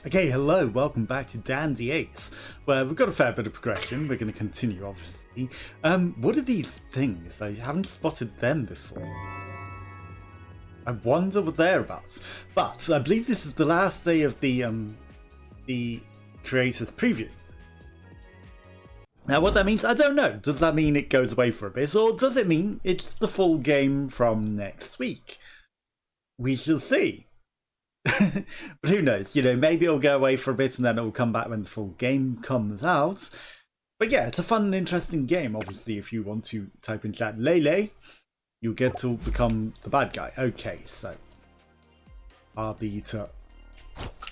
Okay, hello, welcome back to Dandy Ace, where we've got a fair bit of progression. We're going to continue, obviously. What are these things? I haven't spotted them before. I wonder what they're about. But I believe this is the last day of the creator's preview. Now, what that means, I don't know. Does that mean it goes away for a bit, or does it mean it's the full game from next week? We shall see. But who knows, maybe it'll go away for a bit and then it'll come back when the full game comes out. But yeah, it's a fun and interesting game. Obviously, if you want to type in chat lele, you'll get to become the bad guy. Okay, so RB to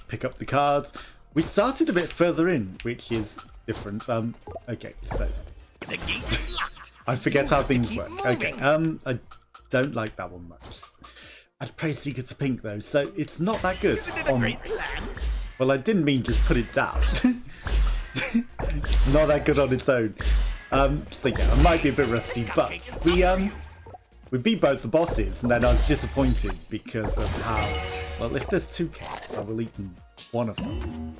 pick up the cards. We started a bit further in, which is different. Okay, so the gate is locked. I forget how things work. Okay, I don't like that one much. I'd praise Seeker to pink though, so it's not that good. Isn't it a great plan? Well, I didn't mean just put it down. It's not that good on its own. So yeah, I might be a bit rusty, but we beat both the bosses, and then I was disappointed because of how, well, if there's two cats, I will eat one of them.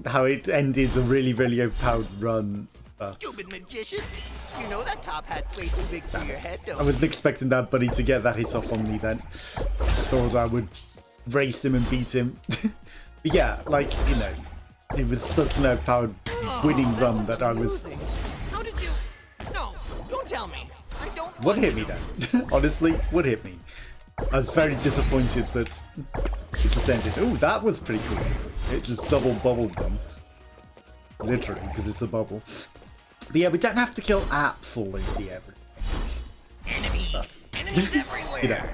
How it ended a really, really overpowered run. But Stupid magician! You know that top hat's way too big for your head, though. I wasn't expecting that buddy to get that hit off on me then. I thought I would race him and beat him. But yeah, like, it was such an overpowered winning run that I was... How did you... No, don't tell me. I don't What hit me then? Honestly, what hit me? I was very disappointed that it just ended. Ooh, that was pretty cool. It just double bubbled them. Literally, because it's a bubble. But yeah, we don't have to kill absolutely everything. Enemies everywhere.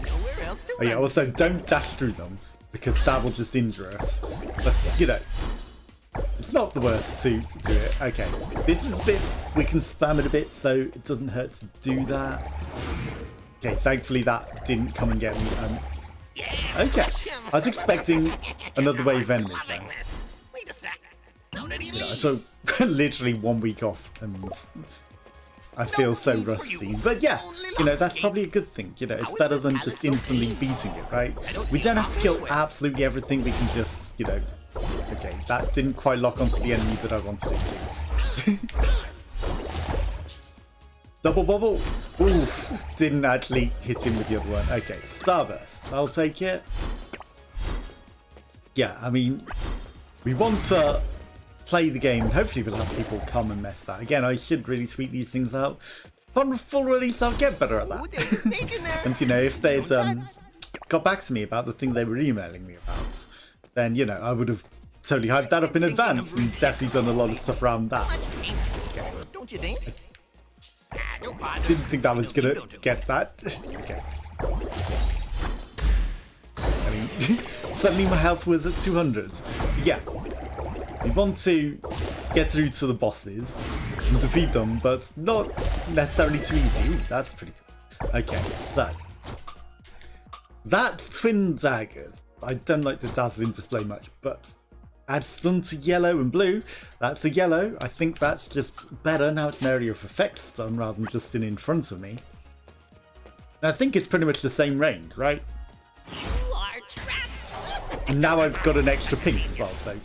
Nowhere else to Oh yeah, also don't dash through them, because that will just injure us. But, it's not the worst to do it. Okay, this is a bit, we can spam it a bit so it doesn't hurt to do that. Okay, thankfully that didn't come and get me. Okay, I was expecting another wave of enemies there. Wait a sec. How did he I leave? took literally 1 week off and I feel so rusty. But yeah, that's probably a good thing. It's better than just instantly beating it, right? We don't have to kill absolutely everything. We can just, okay, that didn't quite lock onto the enemy that I wanted it to. Double bubble. Oof, didn't actually hit him with the other one. Okay, Starburst, I'll take it. Yeah, I mean, we want to play the game, and hopefully we'll have people come and mess that. Again, I should really tweet these things out. Upon full release, I'll get better at that. Ooh, there's a snake in there. And if they'd got back to me about the thing they were emailing me about, then I would have totally hyped that up in advance and definitely done a lot of stuff around that. Okay. Don't you think? Don't bother. Didn't think that was gonna get that. Okay. I mean, suddenly my health was at 200. Yeah. We want to get through to the bosses and defeat them, but not necessarily too easy. Ooh, that's pretty cool. Okay, so that's twin daggers. I don't like the dazzling display much, but add stun to yellow and blue. That's a yellow. I think that's just better. Now it's an area of effect stun rather than just in front of me. And I think it's pretty much the same range, right? You are trapped. And now I've got an extra pink as well, so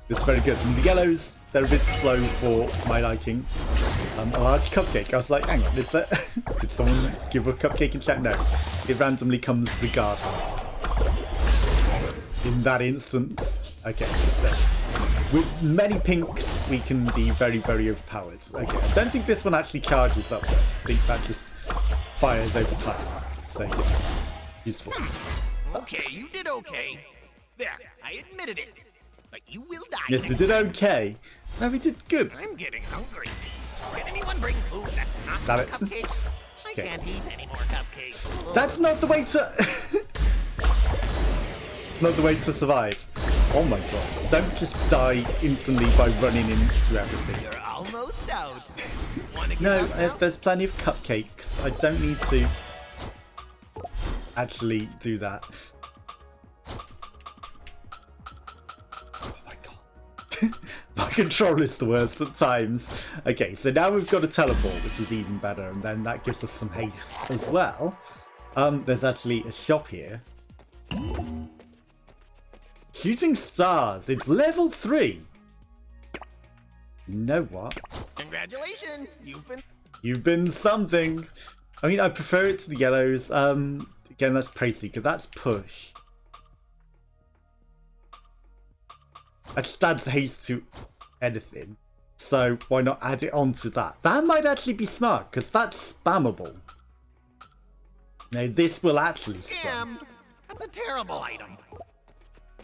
it's very good. And the yellows, they're a bit slow for my liking. A large cupcake. I was like, hang on, is that... Did someone give a cupcake in chat? No. It randomly comes regardless. In that instance. Okay, so with many pinks, we can be very, very overpowered. Okay, I don't think this one actually charges up. I think that just fires over time. So, yeah, useful. Okay, you did okay. There, I admitted it. But you will die. Yes, we did okay. No, we did good. I'm getting hungry. Can anyone bring food that's not Damn a it. cupcake? I Okay. can't eat any more cupcakes. That's not the way to... not the way to survive. Oh my god. Don't just die instantly by running into everything. You're almost out. Wanna give No, up now? there's plenty of cupcakes. I don't need to actually do that. Oh my god. My control is the worst at times. Okay, so now we've got a teleport, which is even better, and then that gives us some haste as well. There's actually a shop here. Shooting stars. It's level 3. You know what? Congratulations, You've been something. I mean, I prefer it to the yellows. Again, that's Prayseeker. That's push. That just adds haste to anything. So why not add it onto that? That might actually be smart, because that's spammable. Now, this will actually stun. That's a terrible item.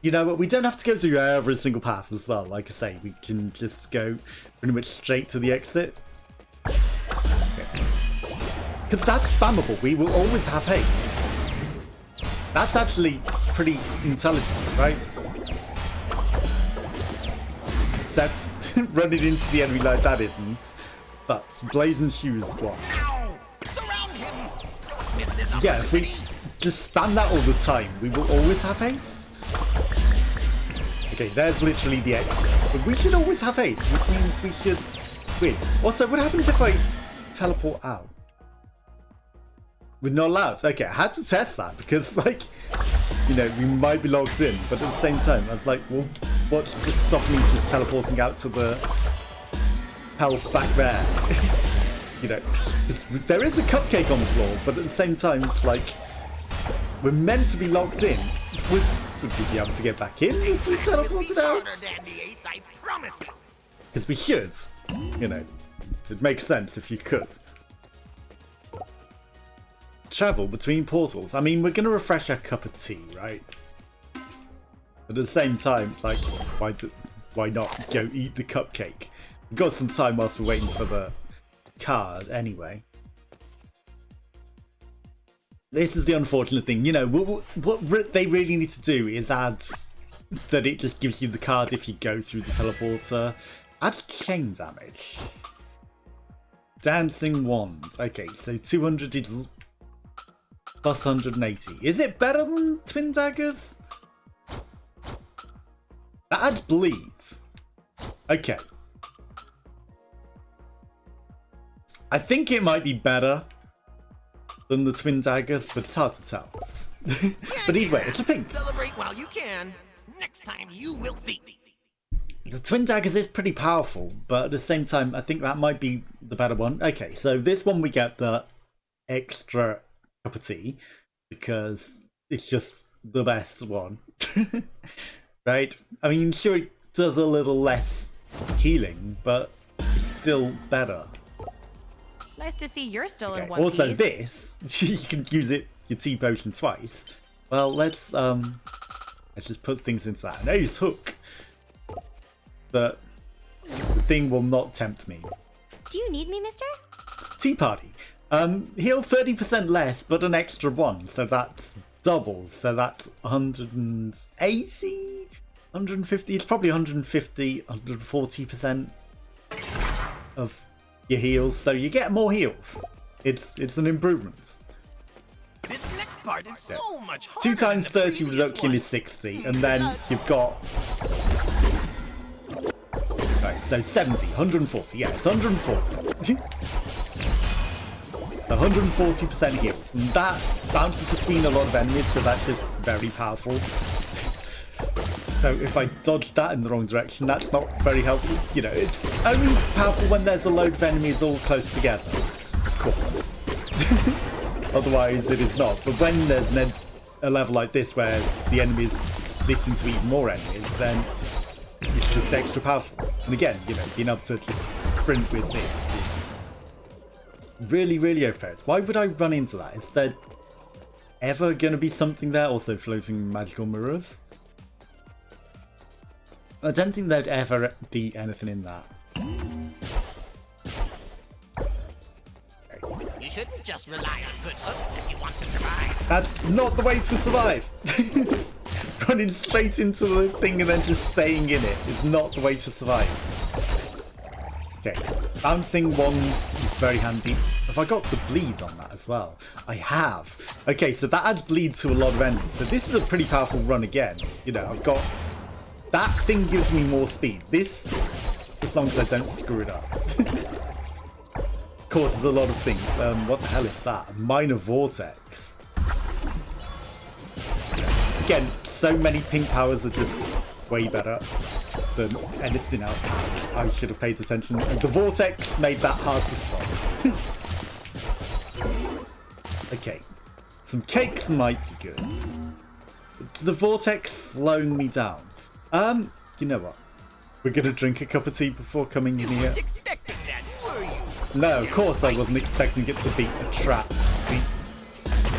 You know what? We don't have to go through every single path as well. Like I say, we can just go pretty much straight to the exit. Because that's spammable. We will always have haste. That's actually pretty intelligent, right? Except running into the enemy like that isn't. But blazing shoes, what? Ow! Surround him! Don't miss this Yeah, if we just spam that all the time, we will always have haste. Okay, there's literally the exit. But we should always have haste, which means we should win. Also, what happens if I teleport out? We're not allowed. Okay, I had to test that because, like, you know, we might be logged in, but at the same time, I was like, well, what's just stop me just teleporting out to the health back there? You know, there is a cupcake on the floor, but at the same time, it's like, we're meant to be logged in. Would we be able to get back in if we teleported out? Because we should. You know, it makes sense if you could. Travel between portals. I mean, we're going to refresh our cup of tea, right? But at the same time, it's like, why not go eat the cupcake? We've got some time whilst we're waiting for the card anyway. This is the unfortunate thing. You know, what they really need to do is add that it just gives you the card if you go through the teleporter. Add chain damage. Dancing wand. Okay, so 200 is plus 180. Is it better than twin daggers? That adds bleeds. Okay. I think it might be better than the twin daggers, but it's hard to tell. But either way, it's a pink. Celebrate while you can. Next time you will see. The twin daggers is pretty powerful, but at the same time, I think that might be the better one. Okay, so this one we get the extra cup of tea because it's just the best one. Right? I mean, sure, it does a little less healing, but it's still better. It's nice to see you're still in one also, piece. this, you can use it, your tea potion twice. Well, let's just put things into that. An ace hook. The thing will not tempt me. Do you need me, mister? Tea party. Heal 30% less, but an extra one. So that's double. So that's 180? 150? It's probably 150, 140% of your heals. So you get more heals. It's an improvement. This next part is so much harder. 2 times than the 30 previous reduction one. is 60. And then you've got... Right, so 70, 140. Yeah, it's 140. 140% heals, and that bounces between a lot of enemies, so that's just very powerful. So if I dodge that in the wrong direction, that's not very helpful. You know, it's only powerful when there's a load of enemies all close together, of course. Otherwise, it is not. But when there's a level like this where the enemies split into even more enemies, then it's just extra powerful. And again, you know, being able to just sprint with this is really, really overpowered. Why would I run into that? Is there ever going to be something there? Also floating magical mirrors? I don't think there'd ever be anything in that. You shouldn't just rely on good looks if you want to survive. That's not the way to survive! Running straight into the thing and then just staying in it is not the way to survive. Okay, bouncing wands is very handy. Have I got the bleed on that as well? I have. Okay, so that adds bleed to a lot of enemies. So this is a pretty powerful run again. You know, I've got... That thing gives me more speed. This, as long as I don't screw it up. Causes a lot of things. What the hell is that? A minor vortex. again, so many pink powers are just way better than anything else. I should have paid attention. And the vortex made that hard to spot. Okay. Some cakes might be good. The vortex slowing me down. You know what? We're gonna drink a cup of tea before coming in here. Expecting that, were you? No, of course I wasn't expecting it to beat a trap. The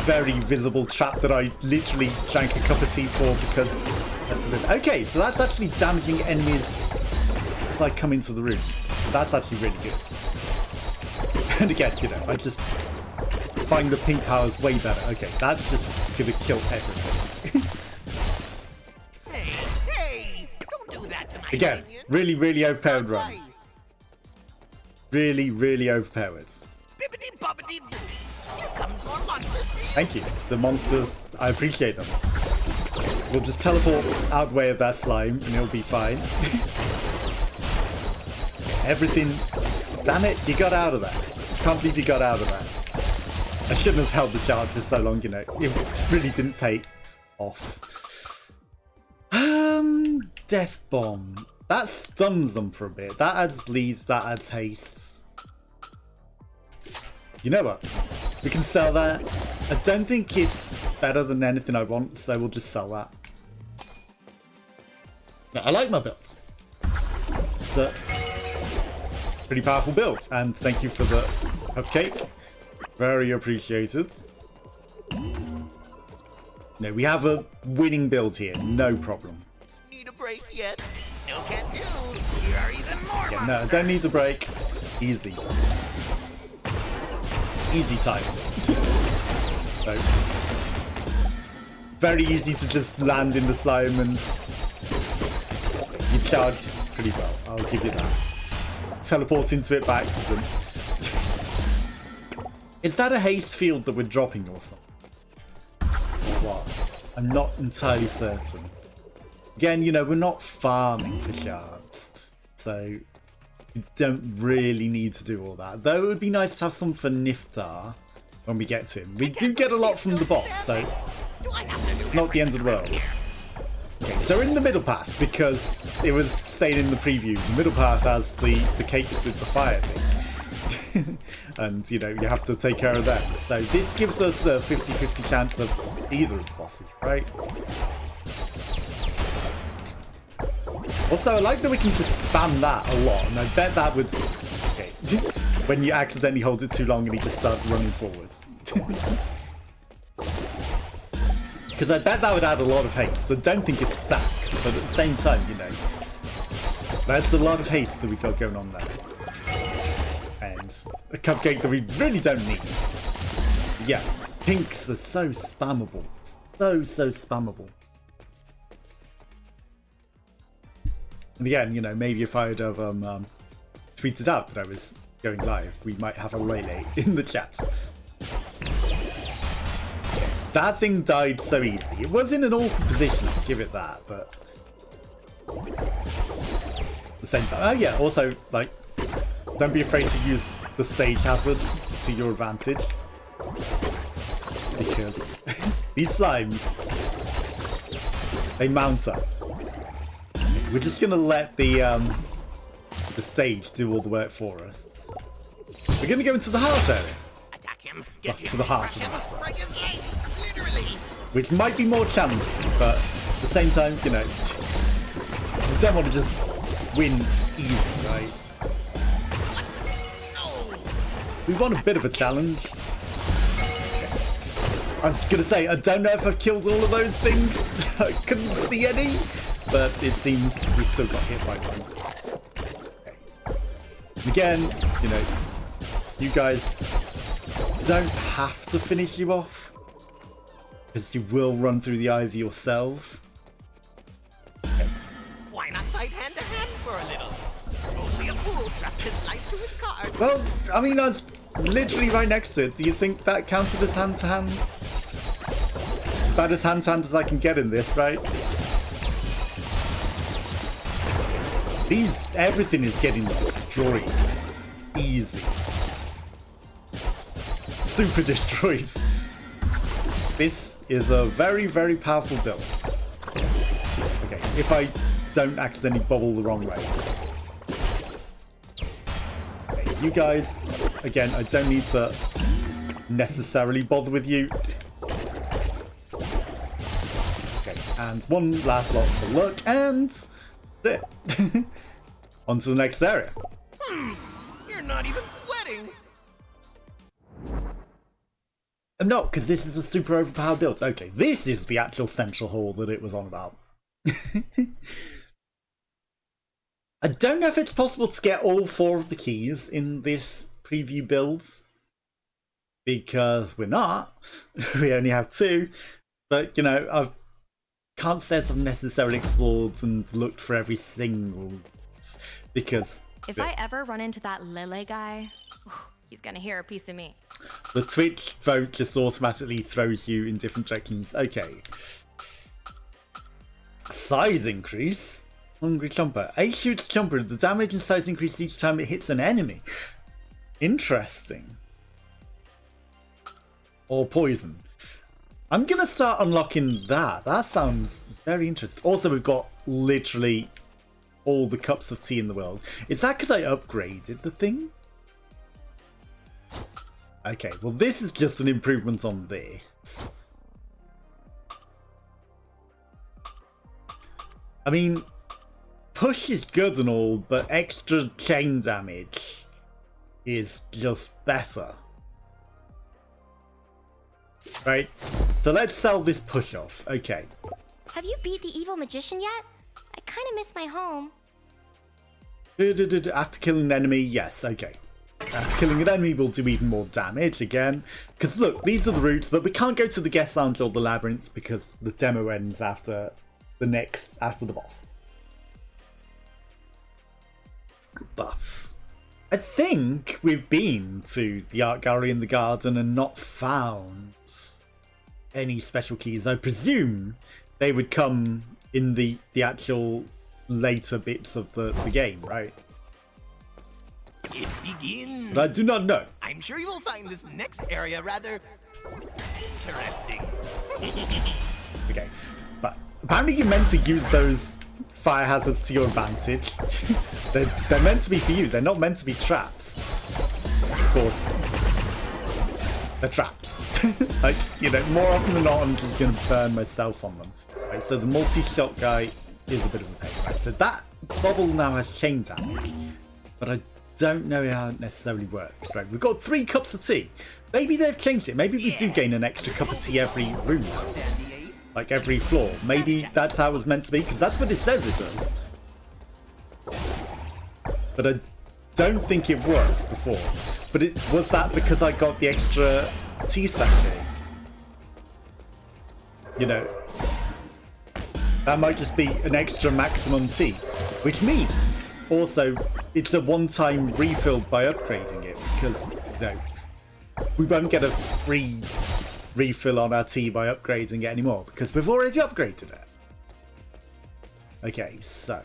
very visible trap that I literally drank a cup of tea for because... Okay, so that's actually damaging enemies as I come into the room. That's actually really good. And again, you know, I just find the pink powers way better. Okay, that's just gonna kill everything. Hey, don't do that to my Again, minion. really, really overpowered run. Nice. Really, really overpowered. Bibbidi bobbidi boo. Here comes more monsters. Thank you. The monsters, I appreciate them. We'll just teleport out way of that slime and it'll be fine. Everything... Damn it, you got out of that. Can't believe you got out of that. I shouldn't have held the charge for so long, you know. It really didn't pay off. Death Bomb. That stuns them for a bit. That adds bleeds, that adds hastes. You know what? We can sell that. I don't think it's better than anything I want, so we'll just sell that. Now, I like my builds. It's a pretty powerful build, and thank you for the cupcake. Very appreciated. No, we have a winning build here, no problem. Need a break yet? No can do. Here are even more Yeah, no, I monsters. don't need a break. Easy. Easy times. So, very easy to just land in the slime and you charge pretty well. I'll give you that. Teleport into it back to them. Is that a haste field that we're dropping or something? Or what? I'm not entirely certain. Again, you know, we're not farming for shards. So you don't really need to do all that. Though it would be nice to have some for Niftar when we get to him. We do get a lot from the boss, so Do I have to do it's not the end of the world. Okay, so we're in the middle path because it was saying in the preview, the middle path has the cakes with the fire thing. And, you know, you have to take care of them. So this gives us the 50-50 chance of either of the bosses, right? Also, I like that we can just spam that a lot, and I bet that would... Okay, when you accidentally hold it too long and he just starts running forwards. Because I bet that would add a lot of haste. I don't think it stacks, but at the same time, you know, that's a lot of haste that we got going on there. And a cupcake that we really don't need. Yeah, pinks are so spammable. So spammable. And again, you know, maybe if I'd have tweeted out that I was going live, we might have a lele in the chat. That thing died so easy. It was in an awkward position, I'll give it that, but at the same time, oh yeah, also, like, don't be afraid to use the stage hazard to your advantage, because these slimes, they mount up. We're just gonna let the stage do all the work for us. We're gonna go into the heart area. Attack him. Well, to the heart of the matter. Break his legs, literally. Which might be more challenging, but at the same time, you know, we don't want to just win easy, right? No. We want a bit of a challenge. I was going to say, I don't know if I've killed all of those things. I couldn't see any, but it seems we still got hit by one. Okay. Again, you know, you guys don't have to finish you off, because you will run through the ivy yourselves. Okay. Why not fight hand to hand for a little? Only a fool trusts his life to his card. Well, I mean, I was literally right next to it. Do you think that counted as hand-to-hand? As about as hand-to-hand as I can get in this, right? Everything is getting destroyed. Easy. Super destroyed. This is a very, very powerful build. Okay, if I don't accidentally bubble the wrong way. Okay, you guys, again, I don't need to necessarily bother with you. Okay, and one last lot for luck, and there. On to the next area. You're not even sweating. I'm not, because this is a super overpowered build. Okay, this is the actual central hall that it was on about. I don't know if it's possible to get all 4 of the keys in this preview builds, because we're not. We only have 2. But, you know, I can't say I've necessarily explored and looked for every single, because If I ever run into that lele guy, he's gonna hear a piece of me. the Twitch vote just automatically throws you in different directions. Okay. Size increase. Hungry Chomper. A shoots Chomper. The damage and size increase each time it hits an enemy. Interesting. Or poison. I'm gonna start unlocking that. That sounds very interesting. Also, we've got literally all the cups of tea in the world. Is that because I upgraded the thing? Okay, well this is just an improvement on this. I mean, push is good and all, but extra chain damage is just better. Right? So let's sell this push off. Okay. Have you beat the evil magician yet? I kind of miss my home. After killing an enemy, yes, okay. After killing an enemy, we'll do even more damage again. Because look, these are the routes, but we can't go to the guest lounge or the labyrinth because the demo ends after the boss. But I think we've been to the art gallery in the garden and not found any special keys. I presume they would come in the actual later bits of the game, right? It begins. But I do not know. I'm sure you will find this next area rather interesting. Okay, but apparently you're meant to use those fire hazards to your advantage. they're meant to be for you. They're not meant to be traps. Of course, they're traps. Like, you know, more often than not, I'm just going to burn myself on them. Right, so the multi-shot guy is a bit of a pain. Right, so that bubble now has chain damage, but I don't know how it necessarily works. Right, we've got 3 cups of tea. Maybe they've changed it. Maybe we do gain an extra cup of tea every room now. Like every floor. Maybe that's how it was meant to be, because that's what it says it does. But I don't think it was before. But was that because I got the extra tea sachet? You know, that might just be an extra maximum tea, which means also it's a one-time refill by upgrading it, because, you know, we won't get a free refill on our tea by upgrading it anymore, because we've already upgraded it. Okay, so.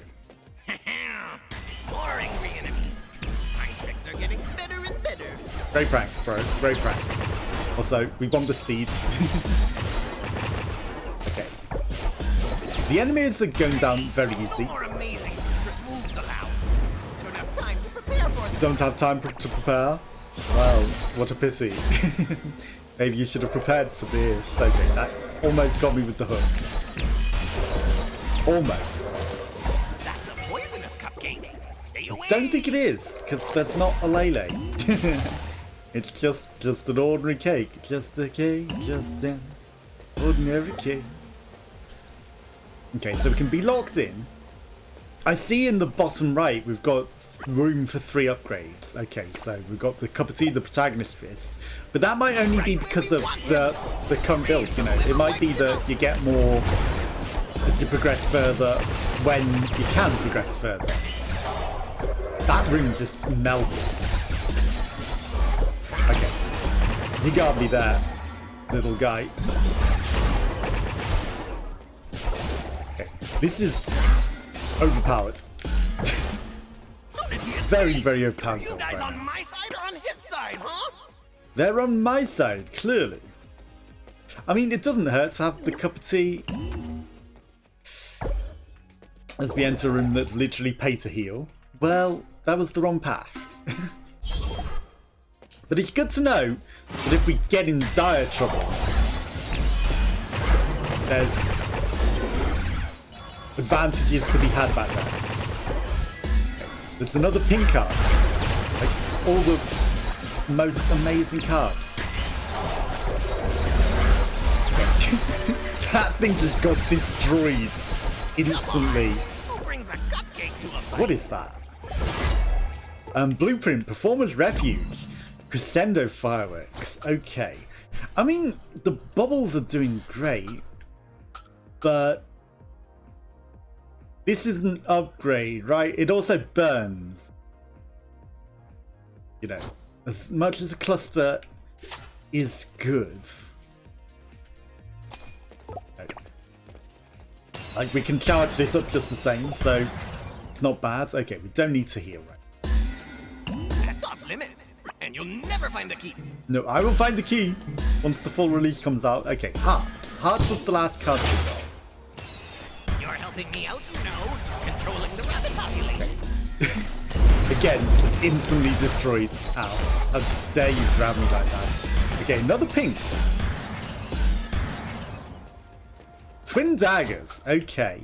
More angry enemies. My tricks are getting better and better. Great prank, bro. Great prank. Also, we want the speed. Okay. The enemies are going down very easy. No more amazing secret moves allowed. I don't have time to prepare for them. Don't have time to prepare? Well, what a pity. Maybe you should have prepared for this. Okay, that almost got me with the hook. Almost. That's a poisonous cupcake. Stay away. Don't think it is, because there's not a lele. It's just an ordinary cake. Just a cake, just an ordinary cake. Okay, so we can be locked in. I see in the bottom right we've got room for 3 upgrades. Okay, so we've got the cup of tea, the protagonist fist, but that might only be because of the current build. You know, it might be that you get more as you progress further when you can progress further. That room just melted. Okay, you got me there, little guy. Okay, this is overpowered. Very, very overpowered. You guys on my side or on his side, huh? They're on my side, clearly. I mean, it doesn't hurt to have the cup of tea. As we enter a room that's literally pay to heal. Well, that was the wrong path. But it's good to know that if we get in dire trouble, there's advantages to be had back there. There's another pink card. Like, all the most amazing cards. That thing just got destroyed instantly. Who brings a cupcake to a fight? What is that? Blueprint, Performer's Refuge, Crescendo Fireworks. Okay. I mean, the bubbles are doing great, but this is an upgrade, right? It also burns. You know, as much as a cluster is good. Like, we can charge this up just the same, so it's not bad. Okay, we don't need to heal, right? That's off limits, and you'll never find the key. No, I will find the key once the full release comes out. Okay, Hearts. Hearts was the last card we got. You're helping me out, you know, controlling the rabbit population. Again, it's instantly destroyed. Ow. How dare you grab me like that? Okay, another pink. Twin daggers. Okay.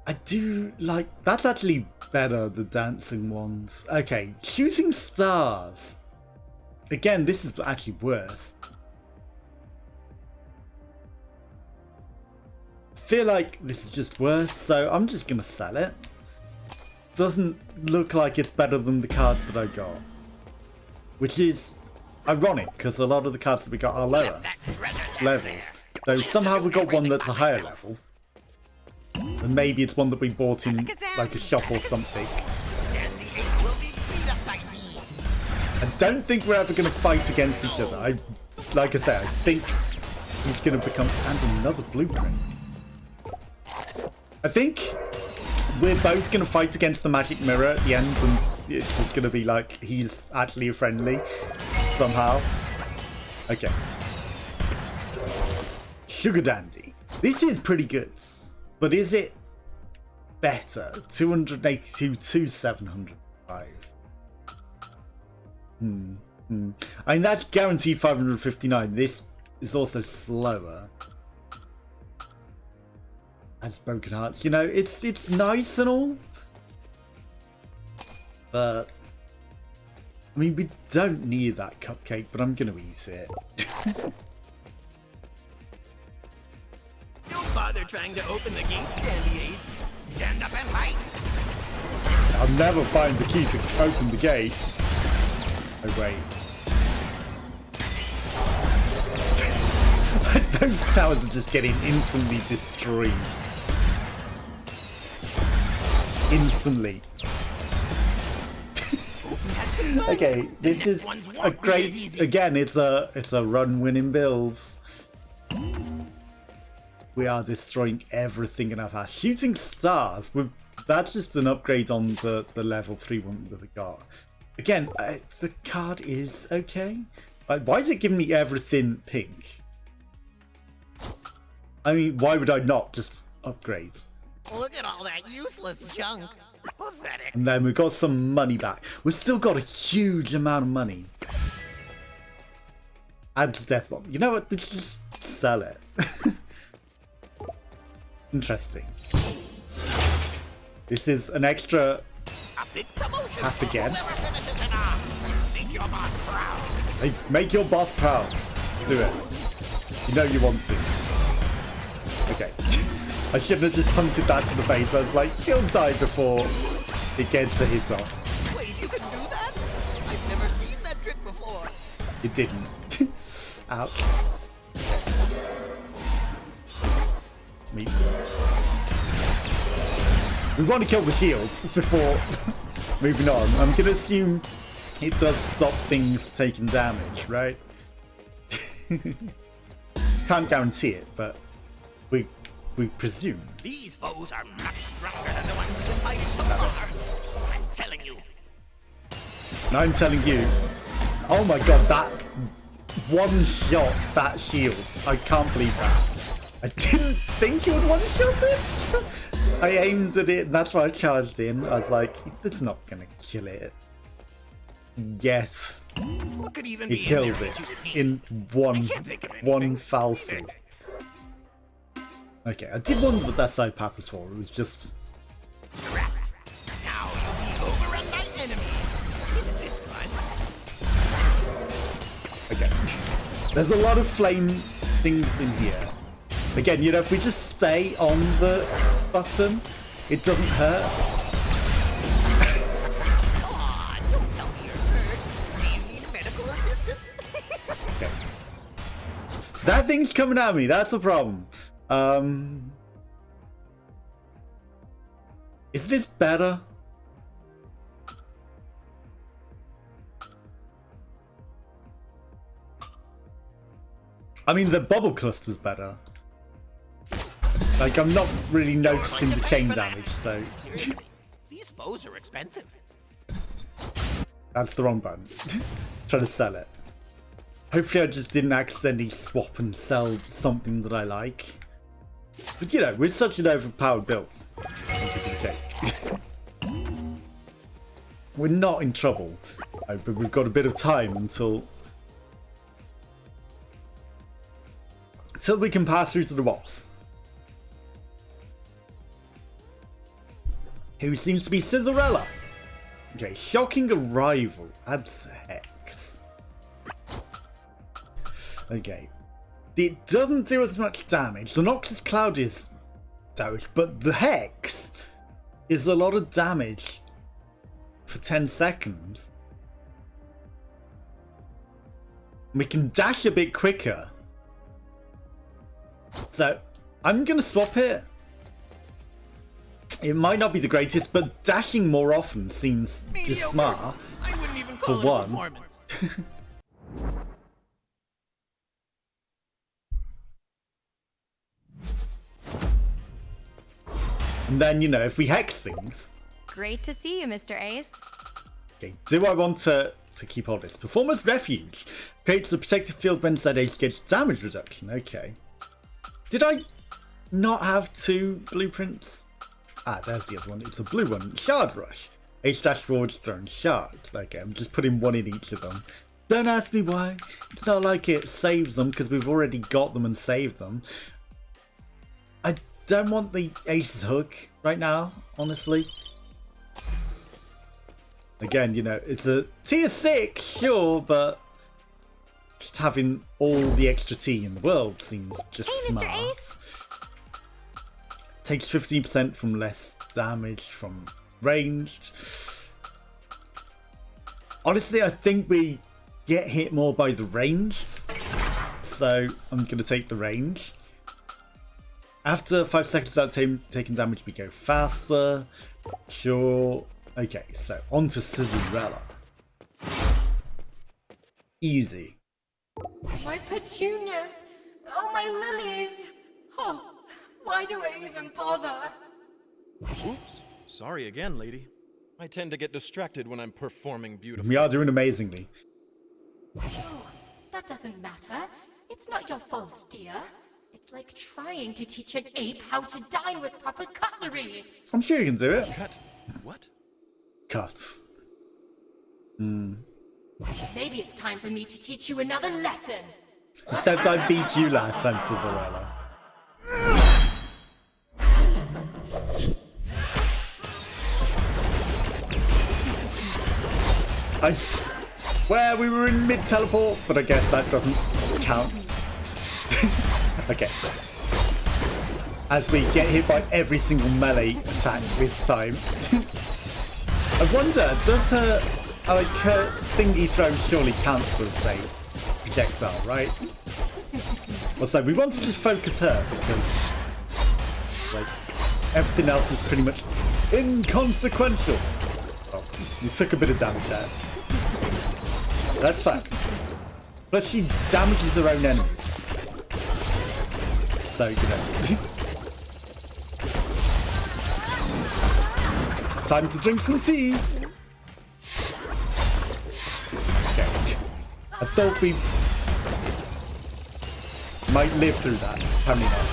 I do like... That's actually better, the dancing ones. Okay, shooting stars. Again, this is actually worse. I feel like this is just worse, so I'm just going to sell it. Doesn't look like it's better than the cards that I got. Which is ironic, because a lot of the cards that we got are lower levels. Though somehow we got one that's a higher level. And maybe it's one that we bought in like a shop or something. I don't think we're ever going to fight against each other. Like I said, I think he's going to become... And another blueprint. I think we're both going to fight against the magic mirror at the end, and it's just going to be like he's actually a friendly somehow. Okay. Sugar Dandy. This is pretty good, but is it better? 282 to 705. I mean, that's guaranteed 559. This is also slower. As Broken Hearts, you know, it's nice and all, but I mean, we don't need that cupcake, but I'm gonna eat it. Don't bother trying to open the gate, Candy Ace. Stand up and fight. I'll never find the key to open the gate. Oh wait. Those towers are just getting instantly destroyed. Instantly. Okay, this is a great... Again, it's a run winning builds. We are destroying everything in our path. Shooting stars, that's just an upgrade on the level 3 one that we got. Again, the card is okay. Like, why is it giving me everything pink? I mean, why would I not just upgrade? Look at all that useless junk. Pathetic. And then we've got some money back. We've still got a huge amount of money. Add to Death Bomb. You know what? Let's just sell it. Interesting. This is an extra A big promotion half again. for whoever finishes it off. Make your boss proud. Hey, make your boss proud. Do it. You know you want to. Okay. I shouldn't have just punted that to the face. I was like, he'll die before it gets a hit off. Wait, you can do that? I've never seen that trick before. It didn't. Ouch. Me. We want to kill the shields before moving on. I'm going to assume it does stop things taking damage, right? Can't guarantee it, but we presume. These foes are much stronger than the ones you've been fighting so far. I'm telling you. And I'm telling you, oh my god, one-shot that shield. I can't believe that. I didn't think it would one-shot it. I aimed at it, and that's why I charged in. I was like, it's not going to kill it. Yes. What could even It be kills in it there? in one can't think of anything. foul swoop. Okay, I did wonder what that side path was for. It was just... Trapped. Now you'll be overrun by enemies. Isn't this fun? Okay. There's a lot of flame things in here. Again, you know, if we just stay on the button, it doesn't hurt. Aw, don't tell me you're hurt. Do you need a medical assistant? Okay. That thing's coming at me. That's the problem. Is this better? I mean, the bubble cluster's better. Like, I'm not really noticing the chain damage, so... Seriously, these foes are expensive. That's the wrong button. Trying to sell it. Hopefully I just didn't accidentally swap and sell something that I like. But you know, with such an overpowered build, thank you for the cake. We're not in trouble, but we've got a bit of time until we can pass through to the boss, who seems to be Scissorella. Okay, shocking arrival. Adds hex. Okay. It doesn't do as much damage. The Noxus Cloud is damage, but the hex is a lot of damage for 10 seconds. We can dash a bit quicker. So, I'm going to swap it. It might not be the greatest, but dashing more often seems just smart. I wouldn't even call For it a one. performance. And then, you know, if we hex things... Great to see you, Mr. Ace. Okay, do I want to keep all this? Performance Refuge. Creates a protective field when said Ace gets damage reduction. Okay. Did I not have two blueprints? Ah, there's the other one. It's a blue one. Shard Rush. Ace dash forwards throwing shards. Okay, I'm just putting one in each of them. Don't ask me why. It's not like it saves them because we've already got them and saved them. I don't want the Ace's Hook right now, honestly. Again, you know, it's a tier 6, sure, but just having all the extra tea in the world seems just smart. Mr. Ace? Takes 15% from less damage from ranged. Honestly, I think we get hit more by the ranged, so I'm going to take the range. After 5 seconds without taking damage, we go faster. Sure. Okay, so on to Scissorella. Easy. My petunias! Oh, my lilies! Oh, why do I even bother? Oops. Sorry again, lady. I tend to get distracted when I'm performing beautifully. We are doing amazingly. Oh, that doesn't matter. It's not your fault, dear. It's like trying to teach an ape how to dine with proper cutlery. I'm sure you can do it. Cut. What? Cuts. Maybe it's time for me to teach you another lesson. Except I beat you last time, Scissorella. I swear we were in mid-teleport, but I guess that doesn't count. Okay. As we get hit by every single melee attack this time. I wonder, does her thingy throw surely counts as a projectile, right? Also, we want to just focus her because, like, everything else is pretty much inconsequential. Oh, we took a bit of damage there. That's fine. But she damages her own enemies. So, you know. Time to drink some tea. Okay. I thought we might live through that. Apparently not.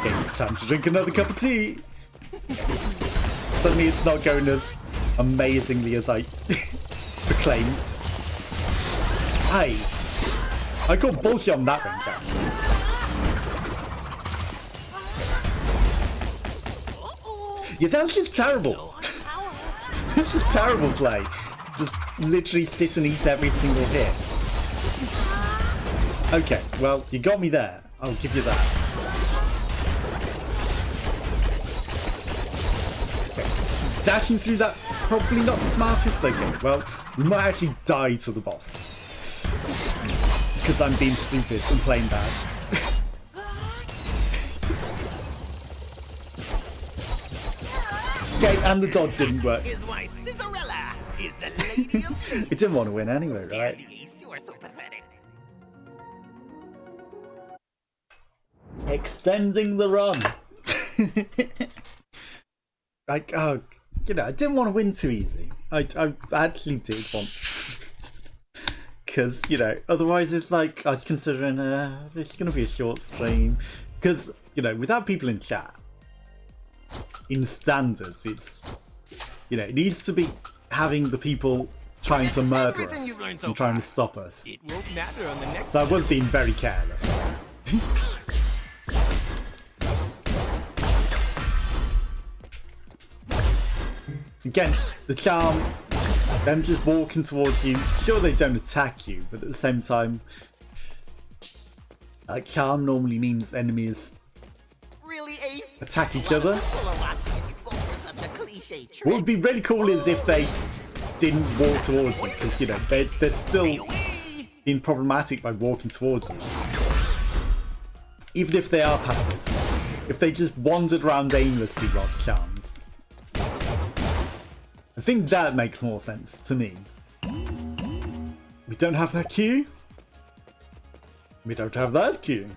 Okay, time to drink another cup of tea. Suddenly it's not going as amazingly as I proclaimed. Hey, I call bullshit on that range actually. Yeah, that was just terrible. This is a terrible play. Just literally sit and eat every single hit. Okay, well, you got me there. I'll give you that. Okay. Dashing through that, probably not the smartest. Okay, well, we might actually die to the boss. Because I'm being stupid and playing bad. Okay, and the dodge didn't work. Is my Scissorella is the lady of We didn't want to win anyway, right? You are so pathetic. Extending the run. Like, oh, you know, I didn't want to win too easy. I actually did want, because you know, otherwise it's like I was considering it's gonna be a short stream, because you know, without people in chat, in standards, it's, you know, it needs to be having the people trying to murder us and trying to stop us. It won't matter on the next. So I was being very careless. Again, the charm, them just walking towards you, sure they don't attack you, but at the same time, charm normally means enemies Really, Ace? attack each other. People are watching and you go for such a cliche trick. What would be really cool is if they didn't walk towards you, because, you know, they're still being problematic by walking towards you. Even if they are passive. If they just wandered around aimlessly whilst charmed. I think that makes more sense to me. We don't have that Q. We don't have that Q.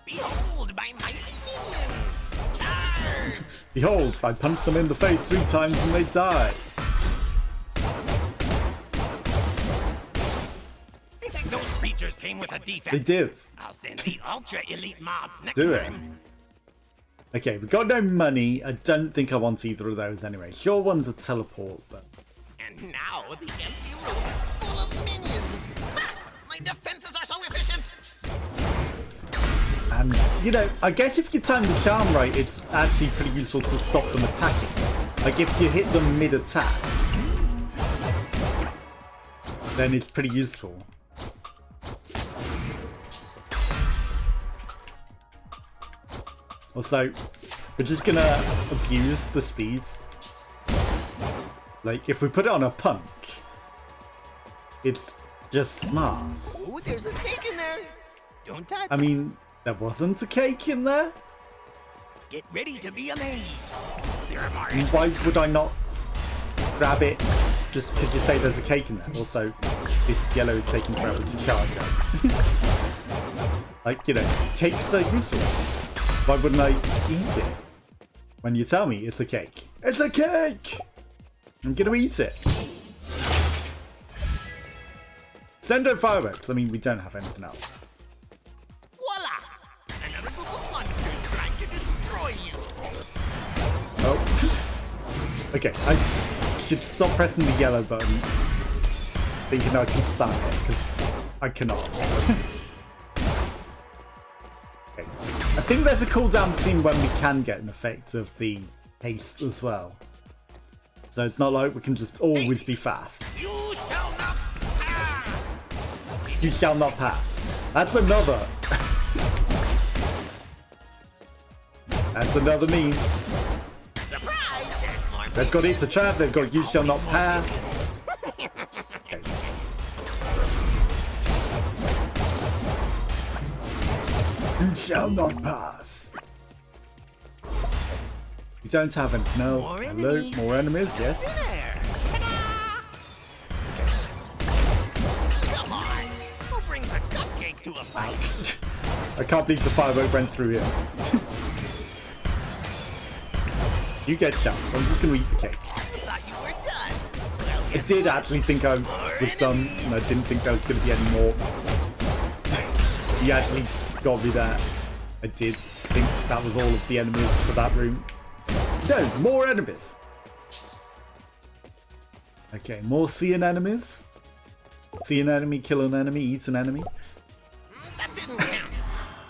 Behold my mighty minions! Charge! Behold, I punched them in the face 3 times and they die. I think those creatures came with a defect. They did. I'll send the ultra elite mobs next Do it. time. Okay, we've got no money. I don't think I want either of those anyway. Sure, one's a teleport, but... And now the empty room is full of minions. Ha! My defenses are so efficient. And, you know, I guess if you time the charm right, it's actually pretty useful to stop them attacking. Like, if you hit them mid-attack, then it's pretty useful. Also, we're just gonna abuse the speeds. Like, if we put it on a punch, it's just smart. Ooh, there's a snake in there. Don't touch. I mean, there wasn't a cake in there? Get ready to be amazed. There are more. I mean, why would I not grab it just because you say there's a cake in there? Also, this yellow is taking forever to charge up. Like, you know, cakes are useful. Why wouldn't I eat it? When you tell me it's a cake. It's a cake! I'm gonna eat it. Send out fireworks. I mean, we don't have anything else. Voila! Another group of monsters trying to destroy you. Oh. Okay, I should stop pressing the yellow button. Thinking I can spam it, because I cannot. Okay. I think there's a cooldown between when we can get an effect of the haste as well. So it's not like we can just always be fast. You shall not pass. You shall not pass. That's another. That's another meme. Surprise! There's more. They've got It's a Trap, they've got You Shall Not Pass. Okay. You shall not pass. We don't have anything else. More Hello, enemies. more enemies, yes. There. Come on. Who brings a cupcake to a fight? I can't believe the firework went through him. You get shot. I'm just gonna eat the cake. I thought you were done. Well, I did actually think I was done, and I didn't think there was gonna be any more. He actually got me there. I did think that was all of the enemies for that room. No, more enemies. Okay, more see an enemies. See an enemy, kill an enemy, eat an enemy. That didn't count.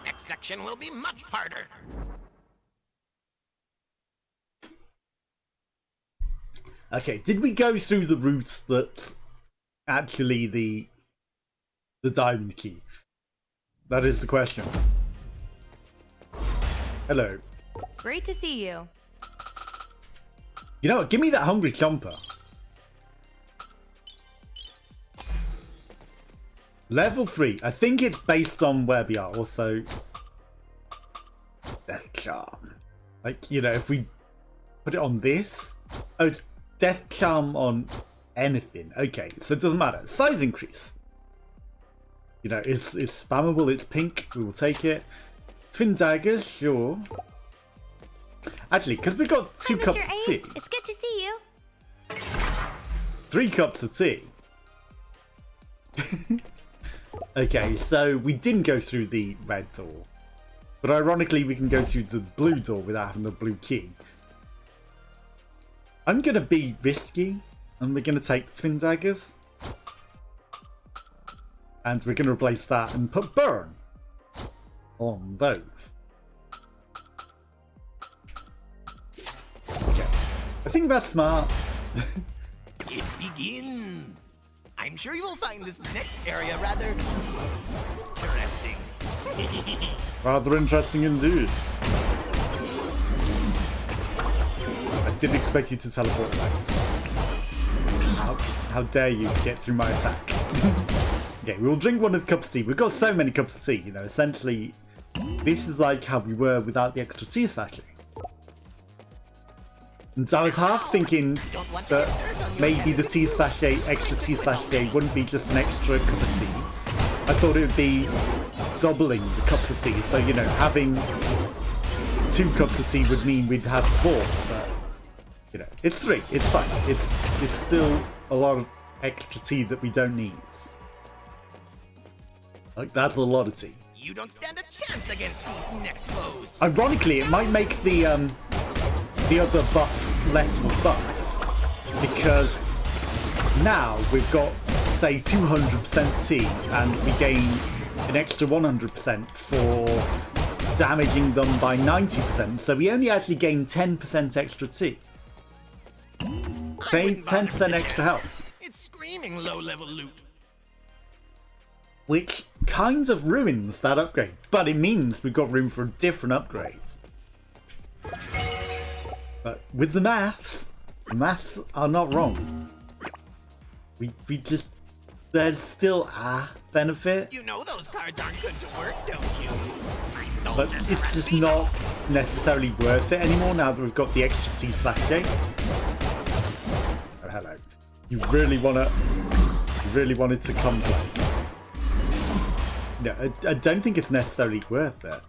Next section will be much harder. Okay, did we go through the routes that actually the diamond key? That is the question. Hello. Great to see you. You know what? Give me that hungry chomper. Level 3. I think it's based on where we are. Also, Death Charm. Like, you know, if we put it on this. Oh, it's Death Charm on anything. Okay, so it doesn't matter. Size increase. You know, it's spammable. It's pink. We will take it. Twin daggers, sure. Actually, because we got 2 Hi, cups Mr. of Ace. tea. It's good to see you. 3 cups of tea. Okay, so we didn't go through the red door. But ironically, we can go through the blue door without having the blue key. I'm going to be risky. And we're going to take twin daggers. And we're going to replace that and put burn on those. Okay. I think that's smart. It begins. I'm sure you will find this next area rather interesting. Rather interesting indeed. I didn't expect you to teleport away. How dare you get through my attack? Okay, we'll drink one of the cups of tea. We've got so many cups of tea, you know, essentially this is like how we were without the extra tea sachet. And I was half thinking that maybe the tea sachet, extra tea sachet, wouldn't be just an extra cup of tea. I thought it would be doubling the cups of tea. So, you know, having 2 cups of tea would mean we'd have 4. But, you know, it's 3. It's fine. It's still a lot of extra tea that we don't need. Like, that's a lot of tea. You don't stand a chance against these next foes. Ironically, it might make the other buff less of a buff, because now we've got, say, 200% tea, and we gain an extra 100% for damaging them by 90%, so we only actually gain 10% extra tea. 10% extra health. It's screaming low-level loot. Which kind of ruins that upgrade, but it means we've got room for different upgrades. But with the maths are not wrong. We just, there's still a benefit, You know those cards aren't good to work, don't you? My but soldiers it's are just beat not up. necessarily worth it anymore now that we've got the extra tea sachet. Oh, hello. You really wanted to come play. No, I don't think it's necessarily worth it.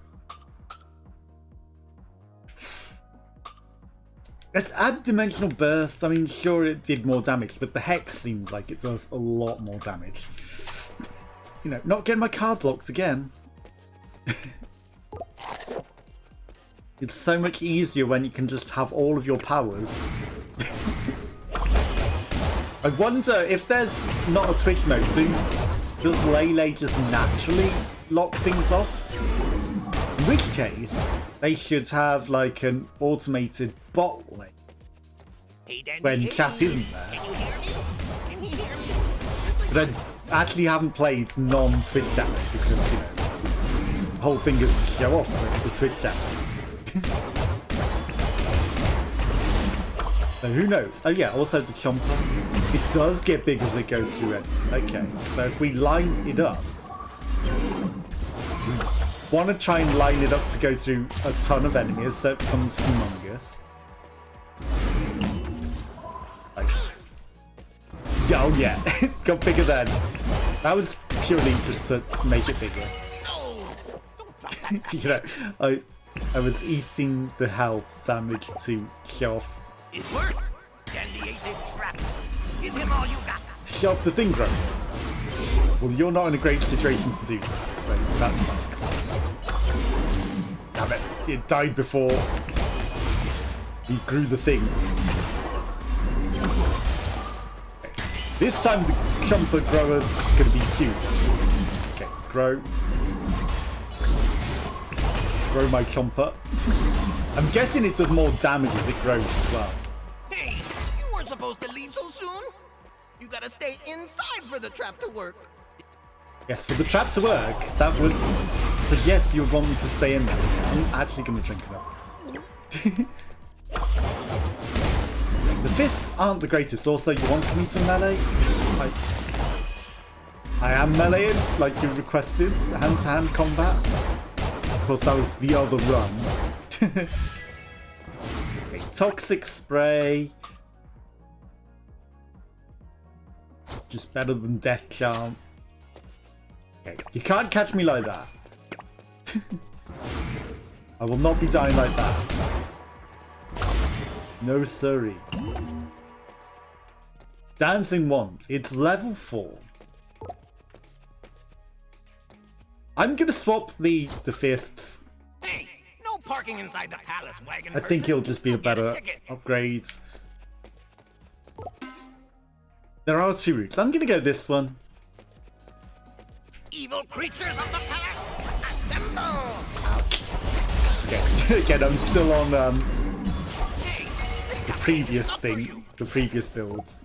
Let's add dimensional bursts. I mean, sure, it did more damage, but the hex seems like it does a lot more damage. You know, not getting my card locked again. It's so much easier when you can just have all of your powers. I wonder if there's not a Twitch mode too. Does Lele just naturally lock things off? In which case, they should have like an automated bot lane Hey, Dandy, when hey. chat isn't there. Can you hear me? Can you hear me? Just like But I actually haven't played non-Twitch chat mode because, you know, the whole thing is to show off the Twitch chat mode. So who knows? Oh yeah, also the chomper. It does get big as it goes through it. Okay, so if we line it up, we want to try and line it up to go through a ton of enemies so it becomes humongous. Like, oh yeah, it got bigger then. That was purely just to make it bigger. no! Don't drop that. You know, I was eating the health damage to show off, It worked. Dandy Ace is trapped. Give him all you got. to show off the thing growth. Well, you're not in a great situation to do that, so that's fine. Damn it, it died before he grew the thing. Okay. This time the Chomper Grower's going to be huge. Okay, grow. Grow my Chomper. I'm guessing it does more damage as it grows as well. Hey, you weren't supposed to leave so soon. You gotta stay inside for the trap to work. Yes, for the trap to work, that would suggest you would want me to stay in there. I'm actually going to drink enough. The fists aren't the greatest. Also, you wanted me to melee? I am meleeing, like you requested, hand-to-hand combat. Of course, that was the other run. Okay, toxic spray. Just better than death charm. Okay, you can't catch me like that. I will not be dying like that. No sorry. Dancing Wand. It's level 4. I'm gonna swap the fists. Hey, no parking inside the palace, wagon I think it'll just be a better upgrade. There are 2 routes. I'm gonna go this one. Evil creatures of the palace, assemble! Okay. Again, I'm still on the previous thing, the previous builds.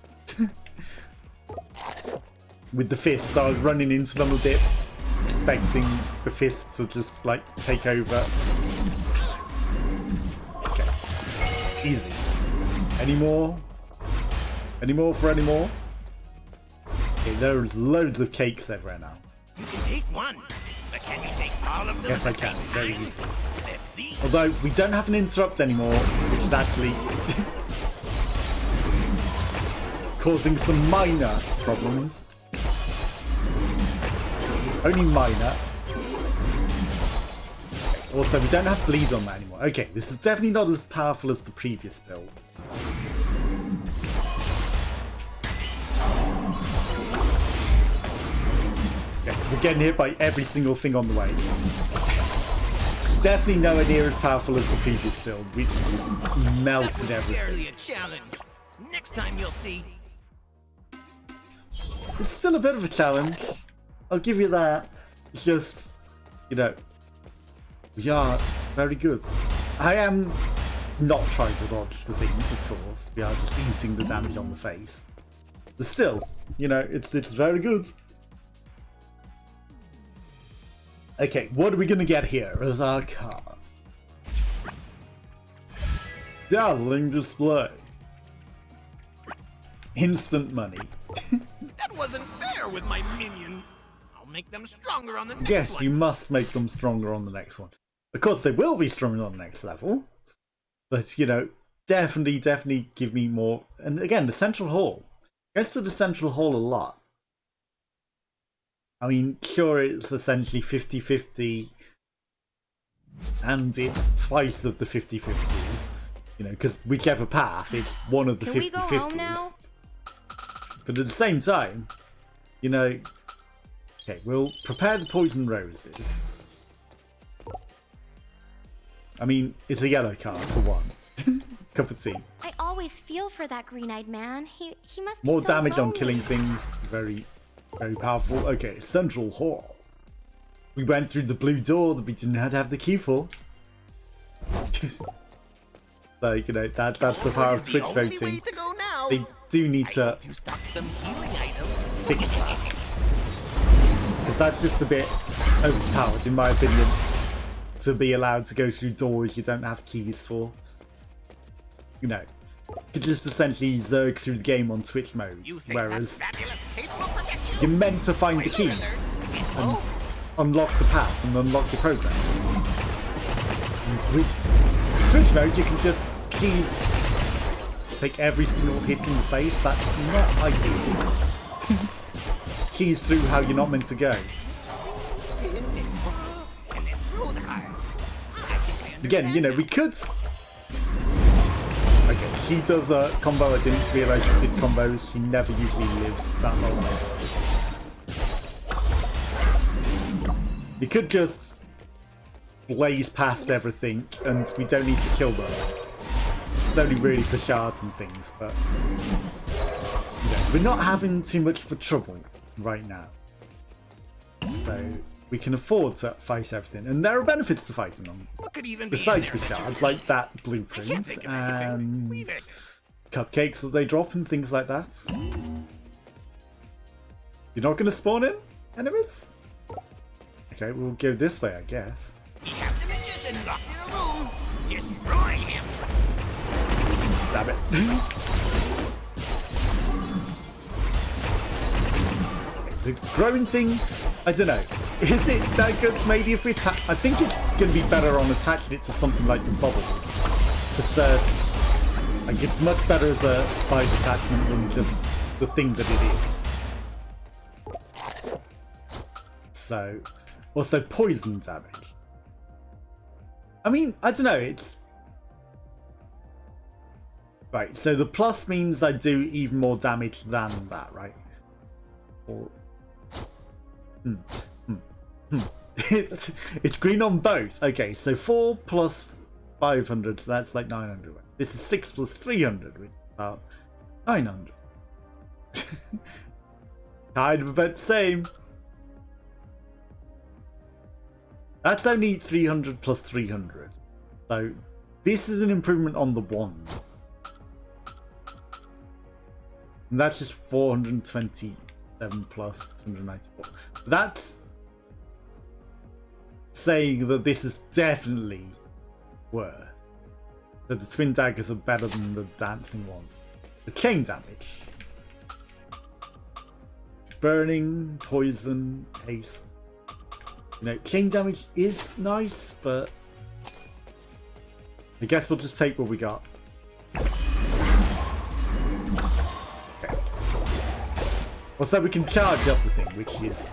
With the fists, I was running into them a bit, expecting the fists to just like take over. Okay, easy. Any more? Any more for any more? Okay, there's loads of cakes everywhere now. You can take one, but can you take all of them? Yes, I can. Very easily. Let's see. Although we don't have an interrupt anymore, which is actually causing some minor problems. Only minor. Also, we don't have bleed on that anymore. Okay, this is definitely not as powerful as the previous build. Okay, we're getting hit by every single thing on the way. Definitely nowhere near as powerful as the previous build, which melted everything. Barely a challenge. Next time you'll see. It's still a bit of a challenge. I'll give you that. It's just, you know, we are very good. I am not trying to dodge the things, of course. We are just eating the damage on the face. But still, you know, it's very good. Okay, what are we going to get here as our cards? Dazzling display. Instant money. That wasn't fair with my minions. I'll make them stronger on the next Yes, one. you must make them stronger on the next one. Of course, they will be stronger on the next level. But, you know, definitely give me more. And again, the Central Hall. Goes to the Central Hall a lot. I mean, sure, it's essentially 50-50. And it's twice of the 50-50s. You know, because whichever path, it's one of the 50-50s. Can we go home now? But at the same time, you know... Okay, we'll prepare the poison roses. I mean, it's a yellow card for one. Cup of tea. I always feel for that green-eyed man. He must be More so damage on lonely. killing things. Very powerful. Okay, Central Hall. We went through the blue door that we didn't have the key for. So, you know, that's the power of Twitch only way voting. to go now. They do need I to hope you stock some healing items. fix that. Because that's just a bit overpowered, in my opinion, to be allowed to go through doors you don't have keys for. You know, you could just essentially zerg through the game on Twitch mode, You think whereas that fabulous cape will protect you? you're meant to find the keys and unlock the path and unlock the progress. And with Twitch mode, you can just keys take every single hit in the face. That's not ideal. Keys through how you're not meant to go. And then throw the cards. I think I Again, you know, we could... Okay, she does a combo. I didn't realise she did combos. She never usually lives that long. You could just blaze past everything and we don't need to kill them. It's only really for shards and things, but we're not having too much of a trouble right now. So we can afford to fight everything, and there are benefits to fighting them. What could even Besides be the shards, like that blueprint and cupcakes that they drop and things like that. You're not going to spawn in enemies? Okay, we'll go this way, I guess. We have the magician locked in a room. Destroy him. Damn it. The growing thing, I don't know. Is it that good? Maybe if we attack, I think it's going to be better on attaching it to something like the bubbles. Just like it's much better as a side attachment than just the thing that it is. So, also poison damage. I mean, I don't know, it's... Right, so the plus means I do even more damage than that, right? Or... It's green on both. Okay, so 4 plus 500, so that's like 900. This is 6 plus 300, which is about 900. Kind of about the same. That's only 300 plus 300. So this is an improvement on the one. And that's just 427 plus 294. That's saying that this is definitely worse. That the twin daggers are better than the dancing one. The chain damage. Burning, poison, haste. You know, chain damage is nice, but I guess we'll just take what we got. Okay. Also, we can charge up the thing, which is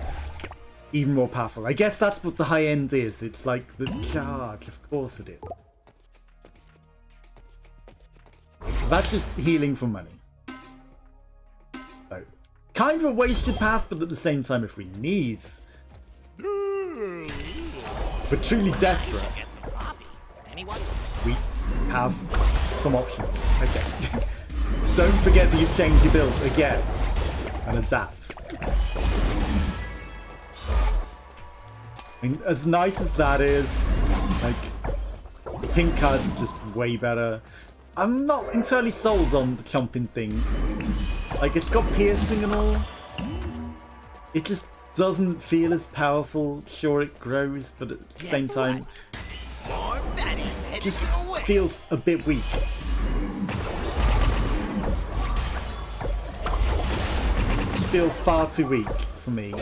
even more powerful. I guess that's what the high end is. It's like the charge, of course it is. So that's just healing for money. So, kind of a wasted path, but at the same time, if we need... If we're truly desperate, we have some options. Okay. Don't forget that you've changed your build again and adapt. I mean, as nice as that is, like, the pink card is just way better. I'm not entirely sold on the chomping thing. Like, it's got piercing and all. It just doesn't feel as powerful. Sure, it grows, but at the same time, it just feels a bit weak. It feels far too weak for me.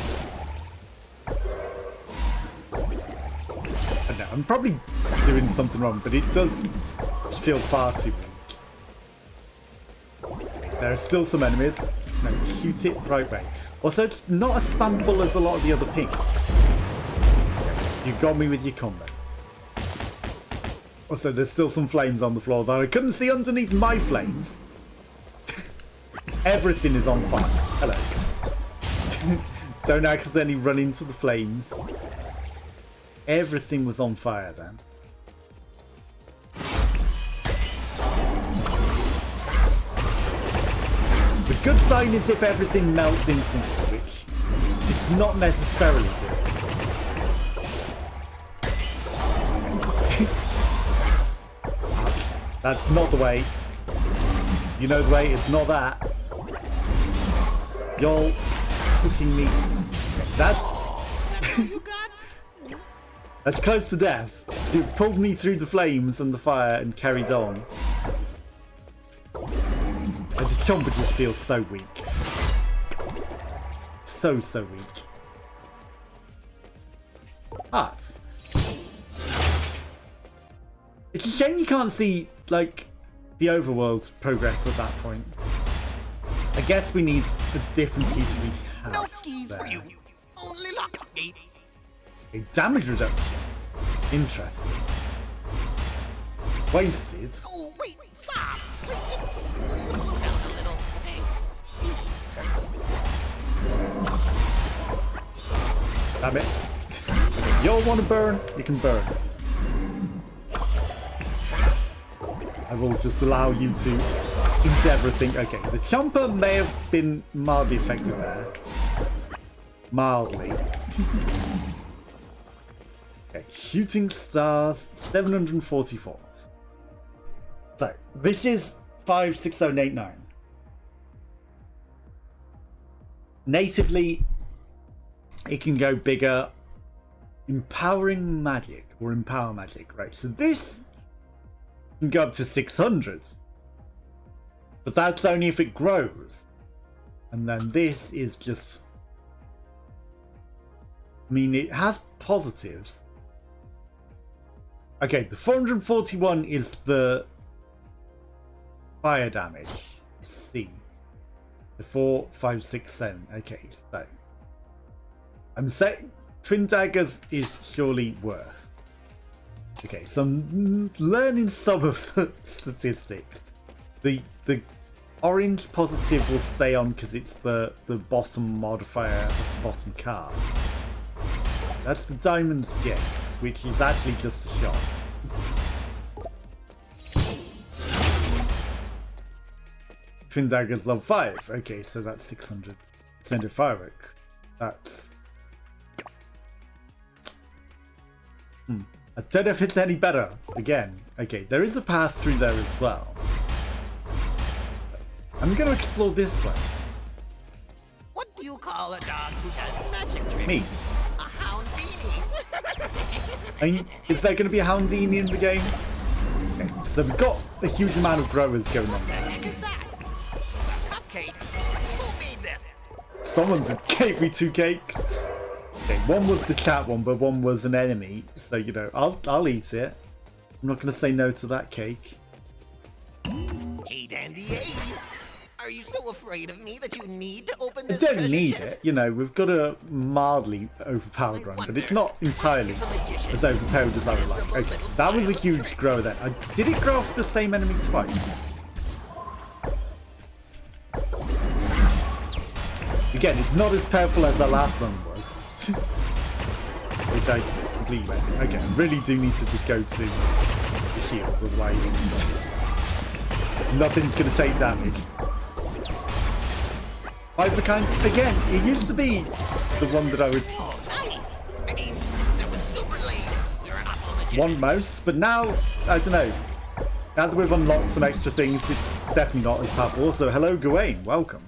I don't know, I'm probably doing something wrong, but it does feel far too weak. There are still some enemies. No, shoot it the right way. Also, it's not as spammable as a lot of the other pinks. You got me with your combo. Also, there's still some flames on the floor that I couldn't see underneath my flames. Everything is on fire. Hello. Don't accidentally run into the flames. Everything was on fire then. The good sign is if everything melts instantly, which it's not necessarily doing. That's not the way. You know the way, it's not that. You're hooking me. That's that's close to death. You pulled me through the flames and the fire and carried on. And the chomper just feels so weak. So weak. But it's a shame you can't see, like, the overworld's progress at that point. I guess we need a different key to be had. No keys for you. Only lock gates. A damage reduction. Interesting. Wasted. Oh, wait, stop. Wait, just slow down a little. Hey, Damn it. You all want to burn? You can burn. I will just allow you to eat everything. Okay, the Chomper may have been mildly effective there. Mildly. Okay, shooting stars, 744. So, this is 56089. Natively, it can go bigger. Empowering magic, or empower magic, right? So this can go up to 600. But that's only if it grows. And then this is just... I mean, it has positives. Okay, the 441 is the fire damage. Let's see. The 4, 5, 6, 7. Okay, so I'm saying Twin Daggers is surely worse. Okay, so I'm learning some of the statistics. The orange positive will stay on because it's the bottom modifier of the bottom card. That's the Diamond's Jets, which is actually just a shot. Twin Daggers level 5. Okay, so that's 600. Send a firework. That's... I don't know if it's any better. Again, okay, there is a path through there as well. I'm going to explore this way. What do you call a dog who does magic tricks? Me. A Houndini. I mean, is there going to be a Houndini in the game? Okay, so we've got a huge amount of growers going on What the there. heck is that? Cupcake. Who made this? Someone gave me 2 cakes. Okay, one was the chat one, but one was an enemy. So, you know, I'll eat it. I'm not going to say no to that cake. Hey, Dandy Ace. Are you so afraid of me that you need to open I this don't treasure need chest? it. You know, we've got a mildly overpowered run, but it's not entirely as overpowered as I would like. Okay, that was a huge grow then. Did it grow off the same enemy twice? Again, it's not as powerful as the last one was. Which I completely messed up. Okay, I really do need to just go to the shields, otherwise nothing's going to take damage. 5 of kinds. Again, it used to be the one that I would Oh, nice. I mean, that was super lame. You're an awful magician. want most, but now, I don't know. Now that we've unlocked some extra things, it's definitely not as powerful. Also, hello Gawain, welcome.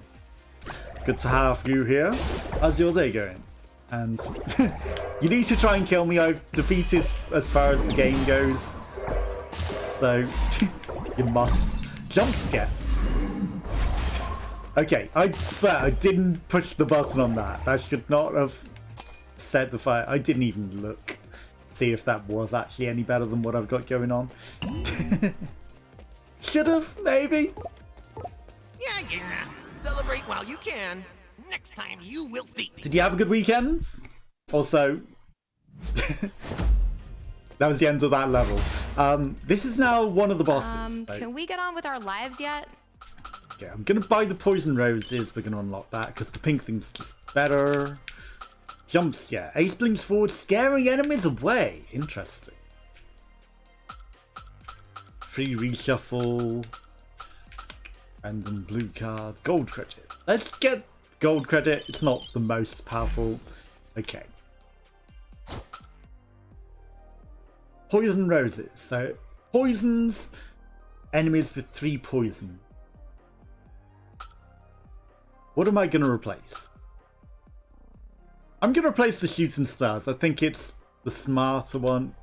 Good to have you here. How's your day going? And you need to try and kill me. I've defeated as far as the game goes. So, you must. Jump scare. Okay, I swear I didn't push the button on that. That should not have set the fire. I didn't even look. See if that was actually any better than what I've got going on. Should have, maybe. Yeah. Celebrate while you can. Next time you will see. Did you have a good weekend? Also, that was the end of that level. This is now one of the bosses. Can we get on with our lives yet? Okay, I'm gonna buy the poison roses. We're gonna unlock that because the pink thing's just better. Jump scare. Ace blinks forward, scaring enemies away. Interesting. Free reshuffle. Random blue cards. Gold credit. Let's get gold credit. It's not the most powerful. Okay. Poison roses. So poisons enemies with 3 poison. What am I going to replace? I'm going to replace the shooting stars. I think it's the smarter one.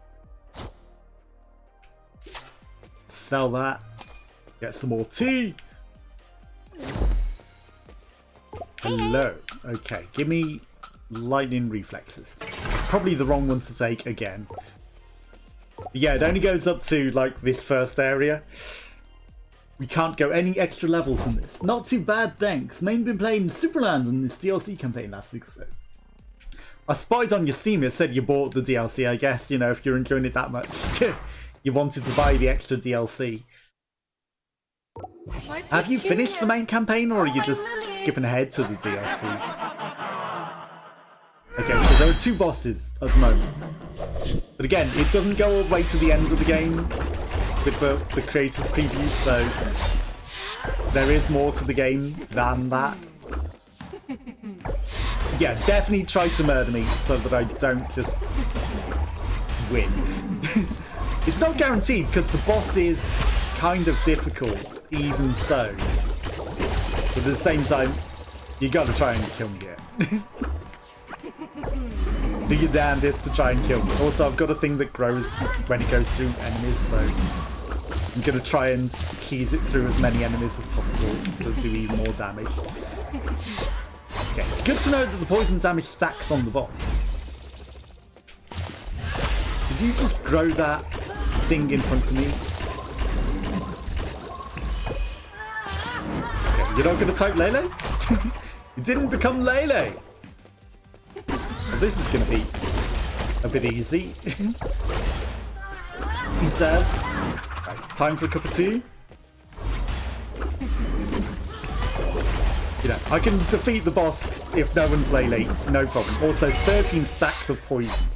Sell that. Get some more tea. Hello. Okay, give me lightning reflexes. Probably the wrong one to take again. But yeah, it only goes up to like this first area. We can't go any extra level from this. Not too bad, thanks. Mainly been playing Superland in this DLC campaign last week or so. I spotted on your Steam, it said you bought the DLC. I guess, you know, if you're enjoying it that much, you wanted to buy the extra DLC. Have you finished the main campaign, or are you just skipping ahead to the DLC? Okay, so there are 2 bosses at the moment. But again, it doesn't go all the way to the end of the game with the creator's preview, so there is more to the game than that. Yeah, definitely try to murder me so that I don't just win. It's not guaranteed because the boss is kind of difficult, even so. But at the same time, you gotta try and kill me here. Do your damnedest to try and kill me. Also, I've got a thing that grows when it goes through enemies, so I'm gonna try and cheese it through as many enemies as possible to do even more damage. Okay, it's good to know that the poison damage stacks on the boss. Did you just grow that thing in front of me? Okay, you're not gonna type Lele? You didn't become Lele! Well, this is gonna be a bit easy. He says. Right, time for a cup of tea. You know, I can defeat the boss if no one's Lele, no problem. Also, 13 stacks of poison.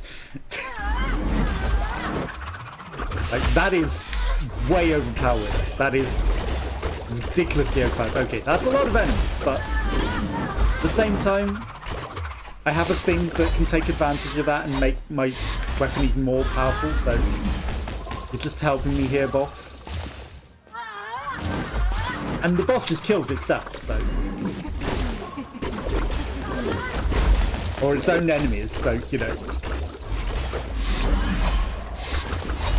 Like, that is way overpowered. That is ridiculously overpowered. Okay, that's a lot of enemies, but at the same time, I have a thing that can take advantage of that and make my weapon even more powerful, so you're just helping me here, boss. And the boss just kills itself, so... Or its own enemies, so, you know.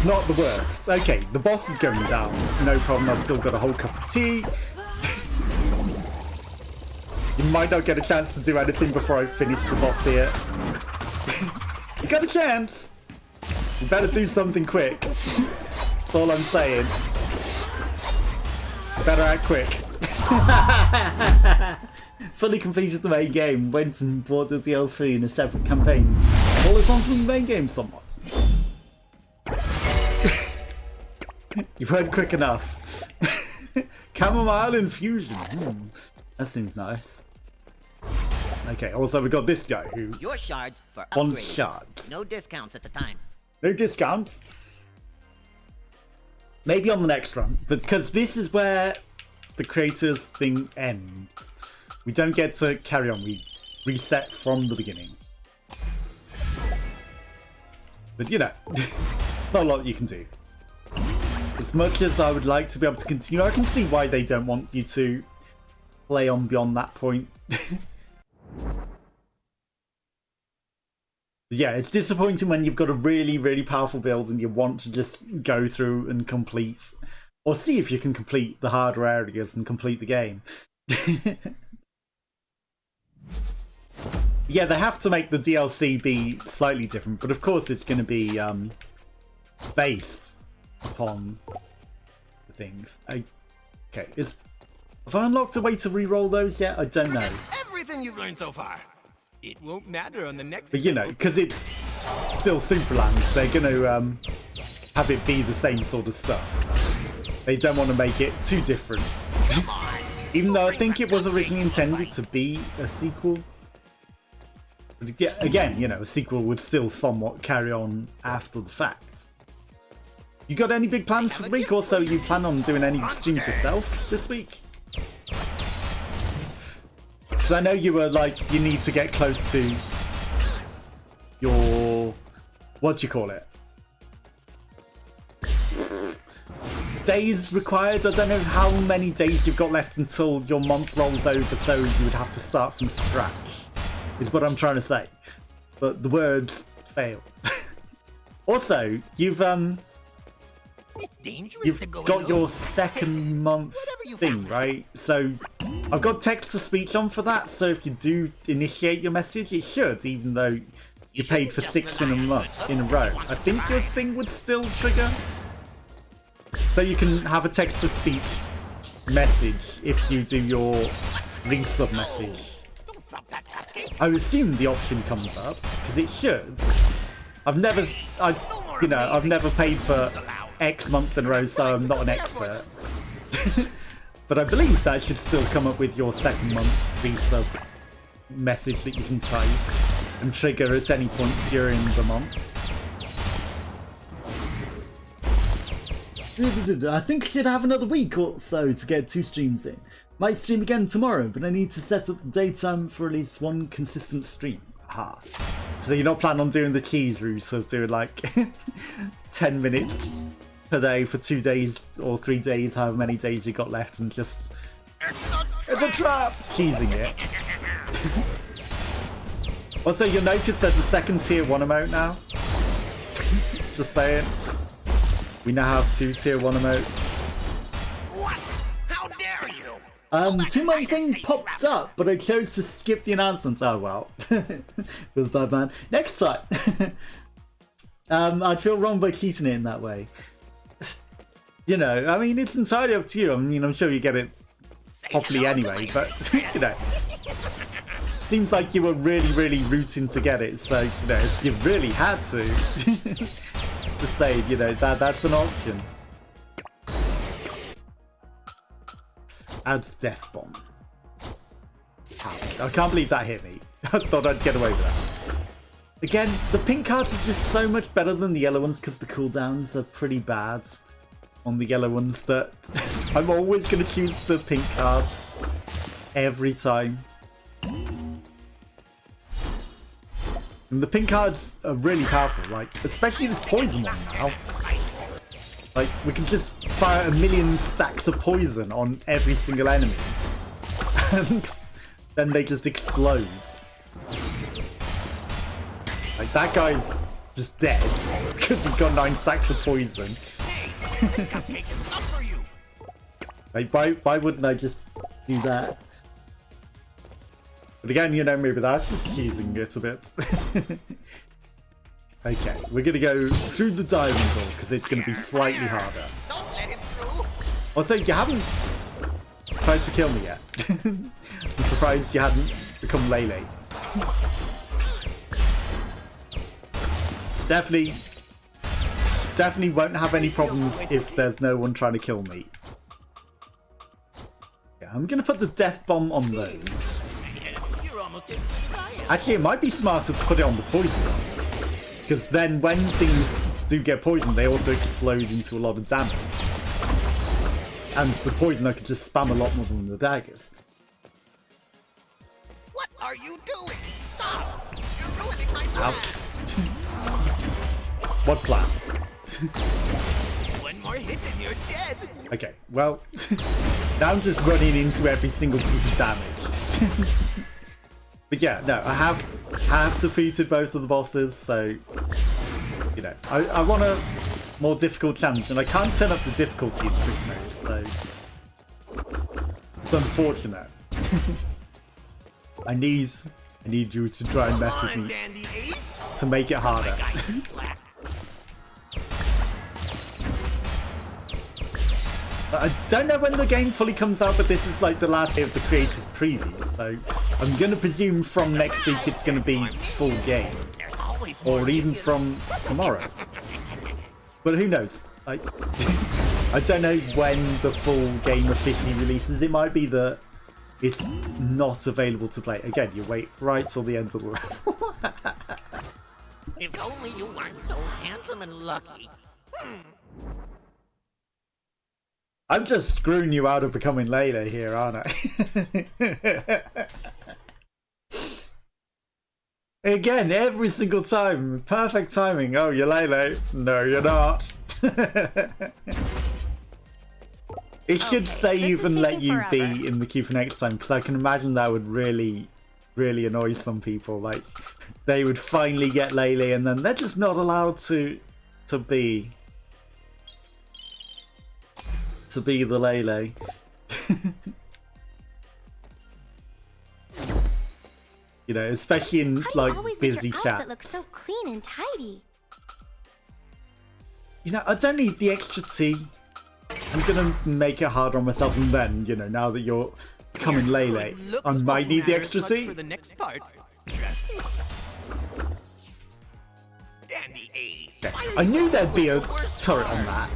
Not the worst. Okay, the boss is going down. No problem, I've still got a whole cup of tea. You might not get a chance to do anything before I finish the boss here. You got a chance! You better do something quick. That's all I'm saying. You better act quick. Fully completed the main game, went and bought the DLC in a separate campaign. Follows on from the main game somewhat. You weren't quick enough. Chamomile infusion. That seems nice. Okay, also we got this guy who Your shards for wants upgrades. shards. No discounts at the time. No discounts. Maybe on the next run, because this is where the creator's thing ends. We don't get to carry on. We reset from the beginning. But you know, not a lot you can do. As much as I would like to be able to continue, I can see why they don't want you to play on beyond that point. Yeah, it's disappointing when you've got a really, really powerful build and you want to just go through and complete, or see if you can complete the harder areas and complete the game. Yeah, they have to make the DLC be slightly different, but of course it's going to be based upon the things. Okay, have I unlocked a way to re-roll those yet? I don't know. Everything you've learned so far. It won't matter on the next. But you know, because it's still Superlands, they're going to have it be the same sort of stuff. They don't want to make it too different. Even though I think it was originally intended to be a sequel. But again, you know, a sequel would still somewhat carry on after the fact. You got any big plans for the week? Also, you plan on doing any streams yourself this week? Because I know you were like, you need to get close to your... what do you call it? Days required? I don't know how many days you've got left until your month rolls over, so you would have to start from scratch. Is what I'm trying to say. But the words fail. Also, you've It's dangerous you've to go got alone. your second month you thing, found. right? So I've got text to speech on for that, so if you do initiate your message, it should, even though you paid for 6 in a row. I think your thing would still trigger. So you can have a text to speech message if you do your resub message. Don't drop that cupcake. I assume the option comes up because it should. I've never paid for X months in a row, so I'm not an expert. But I believe that should still come up with your second month resub message that you can type and trigger at any point during the month. I think I should have another week or so to get 2 streams in. Might stream again tomorrow, but I need to set up the daytime for at least 1 consistent stream. Aha. So you're not planning on doing the cheese route of doing like 10 minutes per day for 2 days or 3 days, however many days you got left, and just it's a trap! Cheesing it. Also, you'll notice there's a second tier 1 emote now. Just saying. We now have 2 tier 1 emotes. What? How dare you? 2 month thing popped up, but I chose to skip the announcements. Oh well. It was bad, man. Next time. I'd feel wrong by cheating it in that way. You know, I mean, it's entirely up to you. I mean, I'm sure you get it properly anyway, but, you know. Seems like you were really, really rooting to get it, so, you know, if you really had to, to say, you know, that's an option. Add Death Bomb. Ouch. I can't believe that hit me. I thought I'd get away with that. Again, the pink cards are just so much better than the yellow ones because the cooldowns are pretty bad on the yellow ones, that I'm always going to choose the pink cards every time. And the pink cards are really powerful, like, especially this poison one now. Like, we can just fire 1,000,000 stacks of poison on every single enemy. And then they just explode. Like, that guy's just dead because he's got 9 stacks of poison. Like, why wouldn't I just do that? But again, you know me, but that's just cheesing it a bit. Okay, we're going to go through the diving door because it's going to be slightly harder. Also, you haven't tried to kill me yet. I'm surprised you hadn't become Lele. Definitely won't have any problems if there's no one trying to kill me. Yeah, I'm going to put the death bomb on those. Actually, it might be smarter to put it on the poison ones, because then when things do get poisoned, they also explode into a lot of damage. And the poison I could just spam a lot more than the daggers. What are you doing? Stop! You're ruining my plan. Ouch. What plans? One more hit and you're dead. Okay, well, now I'm just running into every single piece of damage. But yeah, no, I have defeated both of the bosses, so, you know, I want a more difficult challenge, and I can't turn up the difficulty in Switch mode, so it's unfortunate. I need you to try and mess with me to make it harder. I don't know when the game fully comes out, but this is like the last day of the creators preview, so I'm going to presume from next week it's going to be full game, or even from tomorrow. But who knows? I don't know when the full game officially releases. It might be that it's not available to play. Again, you wait right till the end of the level. If only you weren't so handsome and lucky. I'm just screwing you out of becoming Lele here, aren't I? Again, every single time. Perfect timing. Oh, you're Lele. No, you're not. It should save and let you be in the queue for next time, because I can imagine that would really, really annoy some people. Like, they would finally get Lele and then they're just not allowed to be the Lele. You know, especially in like busy chat. It looks so clean and tidy. You know, I don't need the extra tea. I'm gonna make it harder on myself, and then, you know, now that you're becoming Lele, I might need the extra tea. For the next part. Trust me. Dandy Ace. I knew there'd be a turret on that.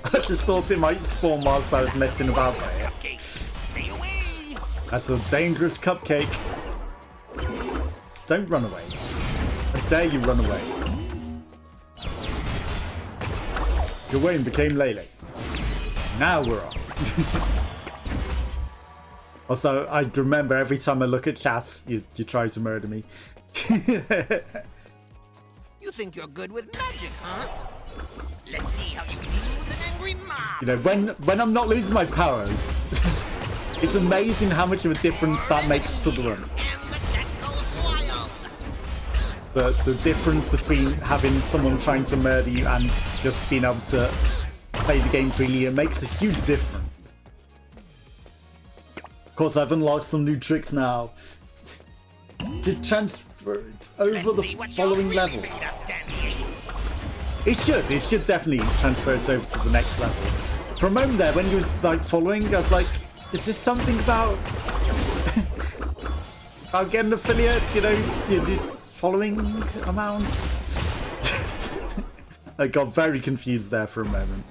I just thought it might spawn whilst I was messing about there. Stay away. That's a dangerous cupcake. Don't run away. I dare you run away. Gawain became Lele. Now we're on. Also, I remember every time I look at chat, you try to murder me. You think you're good with magic, huh? Let's see how you deal with an angry mob. You know, when I'm not losing my powers, it's amazing how much of a difference that makes to the run. And the chat goes wild. The difference between having someone trying to murder you and just being able to play the game freely, it makes a huge difference. Of course, I've unlocked some new tricks now to transfer it over the following level. It should definitely transfer it over to the next level. For a moment there, when you was like following, I was like, is this something about about getting affiliate? You know, the following amounts. I got very confused there for a moment.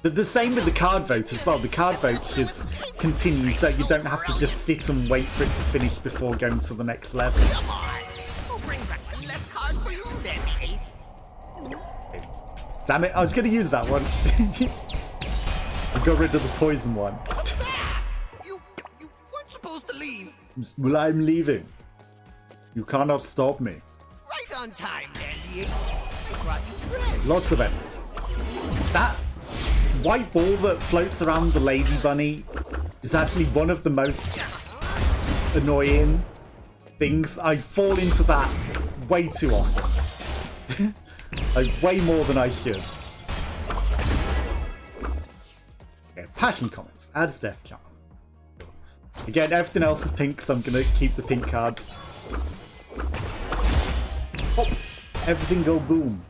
But the same with the card vote as well. The card vote should continue so you don't have to just sit and wait for it to finish before going to the next level. Come on. Who brings a less card for you then, Ace? Damn it, I was going to use that one. I got rid of the poison one. You weren't supposed to leave. Well, I'm leaving. You cannot stop me. Right on time, Dandy Ace. I brought you bread. Lots of enemies. That white ball that floats around the Lady Bunny is actually one of the most annoying things. I fall into that way too often. Like, way more than I should. Okay, passion comments. Adds death charm. Again, everything else is pink, so I'm going to keep the pink cards. Oh, everything go boom.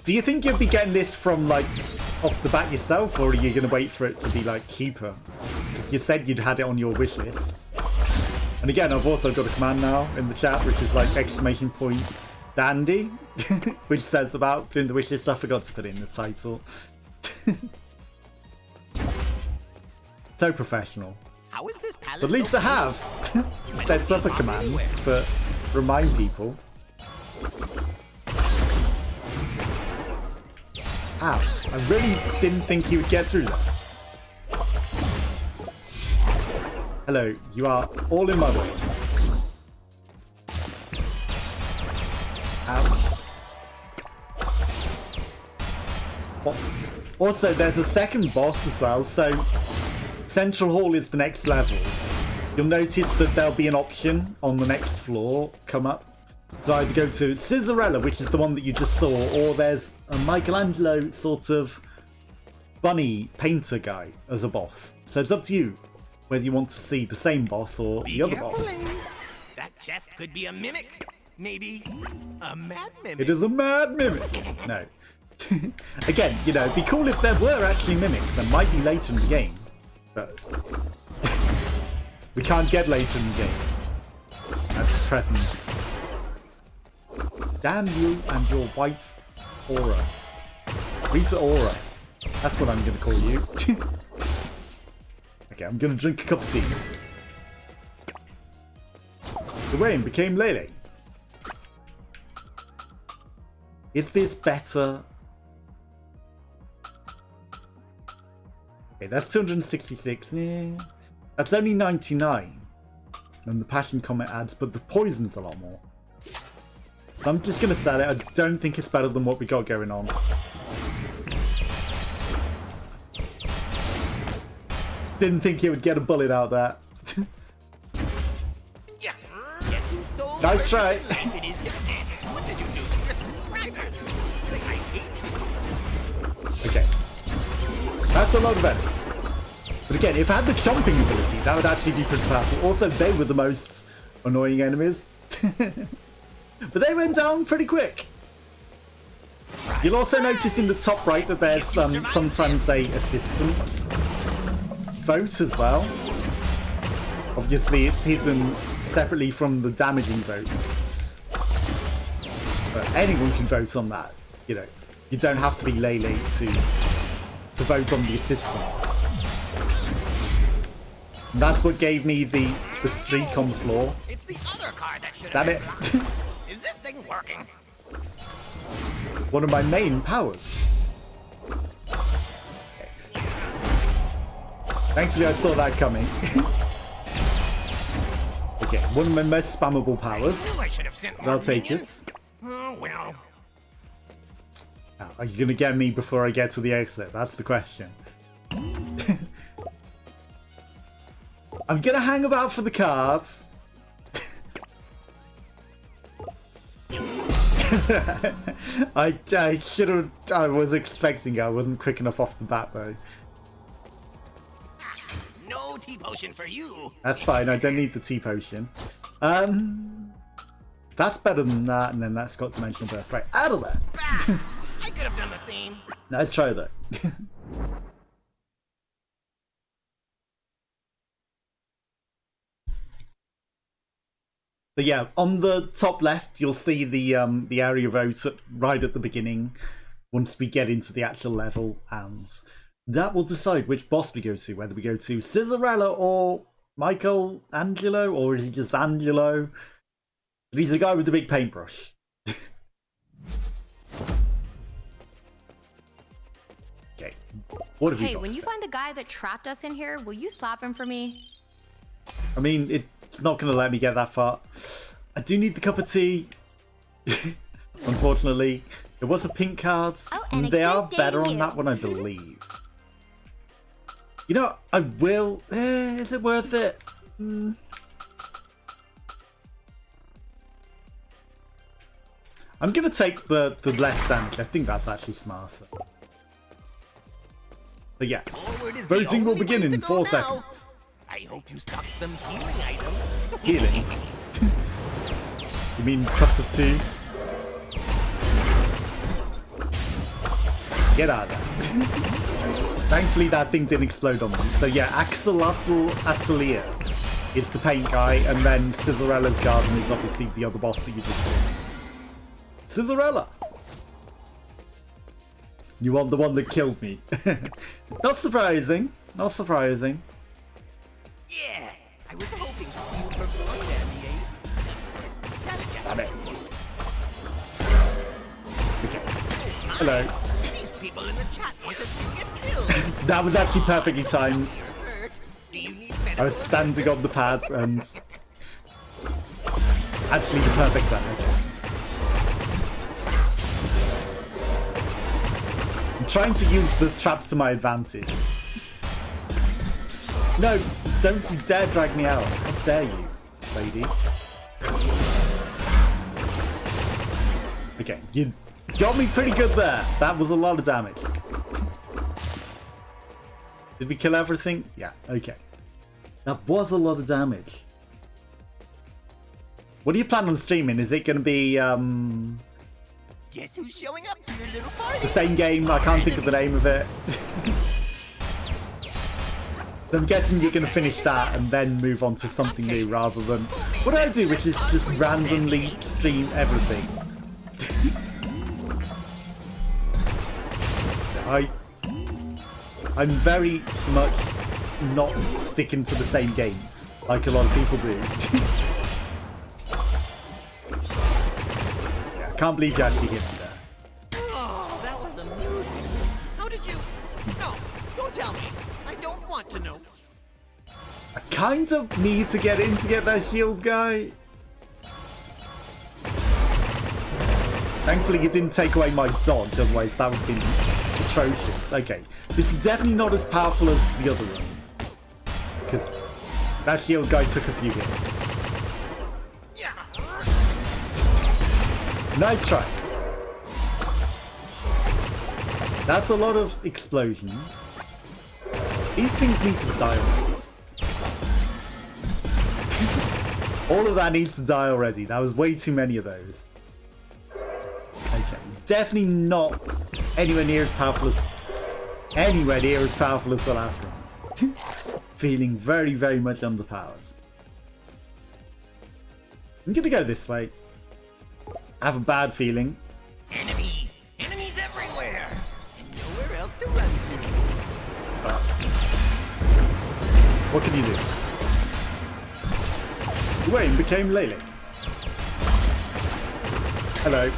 Do you think you'll be getting this from, like, off the bat yourself, or are you going to wait for it to be, like, cheaper? Because you said you'd had it on your wish lists. And again, I've also got a command now in the chat, which is, like, exclamation point dandy, which says about doing the wish list. I forgot to put it in the title. So professional. How is this palace? But at least I have. That's up a command to remind people. Ow, I really didn't think he would get through that. Hello, you are all in my way. Ouch. Oh. Also, there's a second boss as well, so Central Hall is the next level. You'll notice that there'll be an option on the next floor come up to either go to Scissorella, which is the one that you just saw, or there's a Michelangelo sort of bunny painter guy as a boss. So it's up to you whether you want to see the same boss or the other boss. That chest could be a mimic. Maybe a mad mimic. It is a mad mimic. No. Again, you know, it'd be cool if there were actually mimics. There might be later in the game. But we can't get later in the game at present. Damn you and your white aura. Rita Aura. That's what I'm going to call you. Okay, I'm going to drink a cup of tea. Gawain became Lele. Is this better? Okay, that's 266. Yeah. That's only 99. And the passion comment adds, but the poison's a lot more. So I'm just going to sell it. I don't think it's better than what we got going on. Didn't think it would get a bullet out there. Yeah. Guess who stole Nice try. It is defense. What did you do to your subscribers? I hate you. Okay. That's a lot of enemies. But again, if I had the chomping ability, that would actually be pretty powerful. Also, they were the most annoying enemies. But they went down pretty quick. You'll also notice in the top right that there's sometimes a assistant vote as well. Obviously, it's hidden separately from the damaging votes. But anyone can vote on that. You know, you don't have to be Lele to vote on the assistants. And that's what gave me the streak on the floor. It's the other card that should Damn it. Is this thing working. One of my main powers. Thankfully, I saw that coming. Okay, one of my most spammable powers. I knew I should have sent more I'll take minions. it. Oh, well. Now, are you gonna get me before I get to the exit? That's the question. I'm gonna hang about for the cards. I should have. I was expecting. I wasn't quick enough off the bat though. No tea potion for you. That's fine. I don't need the tea potion. That's better than that, and then that's got dimensional burst. Right, out of there. Bah! I could have done the same. Now let's try that. So yeah, on the top left, you'll see the area votes right at the beginning. Once we get into the actual level, and that will decide which boss we go to. Whether we go to Scissorella or Michelangelo, or is he just Angelo? But he's the guy with the big paintbrush. Okay, what have you Hey, got when to you say? find the guy that trapped us in here, will you slap him for me? I mean, it's not going to let me get that far. I do need the cup of tea. Unfortunately, there was a pink cards, Oh, and and a they good are day better to on you. that one, I believe. You know, I will. Is it worth it? I'm going to take the less damage. I think that's actually smarter. But yeah, Forward is the voting will only begin way in to go 4 now. seconds. I hope you stocked some healing items. Healing. You mean cups of tea? Get out of there. Thankfully that thing didn't explode on me. So yeah, Axolotl Atelier is the paint guy, and then Scissorella's garden is obviously the other boss that you just saw. Scissorella! You want the one that killed me. Not surprising. Not surprising. Yes, I was hoping to see you perform that, Not a Damn it. chance. Okay. Hello. These people in the chat want to see you get killed. That was actually perfectly timed. Hurt. Do you need I medical was standing on the pads and actually the perfect time. I'm trying to use the traps to my advantage. No, don't you dare drag me out. How dare you, lady. Okay, you got me pretty good there. That was a lot of damage. Did we kill everything? Yeah, okay. That was a lot of damage. What do you plan on streaming? Is it going to be Guess who's showing up to your little party? the same game? I can't think of the name of it. So I'm guessing you're going to finish that and then move on to something new rather than what I do, which is just randomly stream everything. I'm very much not sticking to the same game like a lot of people do. Yeah, I can't believe you actually hit me there. Oh, that was amusing. How did you? No, don't tell me. I don't want to know. I kind of need to get in to get that shield guy. Thankfully it didn't take away my dodge, otherwise that would have been atrocious. Okay, this is definitely not as powerful as the other ones, because that shield guy took a few hits. Yeah. Nice try. That's a lot of explosions. These things need to die already. All of that needs to die already. That was way too many of those. Okay, definitely not anywhere near as powerful as the last one. Feeling very, very much underpowered. I'm gonna go this way. I have a bad feeling. Enemies! Enemies everywhere! And nowhere else to run to. What can you do? Wayne became lele. Hello.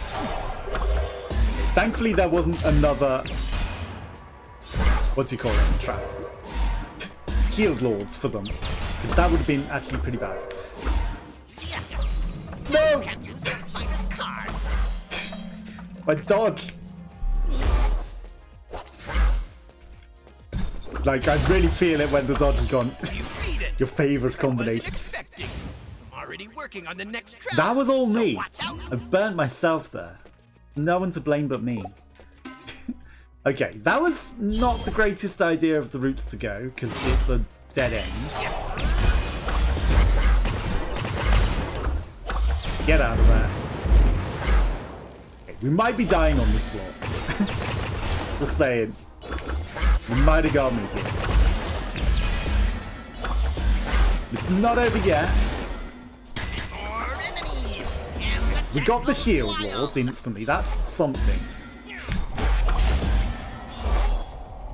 Thankfully, there wasn't another... What do you call it? Trap. Shield lords for them. Because that would have been actually pretty bad. Yes. No! You can use your finest card. My dodge! Like, I really feel it when the dodge is gone. You beat it. Your favourite I wasn't combination. expecting. I'm already working on the next trap. That was all so me. Watch out. I burnt myself there. No one to blame but me. Okay, that was not the greatest idea of the routes to go, because it's a dead end. Get out of there. Okay, we might be dying on this floor. Just saying. You might have got me here. It's not over yet. More enemies. And the We got the champ shield goes lords wild. instantly. That's something.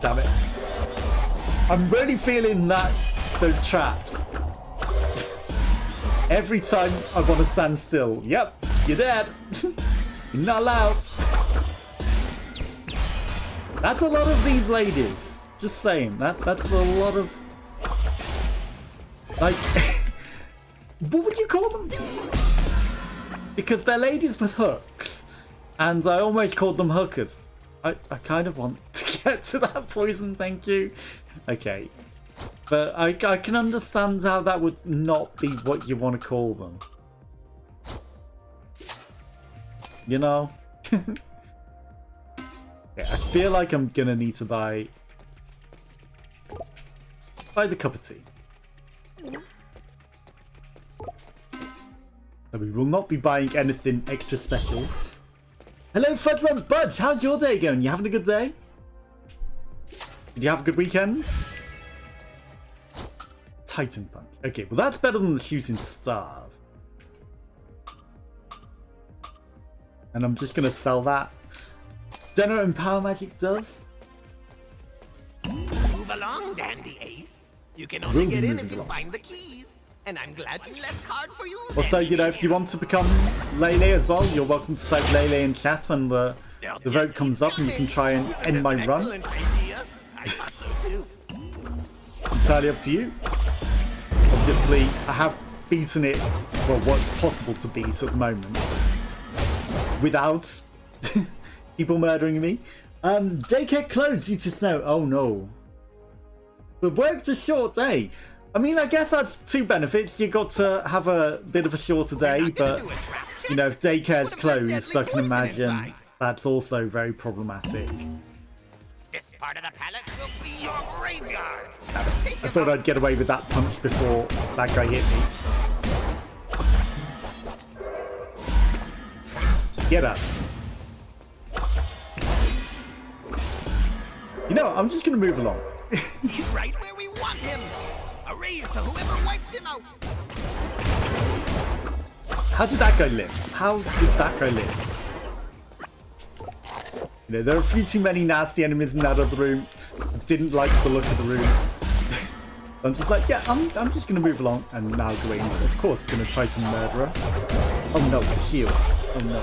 Damn it. I'm really feeling those traps. Every time I want to stand still. Yep, you're dead. You're not allowed. That's a lot of these ladies. Just saying. That's a lot of... Like... what would you call them? Because they're ladies with hooks. And I almost called them hookers. I kind of want to get to that poison, thank you. Okay. But I can understand how that would not be what you want to call them. You know? Yeah, I feel like I'm gonna need to buy the cup of tea. So we will not be buying anything extra special. Hello, Fudgeman Budge. How's your day going? You having a good day? Did you have a good weekend? Titan Punch. Okay, well that's better than the shooting stars. And I'm just gonna sell that. Don't know what Empower Magic does. Move along, Dandy Ace. You can only We'll get be in moving if you along. find the keys. And I'm glad you less card for you. Also, Dandy you know, if you Man. want to become Lele as well, you're welcome to type Lele in chat when the vote comes up and you can try and Isn't end this my an run. excellent idea? I thought so too. Entirely up to you. Obviously, I have beaten it, well, what's possible to beat at the moment. Without people murdering me. Daycare closed due to snow. Oh no. But worked a short day. I mean, I guess that's two benefits. You got to have a bit of a shorter day, Not gonna but do a trap check. you know, if daycare's What if there's closed, deadly I can poison imagine inside? that's also very problematic. This part of the palace will be your graveyard. Take I him thought out. I'd get away with that punch before that guy hit me. Get up. You know, I'm just going to move along. He's right where we want him. A raise to whoever wipes him out. How did that guy live? How did that guy live? You know, there are a few too many nasty enemies in that other room. I didn't like the look of the room. I'm just like, yeah, I'm just going to move along. And now Gawain, of course, going to try to murder us. Oh no, the shields. Oh no.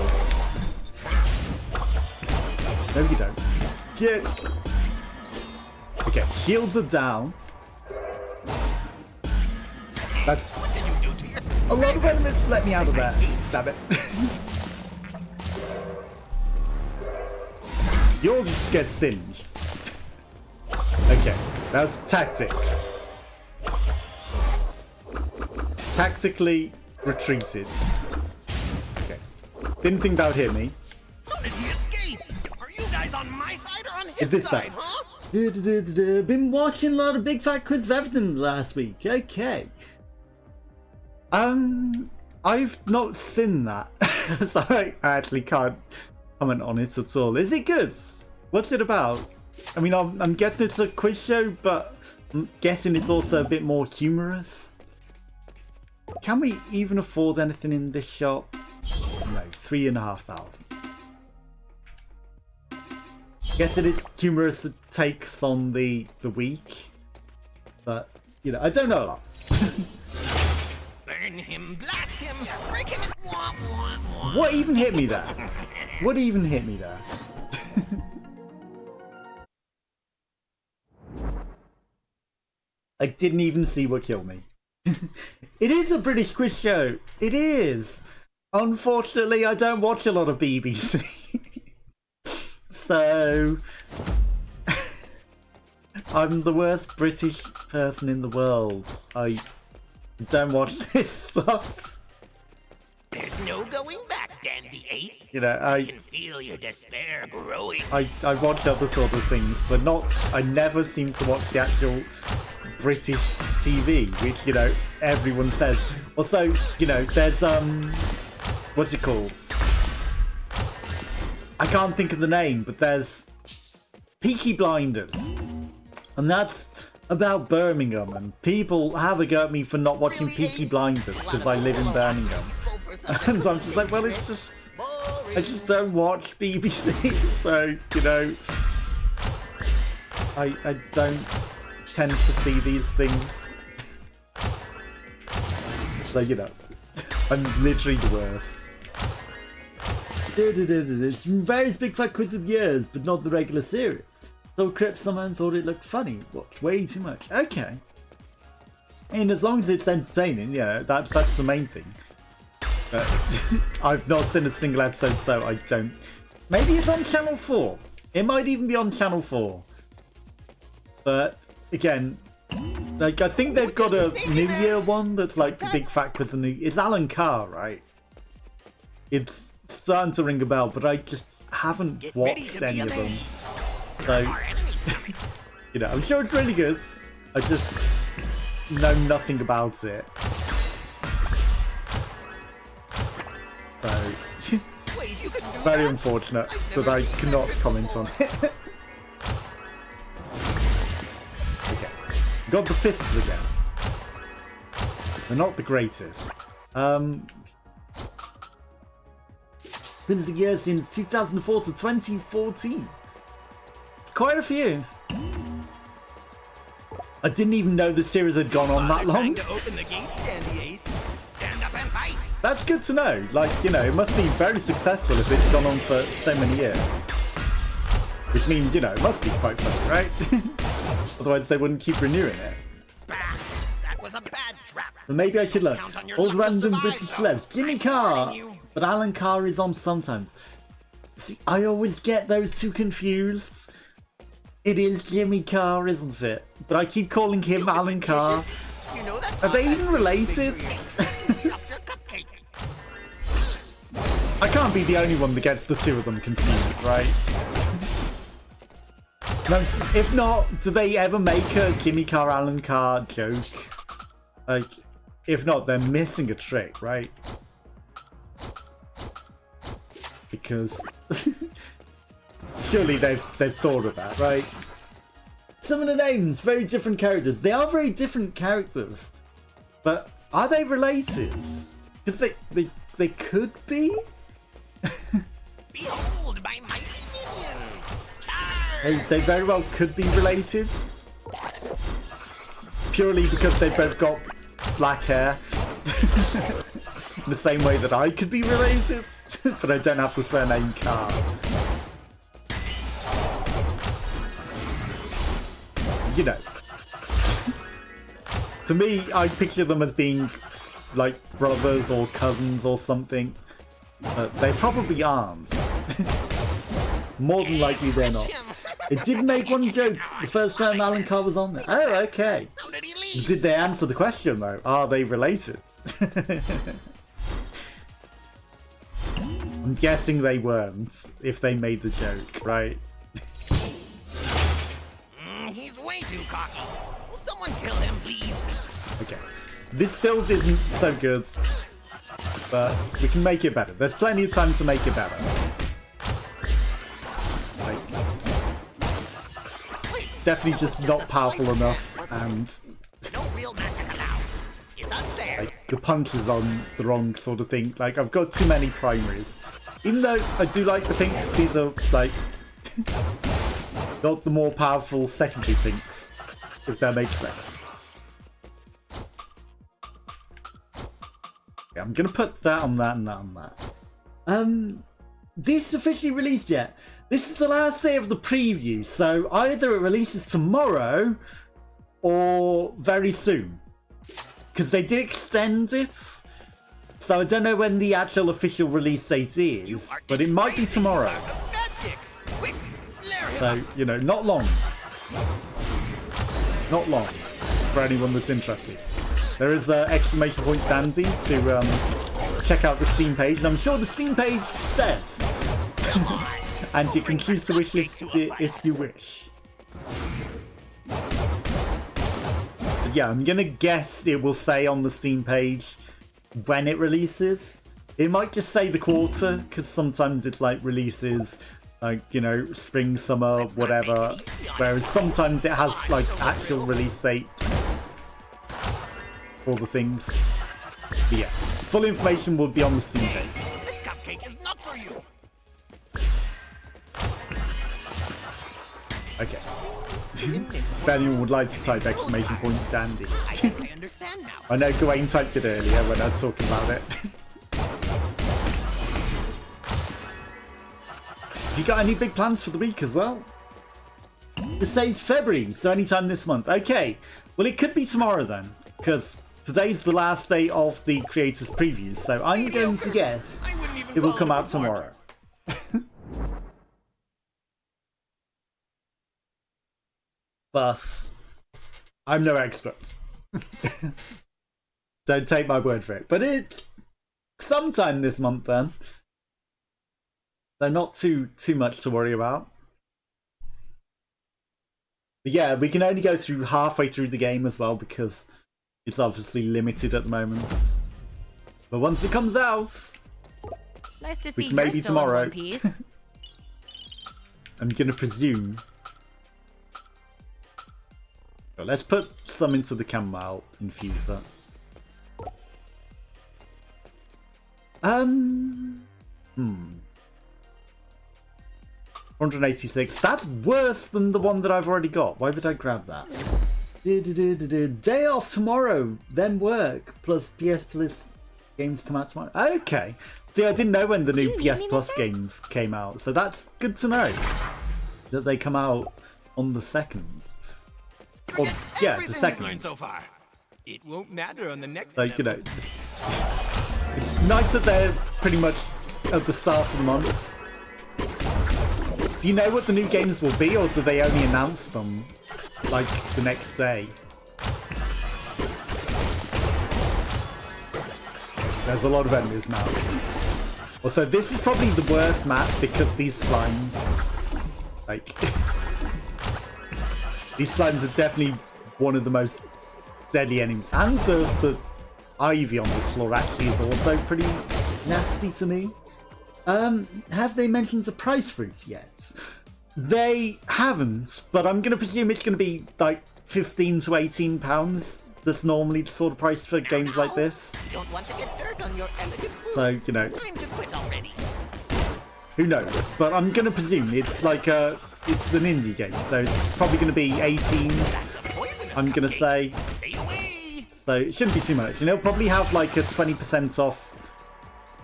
No, you don't. Shit. Okay, shields are down. That's What did you do to yourself? a lot of enemies. Let me out of there. Damn it. Yours just gets singed. Okay, that's tactics. Tactically retreated. Okay. Didn't think that would hit me. How did he escape? Are you guys on my side or on his Is this side, bad? huh? Been watching a lot of Big Fat Quiz of Everything last week. Okay. I've not seen that, so I actually can't comment on it at all. Is it good? What's it about? I mean, I'm guessing it's a quiz show, but I'm guessing it's also a bit more humorous. Can we even afford anything in this shop? No, 3,500. Guessing it's humorous takes on the week, but you know, I don't know a lot. Burn him, blast him, break him at one. What even hit me there? What even hit me there? I didn't even see what killed me. It is a British quiz show. It is. Unfortunately, I don't watch a lot of BBC. So I'm the worst British person in the world. I don't watch this stuff. There's no going back, Dandy Ace. You know, I can feel your despair growing. I watch other sort of things, but not. I never seem to watch the actual British TV, which, you know, everyone says. Also, you know, there's what's it called? I can't think of the name, but there's Peaky Blinders, and that's about Birmingham, and people have a go at me for not watching Peaky Blinders because I live in Birmingham. And so I'm just like, well, it's just, I just don't watch BBC, so, you know, I don't tend to see these things. So, you know, I'm literally the worst. Various big fat quiz of years, but not the regular series. So Crip someone thought it looked funny. Watched way too much. Okay. And as long as it's entertaining, yeah, that's the main thing. I've not seen a single episode, so I don't. Maybe it's on Channel 4. It might even be on Channel 4. But again, like, I think they've got a New Year one that's like the big fat quiz. It's Alan Carr, right? It's starting to ring a bell, but I just haven't watched any of them. So, you know, I'm sure it's really good. I just know nothing about it. So, very unfortunate that I cannot comment on it. Okay, got the fists again. They're not the greatest. Been a year since 2004 to 2014. Quite a few. I didn't even know the series had gone on that long. That's good to know. Like, you know, it must be very successful if it's gone on for so many years. Which means, you know, it must be quite funny, right? Otherwise they wouldn't keep renewing it. That was a bad trap. But maybe I should learn. All random British celebs. Jimmy Carr! But Alan Carr is on sometimes. See, I always get those two confused. It is Jimmy Carr, isn't it? But I keep calling him Alan Carr. Are they even related? I can't be the only one that gets the two of them confused, right? No, if not, do they ever make a Jimmy Carr, Alan Carr joke? Like, if not, they're missing a trick, right? Because surely they've thought of that, right? Some of the names, very different characters. They are very different characters, but are they related? Because they could be. Behold my mighty minions! They very well could be related, purely because they've both got black hair. In the same way that I could be related, but I don't have the surname Carr. You know. To me, I picture them as being like brothers or cousins or something. But they probably aren't. More than likely they're not. It did make one joke the first time Alan Carr was on there. Oh, okay. Did they answer the question though? Are they related? I'm guessing they weren't, if they made the joke, right? He's way too cocky. Will someone kill him, please? Okay. This build isn't so good, but we can make it better. There's plenty of time to make it better. Like, definitely just not powerful enough, and no real magic allowed. It's us there. Like, the punch is on the wrong sort of thing. Like, I've got too many primaries. Even though I do like the pinks, these are like not the more powerful secondary pinks, if that makes sense. I'm gonna put that on that and that on that. This officially released yet? This is the last day of the preview, so either it releases tomorrow or very soon. Because they did extend it, so I don't know when the actual official release date is, but it might be tomorrow. So, you know, not long. Not long for anyone that's interested. There is an exclamation point dandy to check out the Steam page, and I'm sure the Steam page says. And you can choose to wishlist it if you wish. But yeah, I'm gonna guess it will say on the Steam page when it releases. It might just say the quarter, because sometimes it's like releases like, you know, spring, summer, whatever. Whereas sometimes it has like actual release date for the things. But yeah, full information will be on the Steam page. The cupcake is not for you. Okay. If anyone would like to type exclamation point dandy. I guess I understand now. I know Gawain typed it earlier when I was talking about it. Have you got any big plans for the week as well? It says February, so anytime this month. Okay, well it could be tomorrow then, because today's the last day of the creators previews, so I'm going to guess it will come out tomorrow. But I'm no expert. Don't take my word for it. But it's sometime this month then. So not too much to worry about. But yeah, we can only go through halfway through the game as well because it's obviously limited at the moment. But once it comes out, It's nice to we see can you're maybe still in tomorrow. one piece. I'm gonna presume. Well, let's put some into the chamomile infuser. 186. That's worse than the one that I've already got. Why would I grab that? Day off tomorrow, then work. Plus PS Plus games come out tomorrow. Okay. See, I didn't know when the new PS Plus games came out, so that's good to know that they come out on the 2nd. Or, yeah, the 2nd. So far. It won't matter on the next So, you know, it's nice that they're pretty much at the start of the month. Do you know what the new games will be, or do they only announce them like the next day? There's a lot of enemies now. Also, this is probably the worst map because these slimes, like, these slimes are definitely one of the most deadly enemies. And the ivy on this floor actually is also pretty nasty to me. Have they mentioned the price for it yet? They haven't, but I'm going to presume it's going to be like £15 to £18. That's normally the sort of price for games like this. Don't want to get dirt on your elegant boots. So, you know, Time to quit already. who knows? But I'm going to presume it's like it's an indie game, so it's probably going to be 18, That's a poisonous I'm going to say. Stay away. So it shouldn't be too much. And it'll probably have like a 20% off,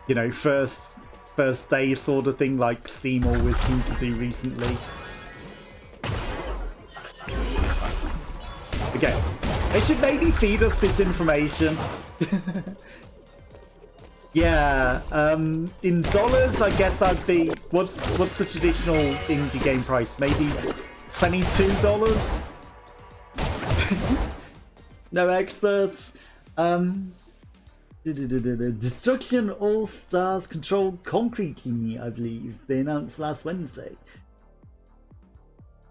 you know, first day sort of thing like Steam always seemed to do recently. Okay, they should maybe feed us this information. Yeah, in dollars, I guess I'd be. What's the traditional indie game price? Maybe $22. No experts. Destruction All Stars controlled concretely, I believe they announced last Wednesday.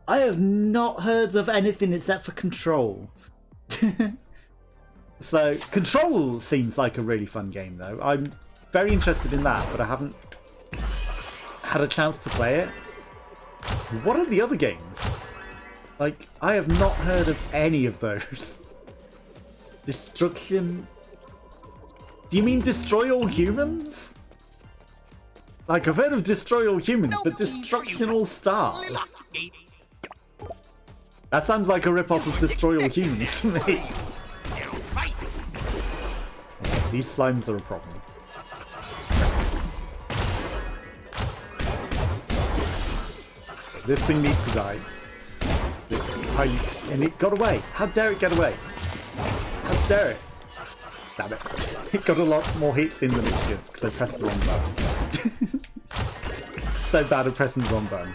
I have not heard of anything except for Control. So Control seems like a really fun game though. I'm very interested in that, but I haven't had a chance to play it. What are the other games? Like, I have not heard of any of those. Destruction. Do you mean Destroy All Humans? Like, I've heard of Destroy All Humans, but Destruction All Stars. That sounds like a rip-off of Destroy All Humans to me. these slimes are a problem. This thing needs to die. And it got away. How dare it get away? How dare it? Damn it. It got a lot more hits in than it should because I pressed the wrong button. So bad at pressing the wrong button.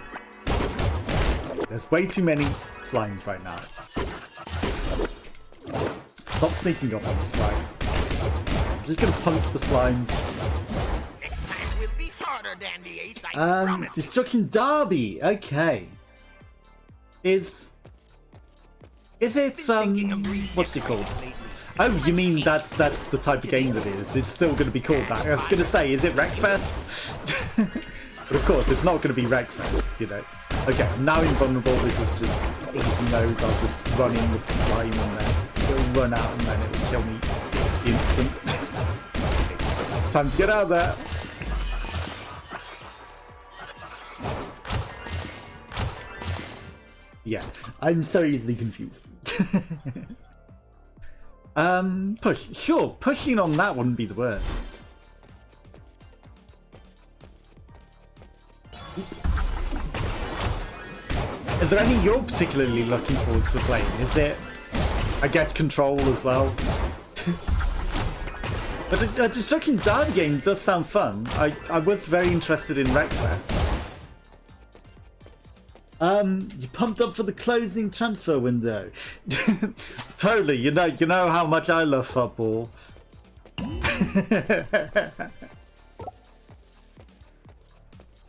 There's way too many slimes right now. Stop sneaking up on the slime. I'm just gonna punch the slimes. Next time will be harder, Dandy Ace. I promise. Destruction Derby. Okay. Is it what's it called? Oh, you mean that's the type of game that it is? It's still going to be called that. I was going to say, is it Wreckfest? But of course, it's not going to be Wreckfest, you know. Okay, I'm now invulnerable. This is just easy modes. I'll just run in with the slime and then it'll run out and then it'll kill me instant. Time to get out of there. Yeah, I'm so easily confused. Push. Sure, pushing on that wouldn't be the worst. Is there any you're particularly looking forward to playing? Is it, I guess, Control as well? But a Destruction Derby game does sound fun. I was very interested in Wreckfest. You pumped up for the closing transfer window. Totally, you know how much I love football.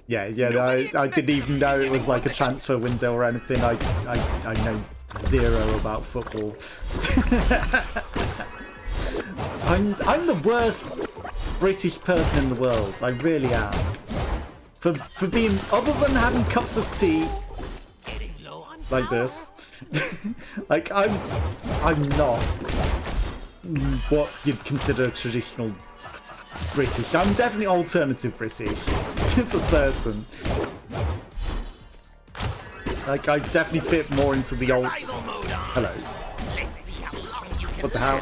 yeah, I didn't even know it was like a transfer window or anything. I know zero about football. I'm the worst British person in the world. I really am. For being, other than having cups of tea like this, like I'm not what you'd consider traditional British. I'm definitely alternative British, for certain. Like I definitely fit more into the old. Hello. What the hell?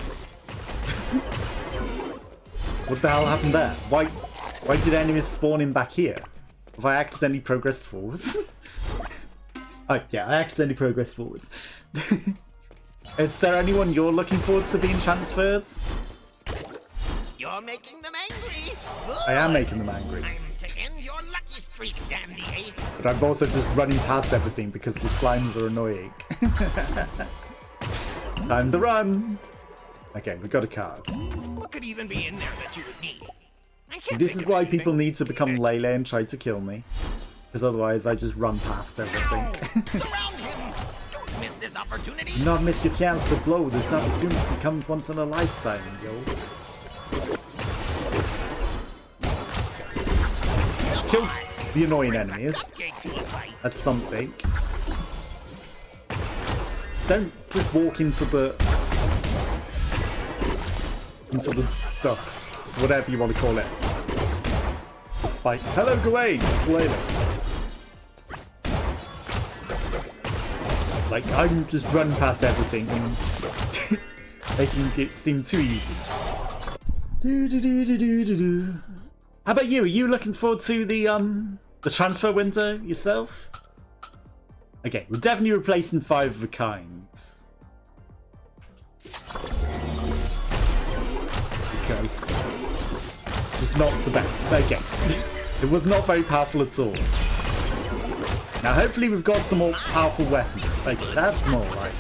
What the hell happened there? Why did enemies spawn in back here? Have I accidentally progressed forwards? Oh yeah, I accidentally progressed forwards. Is there anyone you're looking forward to being transferred? You're making them angry. Good. I am making them angry. Time to end your lucky streak, Dandy Ace. But I'm also just running past everything because the slimes are annoying. Time to run! Okay, we got a card. What could even be in there that you would need? I can't This think is of why anything. people need to become Lele and try to kill me. Because otherwise I just run past everything. Surround him. Don't miss this opportunity. Do not miss your chance to blow. This opportunity comes once in a lifetime, yo. Killed the annoying enemies. That's something. Don't just walk into the dust, whatever you want to call it. The spike. Hello, Gawain. It's Layla. Like I'm just running past everything and making it seem too easy. How about you? Are you looking forward to the transfer window yourself? Okay, we're definitely replacing 5 of a kind. Because it's not the best. Okay. It was not very powerful at all. Now hopefully we've got some more powerful weapons. Okay, that's more right.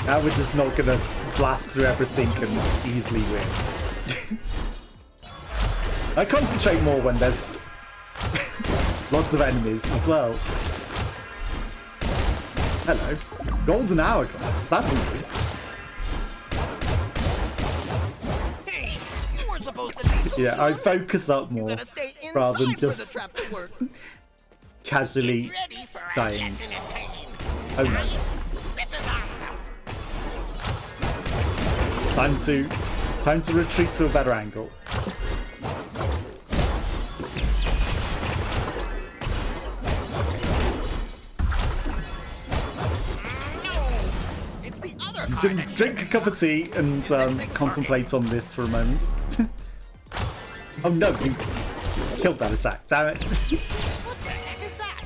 Now we're just not gonna blast through everything and easily win. I concentrate more when there's lots of enemies as well. Hello. Golden hourglass. That's new. Hey, you weren't supposed to leave so Yeah, I soon. focus up You more gotta stay rather than inside for the just trap to work. casually Get ready for a dying. lesson in pain. Oh no. Nice. Rip his arms out. Time to retreat to a better angle. No, it's the other Drink a cup of tea and contemplate on this for a moment. Oh no, you killed that attack, damn it. What the heck is that?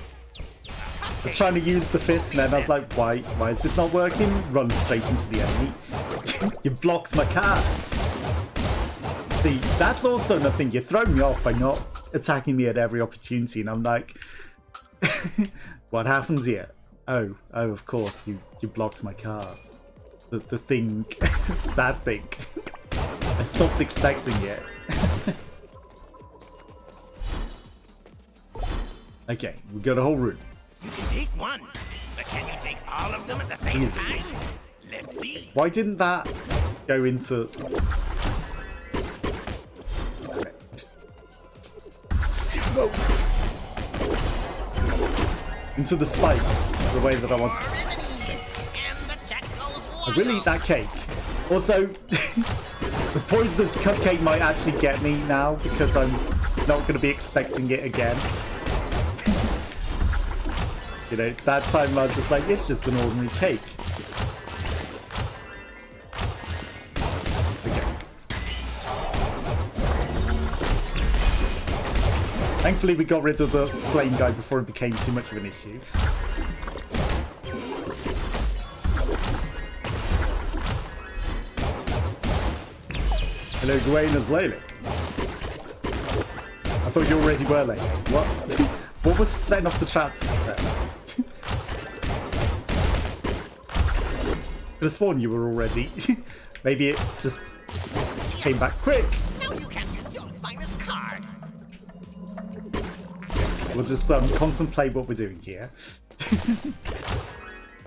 I was trying to use the fist and then I was like, why is this not working? Run straight into the enemy. You blocked my card. See, that's also nothing. You're throwing me off by not attacking me at every opportunity, and I'm like, what happens here? Oh, of course, you blocked my card. The thing, that thing. I stopped expecting it. Okay, we got a whole room. You can take one, but can you take all of them at the same Easy. time? Let's see. Why didn't that go into... Whoa. Into the spikes, the way that I want to. And the check goes I will eat that cake. Also, the poisonous cupcake might actually get me now because I'm not going to be expecting it again. You know, that time I was just like, it's just an ordinary cake. Okay. Thankfully we got rid of the flame guy before it became too much of an issue. Hello, Gawain as Lele. I thought you already were Lele. What? What was setting off the traps there? Could have sworn you were already. Maybe it just came back quick. Now you can use your finest card. We'll just contemplate what we're doing here.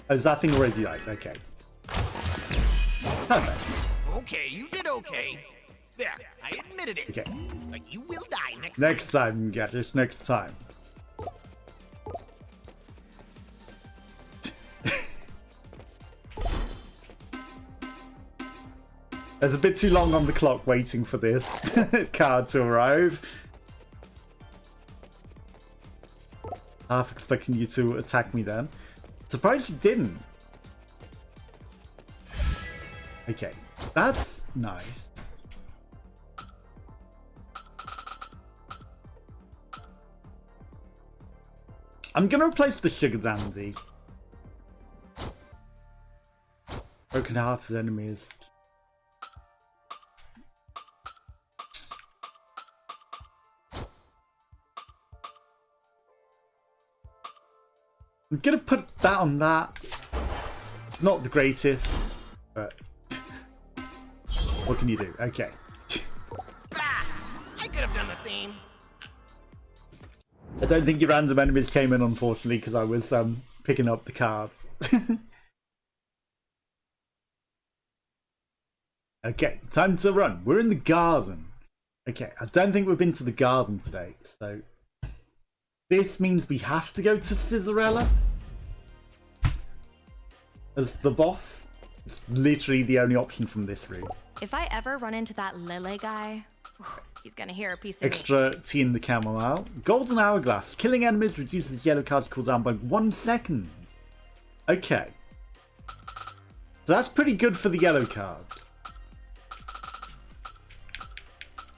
Oh, is that thing already died? Okay. Perfect. Okay, you did okay. There, I admitted it. Okay. But you will die next Next time, Gatless, next time. There's a bit too long on the clock waiting for this card to arrive. Half expecting you to attack me then. Surprised you didn't. Okay, that's nice. I'm gonna replace the Sugar Dandy. Broken hearted enemies. I'm gonna put that on that. Not the greatest, but what can you do? Okay. Ah, I could have done the same. I don't think your random enemies came in, unfortunately, because I was picking up the cards. Okay, time to run. We're in the garden. Okay, I don't think we've been to the garden today, so this means we have to go to Scissorella as the boss. It's literally the only option from this room. If I ever run into that lele guy, he's gonna hear a piece of me. Extra tea in the chamomile. Golden hourglass. Killing enemies reduces yellow cards cooldown by 1 second. Okay. So that's pretty good for the yellow cards.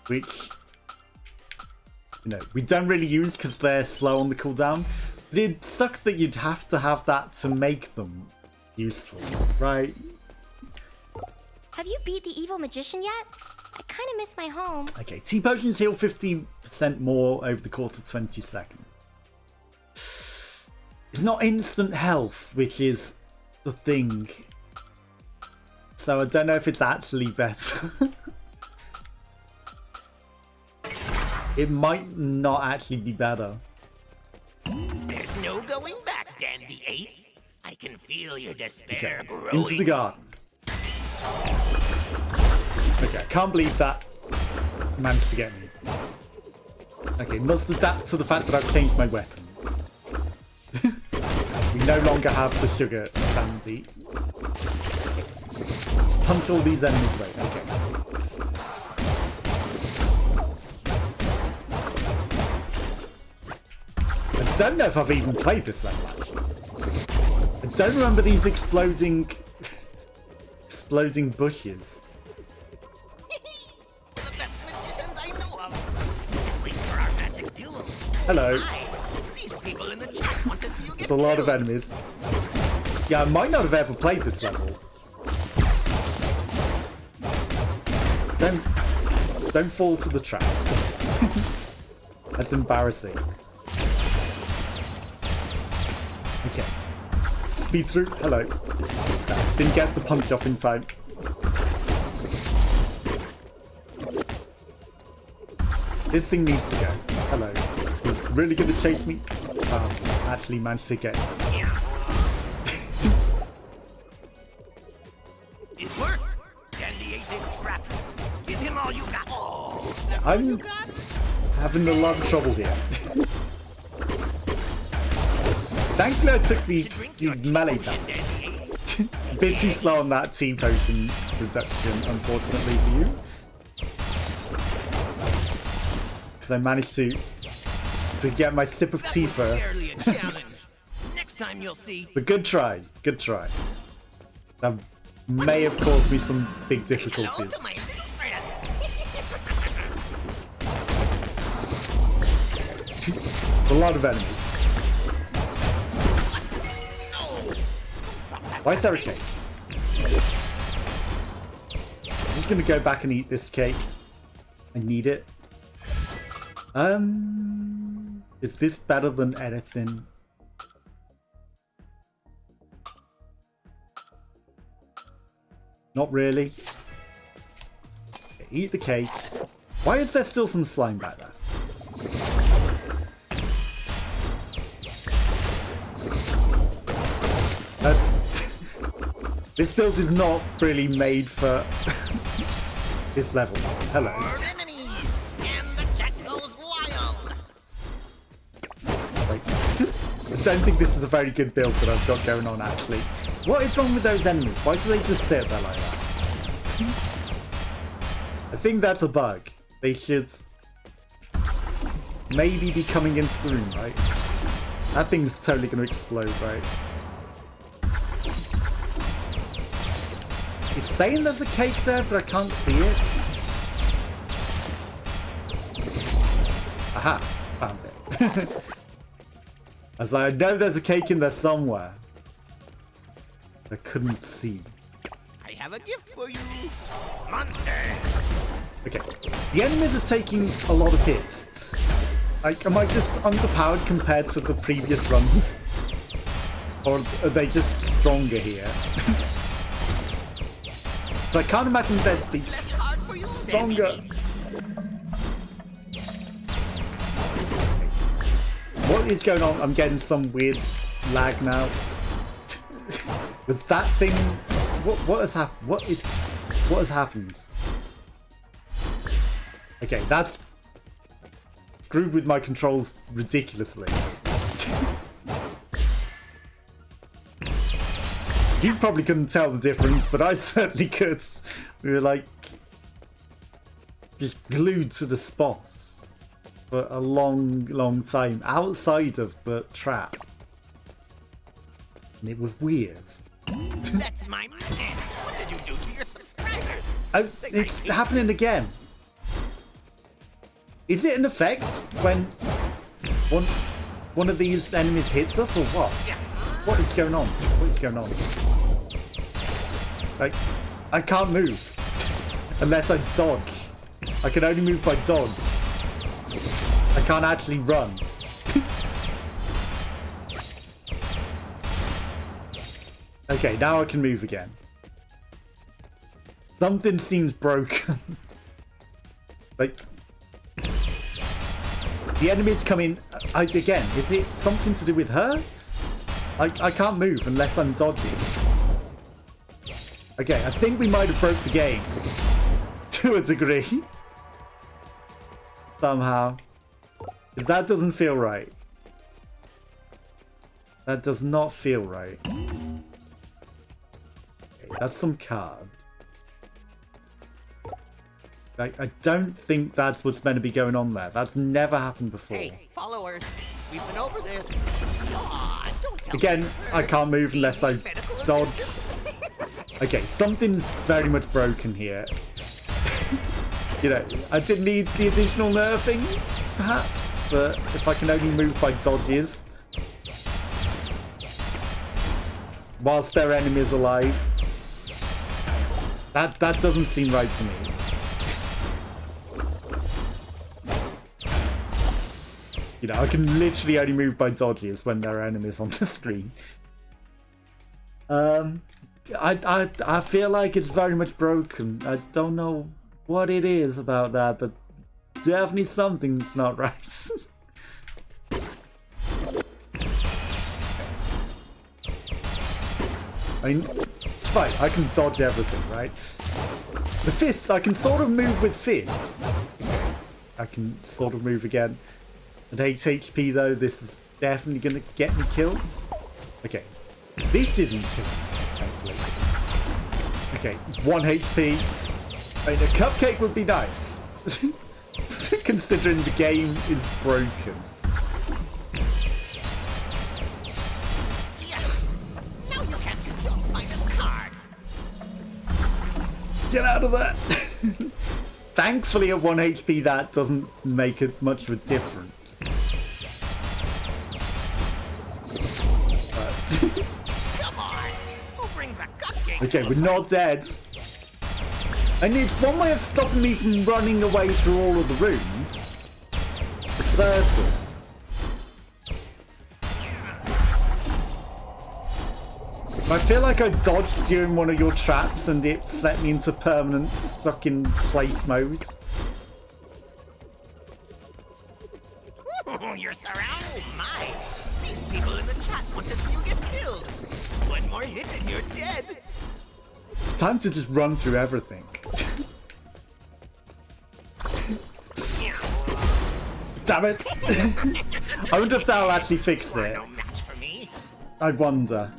Which, you know, we don't really use because they're slow on the cooldown. But it'd suck that you'd have to have that to make them useful, right? Have you beat the evil magician yet? I kind of miss my home. Okay, tea potions heal 50% more over the course of 20 seconds. It's not instant health, which is the thing. So I don't know if it's actually better. It might not actually be better. There's no going back, Dandy Ace. I can feel your despair growing. Into the garden. Okay, I can't believe that managed to get me. Okay, must adapt to the fact that I've changed my weapon. We no longer have the sugar dandy. Punch all these enemies away. Okay. I don't know if I've even played this level actually. I don't remember these exploding exploding bushes. We're the best magicians I know of. Wait for our magic duel. Hello. Hi. These people in the chat want to see you get There's a lot of killed. enemies. Yeah, I might not have ever played this level. Don't fall to the trap. That's embarrassing. Okay. Speed through. Hello. Didn't get the punch off in time. This thing needs to go. Hello. You're really gonna chase me? Actually managed to get it. It worked. Dandy Ace is trapped. Give him all you got. Oh, I'm having a lot of trouble here. Thankfully I took the melee damage. A bit too slow on that T potion reduction, unfortunately for you. Because I managed to get my sip of tea first. barely a challenge. Next time you'll see. But good try, good try. That may have caused me some big Hello difficulties. to my little friends. A lot of enemies. Why is there a cake? I'm just gonna go back and eat this cake. I need it. Is this better than anything? Not really. Okay, eat the cake. Why is there still some slime back there? This build is not really made for this level. Hello. More enemies, and the chat goes wild. Like, I don't think this is a very good build that I've got going on, actually. What is wrong with those enemies? Why do they just sit there like that? I think that's a bug. They should maybe be coming into the room, right? That thing's totally going to explode, right? It's saying there's a cake there, but I can't see it. Aha! Found it. I was like, I know there's a cake in there somewhere. I couldn't see. I have a gift for you, monster. Okay. The enemies are taking a lot of hits. Like, am I just underpowered compared to the previous runs? Or are they just stronger here? So I can't imagine they'd be Less hard for you, stronger. Dandy Ace. What is going on? I'm getting some weird lag now. Was that thing? What has happened? What has happened? Okay, that's screwed with my controls ridiculously. You probably couldn't tell the difference, but I certainly could. We were like just glued to the spots for a long time outside of the trap. And it was weird. That's my man. What did you do to your subscribers? Oh, it's happening again. Is it an effect when one of these enemies hits us or what? What is going on? What is going on? Like, I can't move unless I dodge. I can only move by dodge. I can't actually run. Okay, now I can move again. Something seems broken. Like, the enemies come in. Again, is it something to do with her? I can't move unless I'm dodging. Okay, I think we might have broke the game. To a degree. Somehow. Because that doesn't feel right. That does not feel right. Okay, that's some cards. I don't think that's what's meant to be going on there. That's never happened before. Hey, followers, we've been over this. Aw, don't tell Again, me. I can't move unless I Medical dodge. assistant? Okay, something's very much broken here. You know, I didn't need the additional nerfing, perhaps, but if I can only move by dodges whilst their enemy is alive, that doesn't seem right to me. You know, I can literally only move by dodges when there are enemies on the screen. I feel like it's very much broken. I don't know what it is about that, but definitely something's not right. I mean, it's fine. I can dodge everything, right? The fists, I can sort of move with fists. I can sort of move again. At 8 HP though, this is definitely going to get me killed. Okay. This isn't killing me, thankfully. Okay, 1 HP. I mean, a cupcake would be nice. Considering the game is broken. Yes! Now you can't use your finest card. Get out of there! Thankfully at 1 HP that doesn't make it much of a difference. Come on! Who brings a cupcake? Okay, we're not dead. And it's one way of stopping me from running away through all of the rooms. For certain. I feel like I dodged during one of your traps and it set me into permanent stuck in place mode. Ooh, you're surrounded. Oh my! These people in the chat want to see you get killed. One more hit and you're dead. Time to just run through everything. Damn it! I wonder if that'll actually fix You are it. no match for me. I wonder.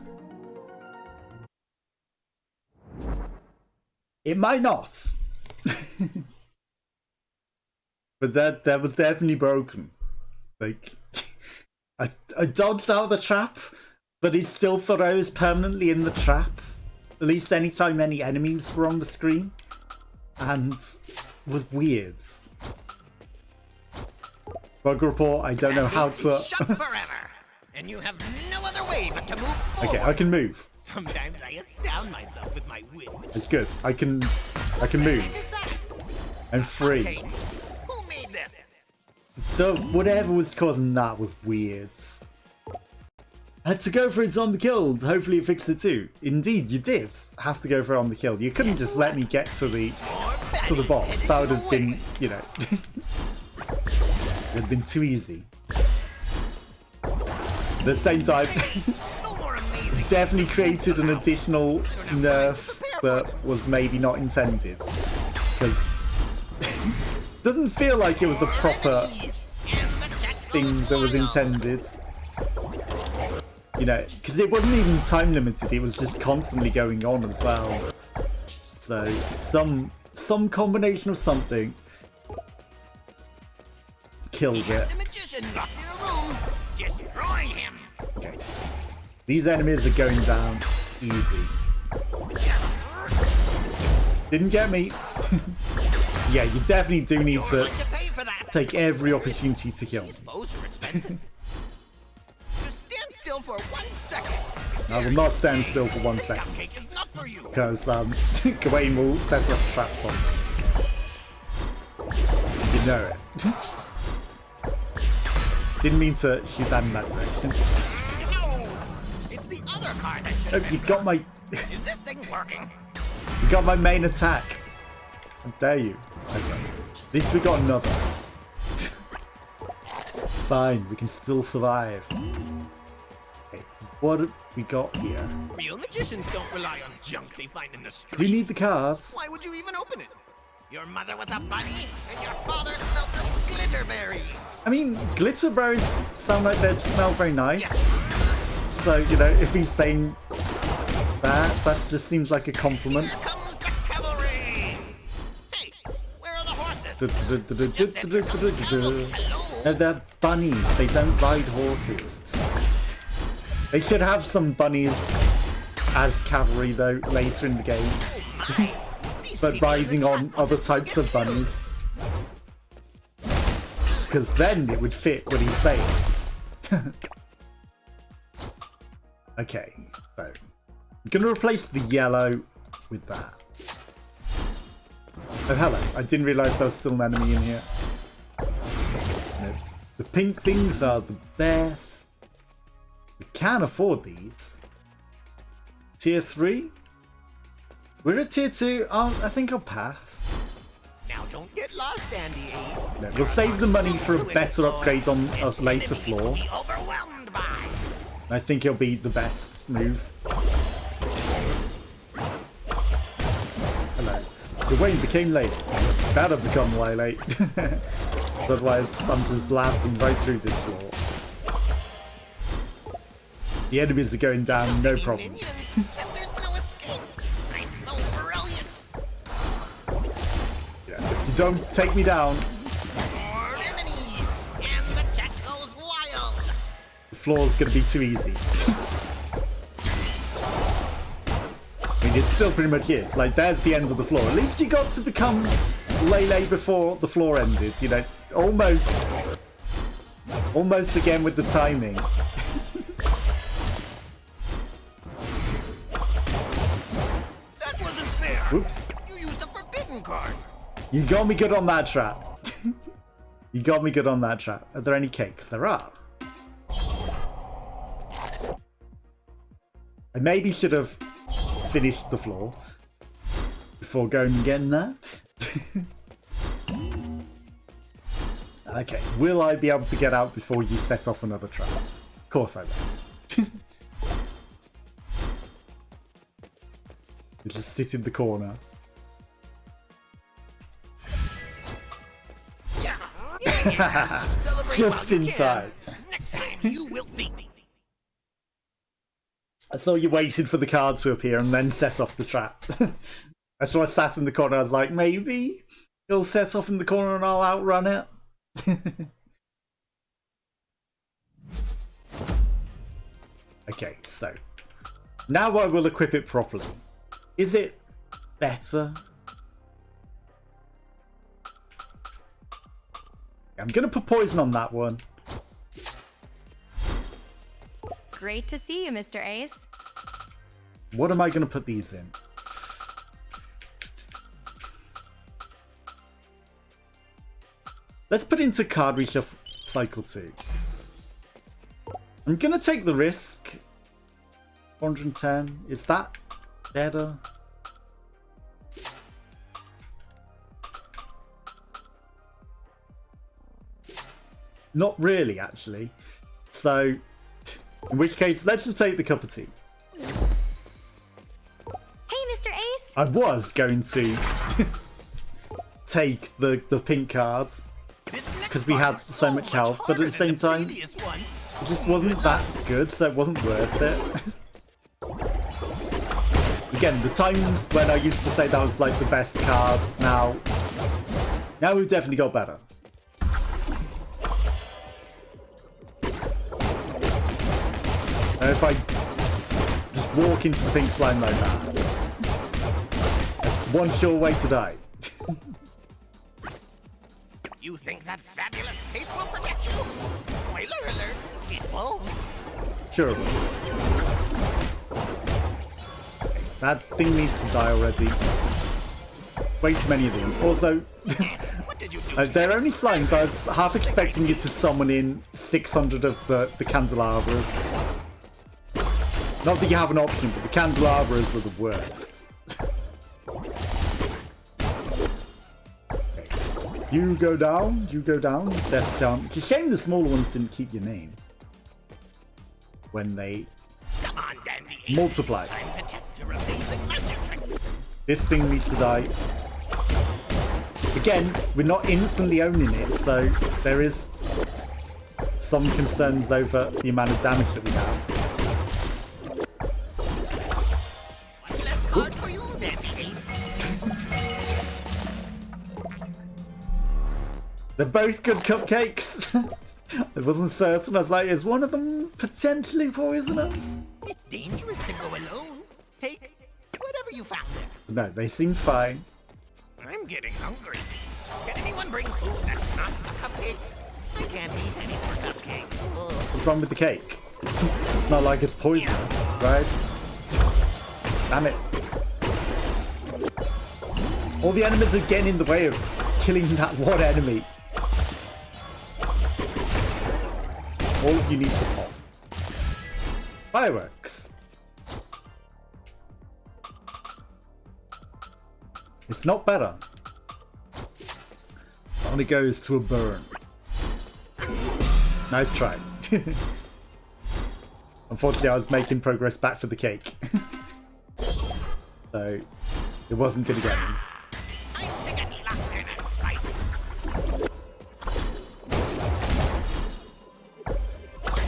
It might not. But that was definitely broken. Like, I dodged out of the trap, but it still throws permanently in the trap. At least anytime any enemies were on the screen. And was weird. Bug report, I don't know how to... Shut forever, and you have no other way but to move forward. Okay, I can move. Sometimes I astound myself with my wit. It's good. I can move. I'm free. Okay, who made this? Whatever was causing that was weird. I had to go for it on the kill. Hopefully it fixed it too. Indeed, you did have to go for it on the kill. You couldn't just let me get to the boss. That would have been, you know, it would have been too easy. At the same time, No more amazing. definitely created an additional nerf that was maybe not intended. Because doesn't feel like it was a proper thing that was intended. You know, because it wasn't even time limited, it was just constantly going on as well. So, some combination of something killed it. The magician locked in a room. Destroy him. Okay. These enemies are going down easy. Didn't get me. Yeah, you definitely do need You're to going to pay for that. take every opportunity to kill. These bows are expensive. Just stand still for 1 second. I will not stand still for 1 second. Cupcake is not for you. Because Gawain will set off traps on me. You know it. Didn't mean to shoot that in that direction. No, it's the other card that should Oh, have you been got my Is this thing working? you got my main attack. How dare you? Okay. At least we got another. Fine, we can still survive. Okay, what have we got here? Real magicians don't rely on junk they find in the street. Do you need the cards? Why would you even open it? Your mother was a bunny, and your father smelled of glitter berries. I mean, glitter berries sound like they smell very nice. Yes. So, you know, if he's saying that just seems like a compliment. Here comes the cavalry. Hey, where are the horses? Just said here comes the cavalry. Hello. They're bunnies. They don't ride horses. They should have some bunnies as cavalry though later in the game, but riding on other types of bunnies. Because then it would fit what he's saying. Okay, so I'm going to replace the yellow with that. Oh, hello. I didn't realise there was still an enemy in here. No. The pink things are the best. We can afford these. Tier 3? We're at tier 2. I think I'll pass. Now don't get lost, Andy Ace. No, we'll save the money for a better upgrade on a later floor. Be overwhelmed by. I think it'll be the best move. Hello. The Wayne became late. That'll become way late. Otherwise, Hunter's blasting right through this floor. The enemies are going down, no problem. Minions, and there's no escape. I'm so brilliant. Yeah, if you don't take me down, More enemies, and the chat goes wild. the floor's gonna be too easy. I mean, it still pretty much is. Like, there's the end of the floor. At least you got to become Lele before the floor ended, you know. Almost again with the timing. That wasn't fair. Whoops. You used a forbidden card. You got me good on that trap. You got me good on that trap. Are there any cakes? There are. I maybe should have finished the floor before going and getting that. Okay, will I be able to get out before you set off another trap? Of course I will. You just sit in the corner. Celebrate Just while in you time. can. Next time you will see. I saw you waited for the card to appear and then set off the trap. That's why I sat in the corner. I was like, maybe it'll set off in the corner and I'll outrun it. Okay, so now I will equip it properly. Is it better? I'm going to put poison on that one. Great to see you, Mr. Ace. What am I going to put these in? Let's put into card reshuffle cycle 2. I'm going to take the risk. 410. Is that better? Not really, actually. So, in which case, let's just take the cup of tea. Hey, Mr. Ace! I was going to take the pink cards because we had so much health, but at the same time, it just wasn't that good, so it wasn't worth it. Again, the times when I used to say that was like the best cards, now we've definitely got better. And if I just walk into the pink slime like that, that's one sure way to die. You think that fabulous cape will protect you? Spoiler alert, it won't. Sure. That thing needs to die already. Way too many of these. Also, What did you do? they're only slimes. I was half expecting you to summon in 600 of the candelabras. Not that you have an option, but the candelabras are the worst. Okay. You go down, death charm. It's a shame the smaller ones didn't keep your name when they Come on, Dandy. multiplied. Time to test your amazing magic tricks. This thing needs to die. Again, we're not instantly owning it, so there is some concerns over the amount of damage that we have. One less card for you, Dandy Ace. They're both good cupcakes. I wasn't certain. I was like, is one of them potentially poisonous? It's dangerous to go alone. Take whatever you found there. No, they seem fine. I'm getting hungry. Can anyone bring food that's not a cupcake? I can't eat any more cupcakes. Ugh. What's wrong with the cake? It's not like it's poisonous, right? Damn it. All the enemies are getting in the way of killing that one enemy. All of you need support. Fireworks. It's not better. It only goes to a burn. Nice try. Unfortunately, I was making progress back for the cake. So, it wasn't going to get me. I'm to get locked in a fight.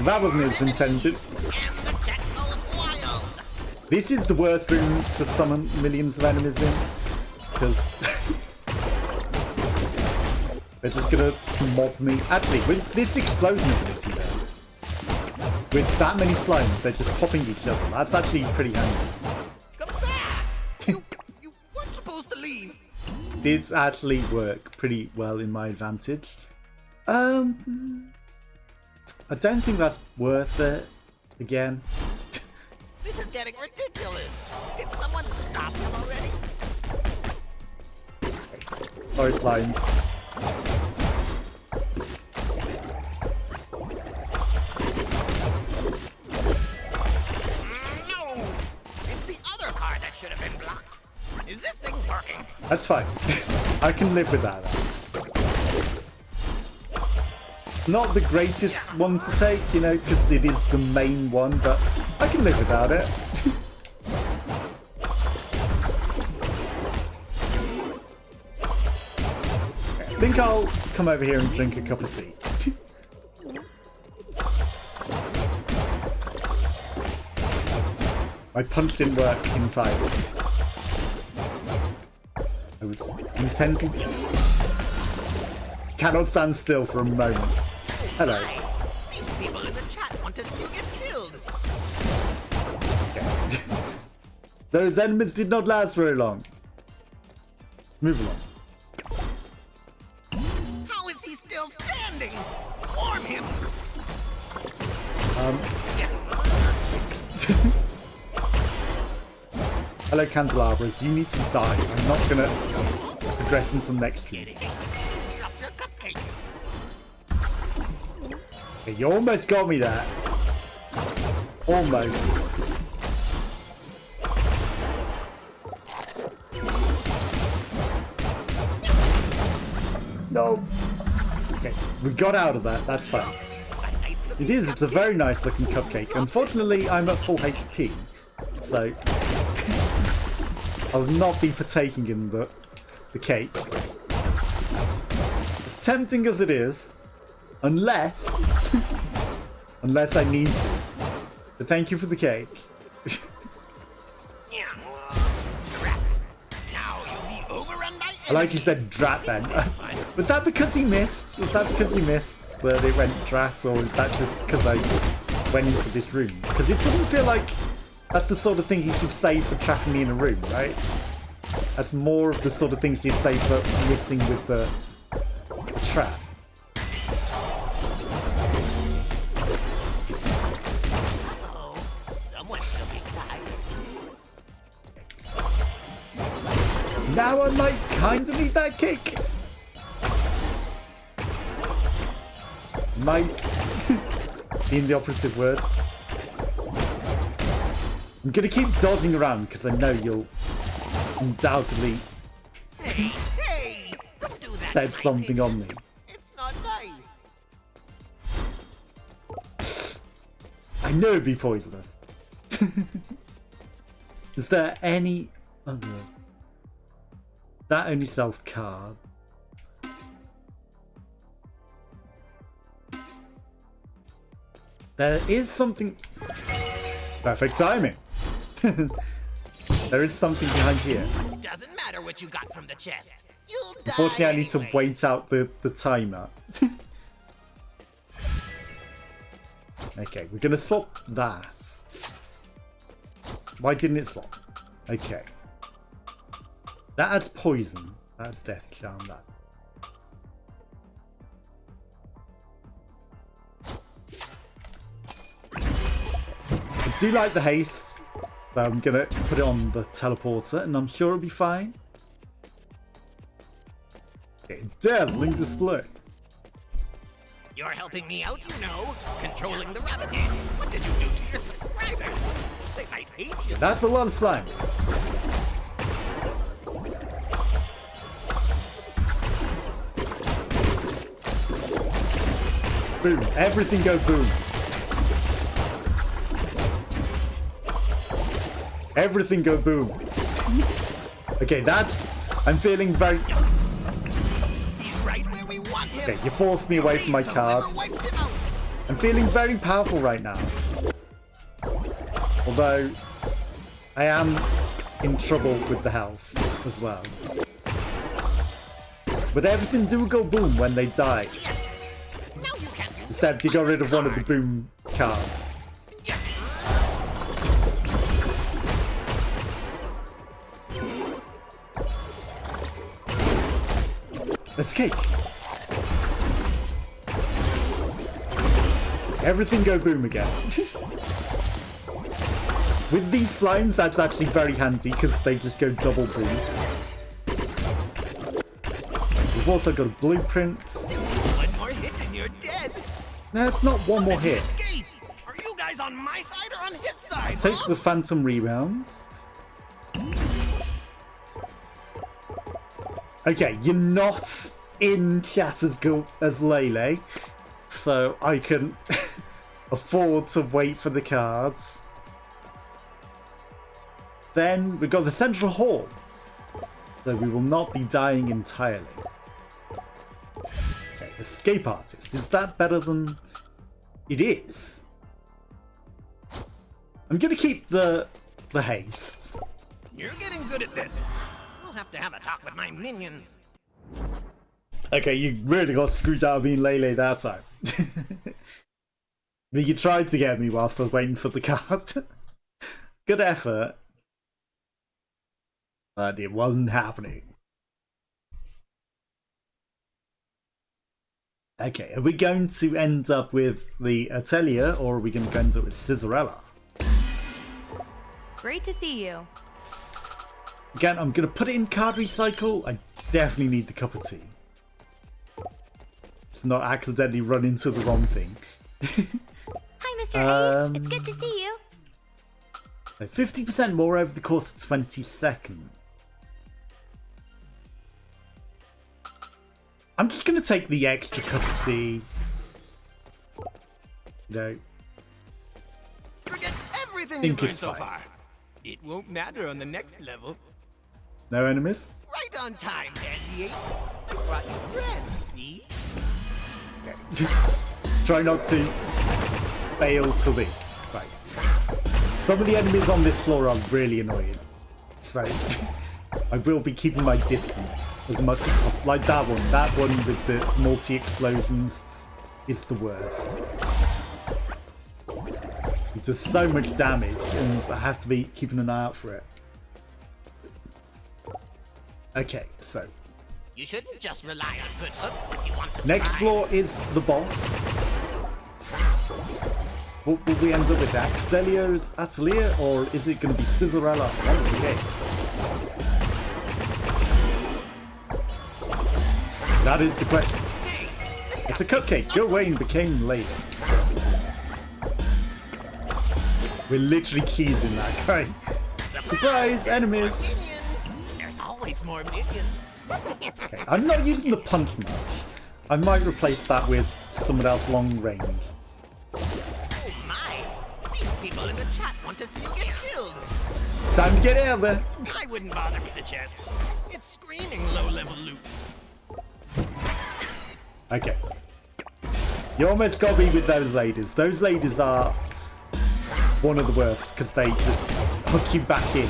That wasn't as intended. And the jet goes wild. This is the worst room to summon millions of enemies in. Because they're just going to mob me. Actually, with this explosion ability there, with that many slimes, they're just popping each other. That's actually pretty handy. Come back. You weren't supposed to leave. Did actually work pretty well in my advantage. I don't think that's worth it again. This is getting ridiculous. Did someone stop him already? Sorry, slimes. No! It's the other car that should have been blocked. Is this thing working? That's fine. I can live with that. Not the greatest one to take, you know, because it is the main one, but I can live without it. I think I'll come over here and drink a cup of tea. My punch didn't work entirely. I was intending. Cannot stand still for a moment. Hello. These people in the chat want to see you get killed. Okay. Those enemies did not last very long. Move along. How is he still standing? Warm him. Hello, candelabras. You need to die. I'm not gonna progress until next week. Drop your cupcake. Okay, you almost got me there. Almost. No. Okay, we got out of that. That's fine. It is. It's a very nice looking cupcake. Unfortunately, I'm at full HP, so I'll not be partaking in the cake. As tempting as it is, unless I need to. But thank you for the cake. Yeah. Correct. Now you'll be overrun by I like you said drat then. Was that because he missed? Was that because he missed where they went drat, or is that just because I went into this room? Because it doesn't feel like that's the sort of thing he should say for trapping me in a room, right? That's more of the sort of things he'd say for missing with the trap. Uh-oh. Someone's looking tired. Now I might kind of need that kick. Might being the operative word. I'm gonna keep dodging around because I know you'll undoubtedly Hey, don't do that. said to my something minion. on me. It's not nice. I knew it'd be poisonous. Is there any other? That only sells cards. There is something. Perfect timing. There is something behind here. Doesn't matter what you got from the chest. You'll die. Unfortunately, I need to anyway. wait out the timer. Okay, we're gonna swap that. Why didn't it swap? Okay. That adds poison. That's death charm, that. I do like the haste, so I'm gonna put it on the teleporter and I'm sure it'll be fine. Okay, dazzling display. You're helping me out, you know. Controlling the rabbit head. What did you do to your subscribers? They might hate you. That's a lot of slime. Boom. Everything go boom. Everything go boom. Okay, that's... I'm feeling very... He's right where we want him. Okay, you forced me away from my cards. I'm feeling very powerful right now. Although, I am in trouble with the health as well. But everything do go boom when they die. Yes. Now you can't use Except you got rid of one of the boom cards. Escape. Everything go boom again. With these slimes, that's actually very handy because they just go double boom. We've also got a blueprint. One more hit and you're dead. No, it's not one more hit. Escape. Are you guys on my side or on his side? Take huh? the phantom rebounds. Okay, you're not in chat as good as Lele, so I can afford to wait for the cards. Then we've got the central hall, so we will not be dying entirely. Okay, escape artist. Is that better than it is? I'm gonna keep the haste. You're getting good at this. I'll have to have a talk with my minions. Okay, you really got screwed out of being Lele that time. But you tried to get me whilst I was waiting for the card. Good effort. But it wasn't happening. Okay, are we going to end up with the Atelier or are we going to end up with Scissorella? Great to see you. Again, I'm going to put it in card recycle. I definitely need the cup of tea. Just not accidentally run into the wrong thing. Hi, Mr. Ace. It's good to see you. 50% more over the course of 20 seconds. I'm just going to take the extra cup of tea. No. Forget everything Think you've learned it's so fine. far. It won't matter on the next level. No enemies? Right on time, Dandy 8. I brought you friends, see? Try not to fail to this. Right. Some of the enemies on this floor are really annoying. So I will be keeping my distance as much as possible. Like that one. That one with the multi-explosions is the worst. It does so much damage and I have to be keeping an eye out for it. Okay, so You shouldn't just rely on good hooks if you want to next survive. floor is the boss. What will we end up with? Axelio's Atelier or is it going to be Scissorella once again? That is the question. It's a cupcake. Go away and became late. We're literally cheesing that guy. Surprise, enemies! Minions. There's always more minions. Okay, I'm not using the punch much. I might replace that with someone else long range. Oh my! These people in the chat want to see you get killed. Time to get out of there. I wouldn't bother with the chest. It's screaming low-level loot. Okay. You almost got me with those ladies. Those ladies are one of the worst because they just hook you back in.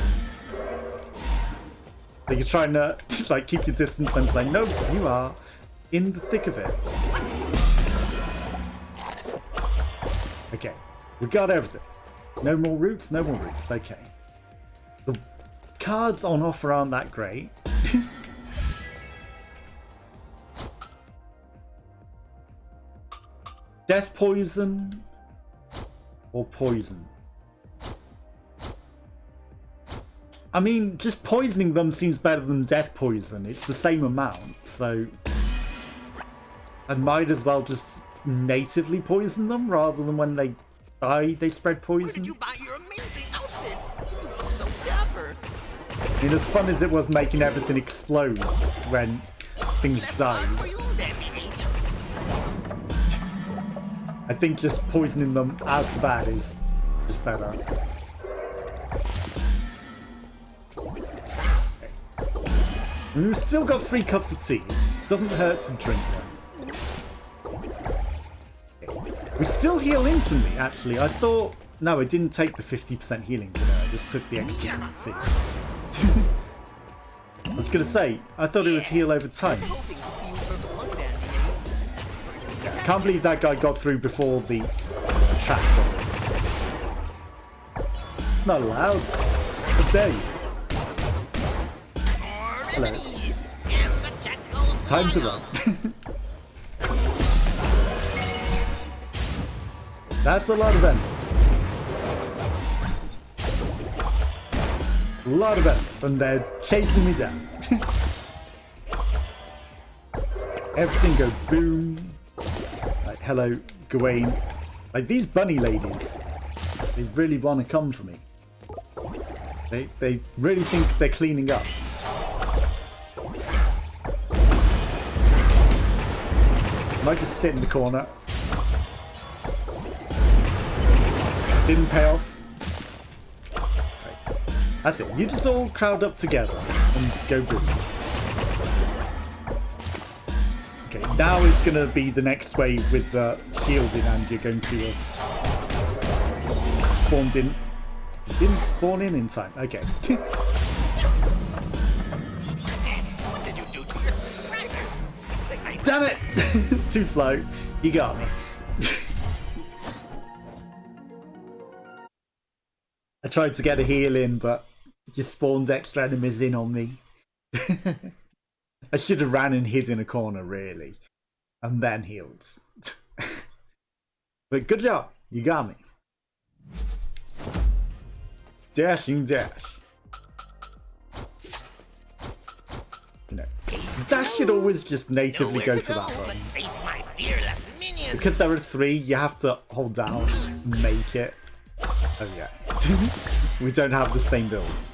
So you're trying to like keep your distance and say, no, you are in the thick of it. Okay, we got everything. No more roots, no more roots. Okay. cards on offer aren't that great. Death poison or poison? I mean, just poisoning them seems better than death poison. It's the same amount, so I might as well just natively poison them rather than when they die they spread Where poison. did you buy your amazing outfit? You look so dapper. I mean, as fun as it was making everything explode when things died, For you, Dandy Ace. I think just poisoning them out the bat is just better. We've still got 3 cups of tea. Doesn't hurt to drink one. We still heal instantly, actually. I thought... No, I didn't take the 50% healing today. I just took the extra tea. I was going to say, I thought it was heal over time. Hoping to see you perform, Dandy Ace. I can't believe that guy got through before the trap. It's not allowed. How dare you? Hello. Remedies, and the check goes Time to on. run. That's a lot of enemies. A lot of enemies, and they're chasing me down. Everything goes boom. Like, hello, Gawain. Like, these bunny ladies, they really want to come for me. They really think they're cleaning up. I might just sit in the corner. Didn't pay off. Right. That's it. You just all crowd up together and go boom. Okay, now it's going to be the next wave with the shielding, and you're going to spawned in. You didn't spawn in time. Okay. What did you do to your subscribers? Damn it! Too slow. You got me. I tried to get a heal in, but you spawned extra enemies in on me. I should have ran and hid in a corner, really. And then healed. But good job. You got me. Dashing dash. You know, dash should always just natively Nowhere go to to that go button. but face my fearless minions. Because there are 3, you have to hold down and make it. Oh yeah. We don't have the same builds.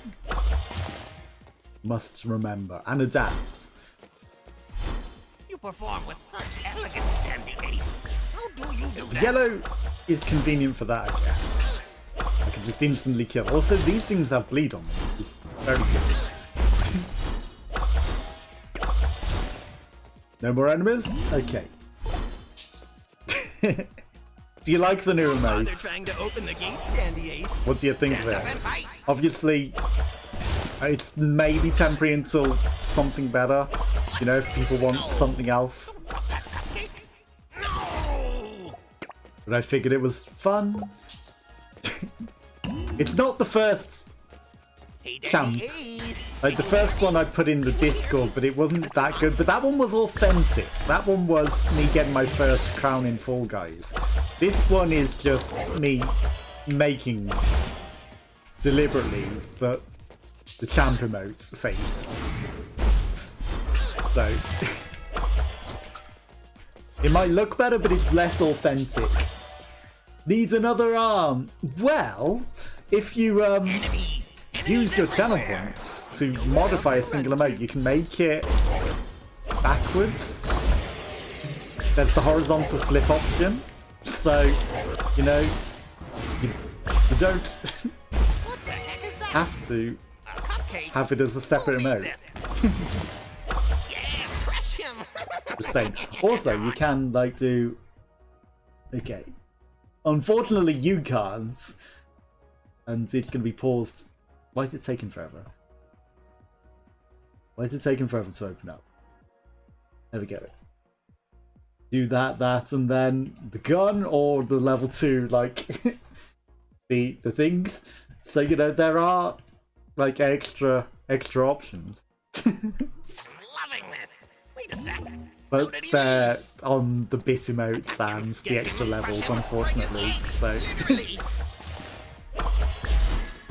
Must remember. And adapt. You perform with such elegance, Dandy Ace. How do you do that? Yellow is convenient for that, I guess. I can just instantly kill. Also, these things have bleed on them, which is very good. No more enemies? Okay. Do you like the new They're remotes? trying to open the gates, Dandy Ace. What do you think of Stand up it? and fight. Obviously, it's maybe temporary until something better. You know, if people want something else. Drop that cupcake. No! But I figured it was fun. It's not the first Hey, champ. Dandy Ace. Like the first one I put in the Discord, but it wasn't that good. But that one was authentic. That one was me getting my first crown in Fall Guys. This one is just me making deliberately the champ emotes face. So it might look better, but it's less authentic. Needs another arm. Well, if you use your channel points to modify a single emote, you can make it backwards. There's the horizontal flip option, so you know you don't What the heck is that? have to A cupcake? have it as a separate Who made emote. this? Yes, crush him. Just saying. Also, you can like do. Okay. Unfortunately, you can't, and it's gonna be paused. Why is it taking forever? Why is it taking forever to open up? There we go. Do that, and then the gun or the level 2, like the things. So you know there are like extra options. Loving this. Wait a sec. But they're on the bit emotes and the extra levels, unfortunately. So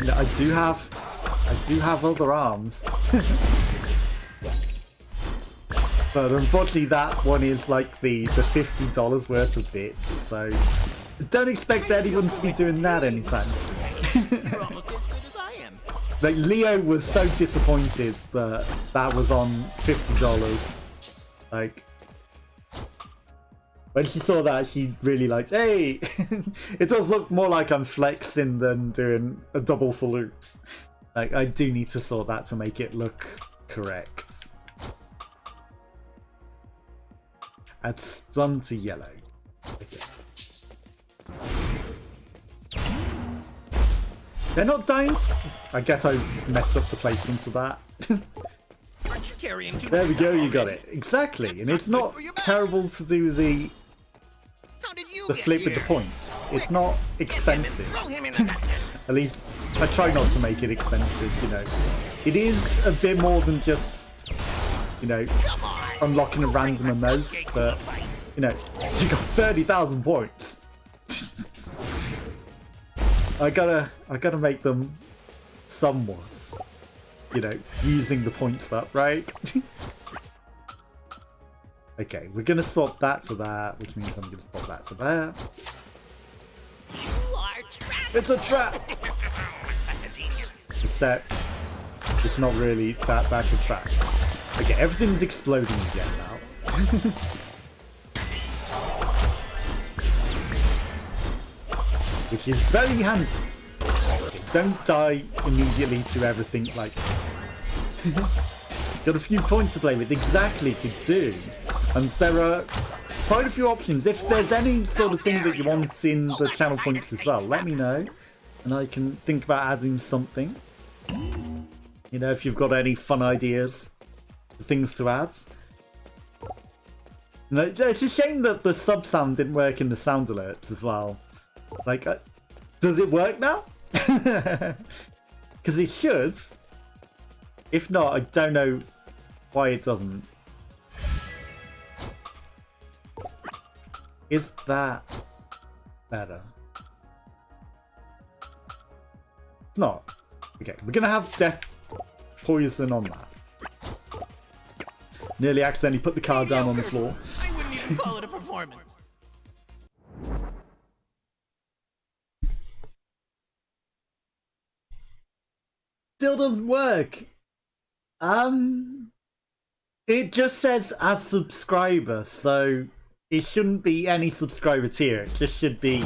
no, I do have other arms. But unfortunately that one is like the $50 worth of bits, so don't expect anyone to be doing that anytime soon. You're almost as good as I am. Like, Leo was so disappointed that that was on $50. Like, when she saw that, she really liked, hey, it does look more like I'm flexing than doing a double salute. Like, I do need to sort that to make it look correct. Add stun to yellow. Okay. They're not dying. I guess I messed up the placement of that. Aren't you carrying too There we much go, stuff you got already? it. Exactly, and it's not not good for your back. terrible to do the How did you get flip with the here? points. It's not Get him and expensive. throw him in the back. At least I try not to make it expensive, you know. It is a bit more than just, you know, Come on. unlocking a random emote, but, you know, you got 30,000 points. I gotta make them somewhat, you know, using the points up, right? Okay, we're gonna swap that to that, which means I'm gonna swap that to that. You are trapped. It's a trap! Such a genius. Except it's not really that bad of a trap. Okay, everything's exploding again now. Which is very handy. Okay, don't die immediately to everything like this. Got a few points to play with. Exactly, could do. And there are quite a few options. If there's any sort of thing that you want in the channel points as well, let me know. And I can think about adding something. You know, if you've got any fun ideas, things to add. No, it's a shame that the sub sound didn't work in the sound alerts as well. Like, does it work now? Because it should. If not, I don't know why it doesn't. Is that better? It's not. Okay, we're gonna have death poison on that. Nearly accidentally put the card down on the floor. I wouldn't even call it a performance. Still doesn't work. It just says as subscriber, so it shouldn't be any subscriber tier. It just should be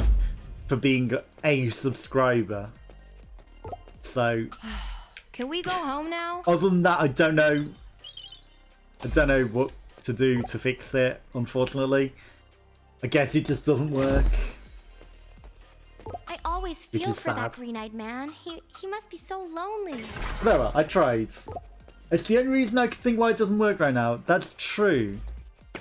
for being a subscriber. So Can we go home now? other than that, I don't know what to do to fix it, unfortunately. I guess it just doesn't work. I always Which feel is for that sad. green-eyed man. He must be so lonely. Whatever, I tried. It's the only reason I can think why it doesn't work right now. That's true.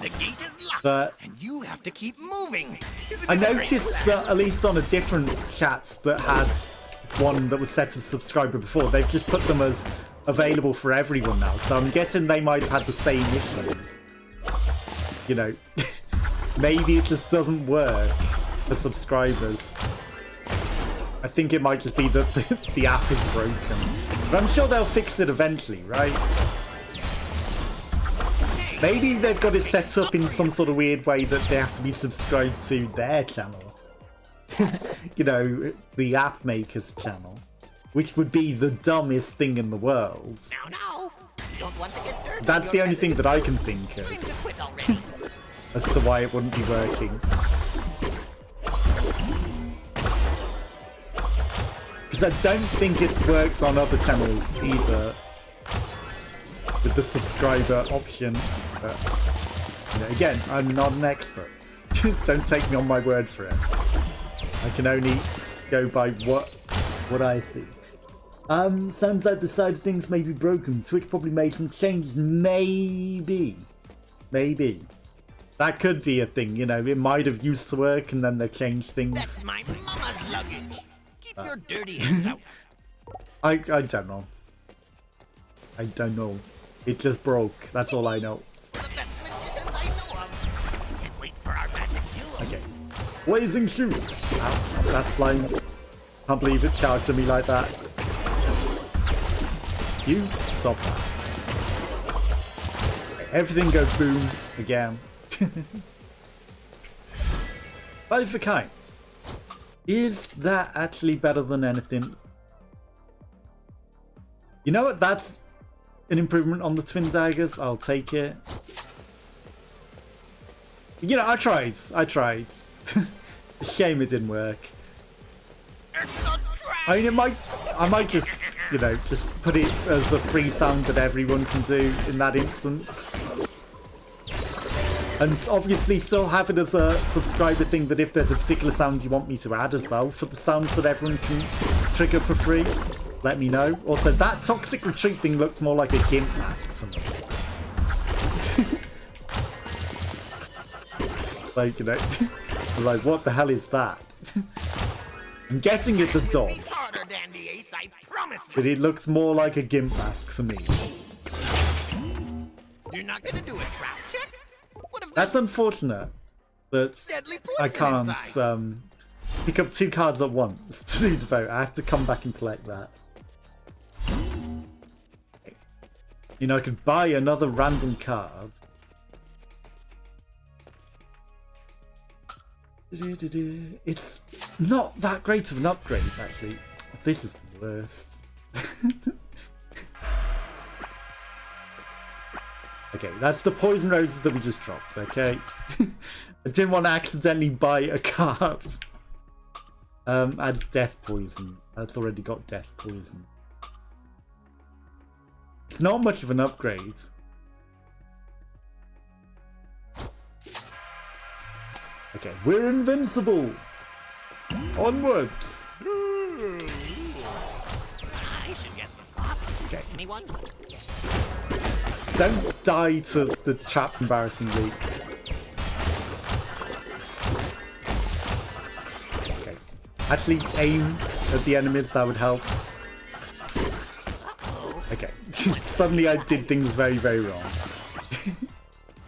The gate is locked, But and you have to keep moving. Isn't I it a great noticed plan? that at least on a different chat that had one that was set as subscriber before, they've just put them as available for everyone now. So I'm guessing they might have had the same issues. You know, maybe it just doesn't work for subscribers. I think it might just be that the app is broken. But I'm sure they'll fix it eventually, right? Maybe they've got it set up in some sort of weird way that they have to be subscribed to their channel. You know, the app maker's channel. Which would be the dumbest thing in the world. Now, you don't want to get dirty. That's the only thing that I can think Time of to quit already. as to why it wouldn't be working. Because I don't think it's worked on other channels either. With the subscriber option. But, you know, again, I'm not an expert. Don't take me on my word for it. I can only go by what I see. Sounds like the side of things may be broken. Twitch probably made some changes. Maybe. That could be a thing, you know. It might have used to work and then they changed things. That's my mama's luggage. Keep your dirty hands out. I don't know. I don't know. It just broke. That's all I know. We're the best magicians I know of. Can't wait for our magic duel. Okay. Blazing shoes. Ouch, that's flying. Can't believe it charged at me like that. You stop that. Okay, everything goes boom again. 5 for kites. Is that actually better than anything? You know what? That's an improvement on the twin daggers. I'll take it. You know, I tried. Shame it didn't work. I mean, I might just, you know, just put it as the free sound that everyone can do in that instance. And obviously still have it as a subscriber thing that if there's a particular sound you want me to add as well for the sounds that everyone can trigger for free, let me know. Also, that toxic retreat thing looks more like a GIMP mask to me. Like, you know, like, what the hell is that? I'm guessing it's a dog, Harder, Dandy Ace, I promise you. but it looks more like a GIMP mask to me. You're not gonna do a trap check? What if That's unfortunate that deadly I poison can't inside? pick up 2 cards at once to do the vote. I have to come back and collect that. You know, I could buy another random card. It's not that great of an upgrade, actually. This is the worst. Okay, that's the poison roses that we just dropped, okay? I didn't want to accidentally buy a card. Adds death poison. That's already got death poison. It's not much of an upgrade. Okay, we're invincible! Onwards! I should get some coffee. Okay. Anyone? Don't die to the traps embarrassingly. Okay. Actually aim at the enemies, that would help. Okay. Suddenly I did things very, very wrong.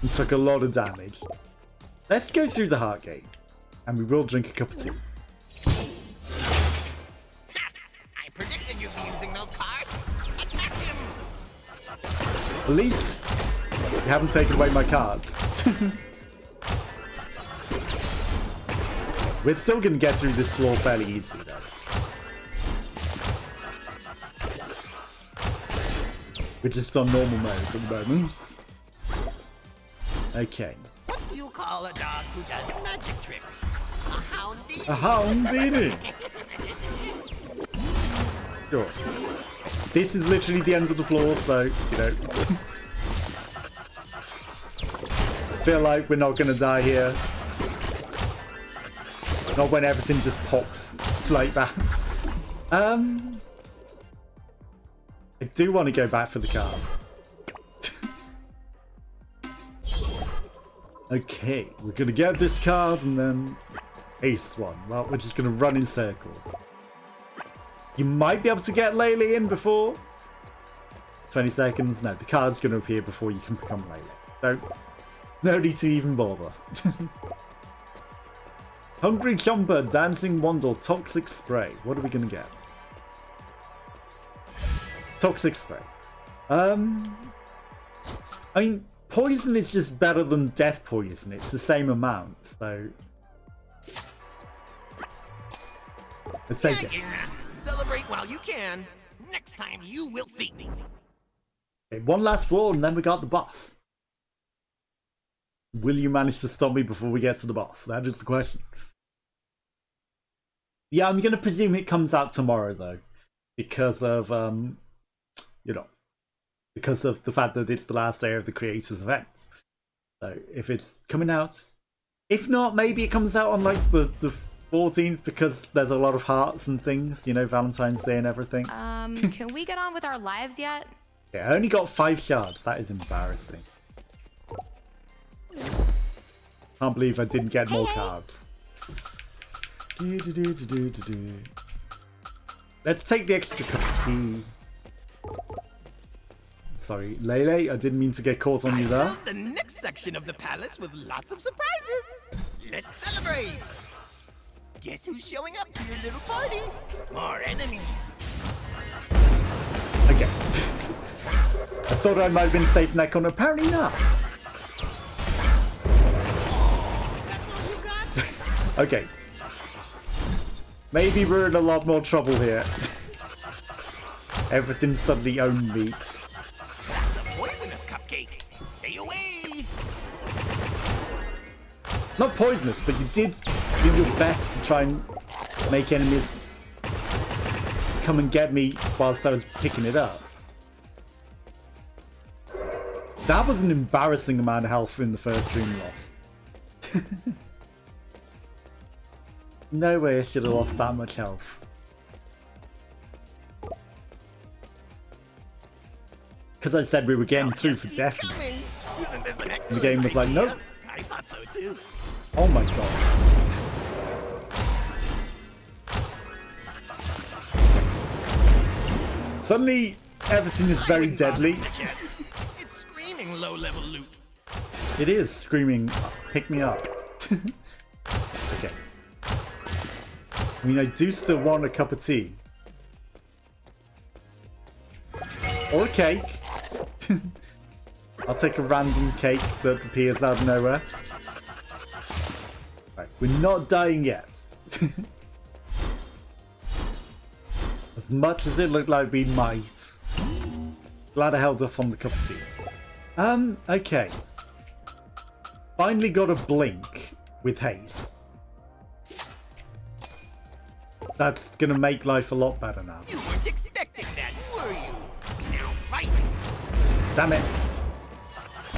And took a lot of damage. Let's go through the heart gate. And we will drink a cup of tea. I predicted you'd be using those cards. Attack him! At least you haven't taken away my cards. We're still going to get through this floor fairly easily though. We're just on normal mode at the moment. Okay. What do you call a dog who does magic tricks? A houndini? A houndini! Sure. This is literally the end of the floor, so, you know. I feel like we're not going to die here. Not when everything just pops like that. I do want to go back for the cards. Okay, we're going to get this card and then ace one. Well, we're just going to run in circles. You might be able to get Lele in before 20 seconds. No, the card's going to appear before you can become Lele. No need to even bother. Hungry Chomper, Dancing Wandle, Toxic Spray. What are we going to get? Toxic Spray. I mean, poison is just better than death poison. It's the same amount, so let's take it. Yeah. Celebrate while you can. Next time you will see. Okay, one last floor and then we got the boss. Will you manage to stop me before we get to the boss? That is the question. Yeah, I'm going to presume it comes out tomorrow though, because of you know, because of the fact that it's the last day of the creators events. So if it's coming out, if not, maybe it comes out on like the 14th because there's a lot of hearts and things, you know, Valentine's Day and everything. Can we get on with our lives yet? Yeah, I only got 5 shards. That is embarrassing. Can't believe I didn't get more cards. Let's take the extra cup of tea. sorry, Lele, I didn't mean to get caught on you there. Filled the next section of the palace with lots of surprises. Let's celebrate. Guess who's showing up to your little party? More enemies. Okay. I thought I might have been safe in that corner. Apparently not. Okay. Maybe we're in a lot more trouble here. Everything suddenly owned me. That's a poisonous cupcake. Stay away. Not poisonous, but you did do your best to try and make enemies come and get me whilst I was picking it up. That was an embarrassing amount of health in the first room lost. No way I should have lost that much health. Because I said we were getting through for definite. Isn't this an excellent And the game was like, idea? nope. I thought so too. Oh my god. Suddenly, everything is very deadly. It's screaming low-level loot. It is screaming, pick me up. Okay. I mean, I do still want a cup of tea. Or a cake. I'll take a random cake that appears out of nowhere. Right, we're not dying yet. As much as it looked like we might. Glad I held off on the cup of tea. Okay. Finally got a blink with haste. That's gonna make life a lot better now. You weren't expecting that, were you? Now fight. Damn it.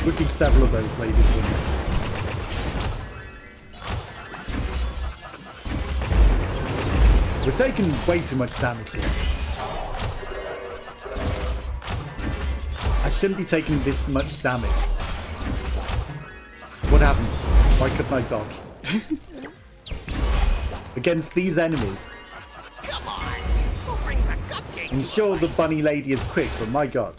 Looking several of those ladies. We're taking way too much damage here. I shouldn't be taking this much damage. What happened? Why couldn't I dodge? Against these enemies. Come on. Who brings a cupcake? I'm sure the bunny lady is quick, but my god.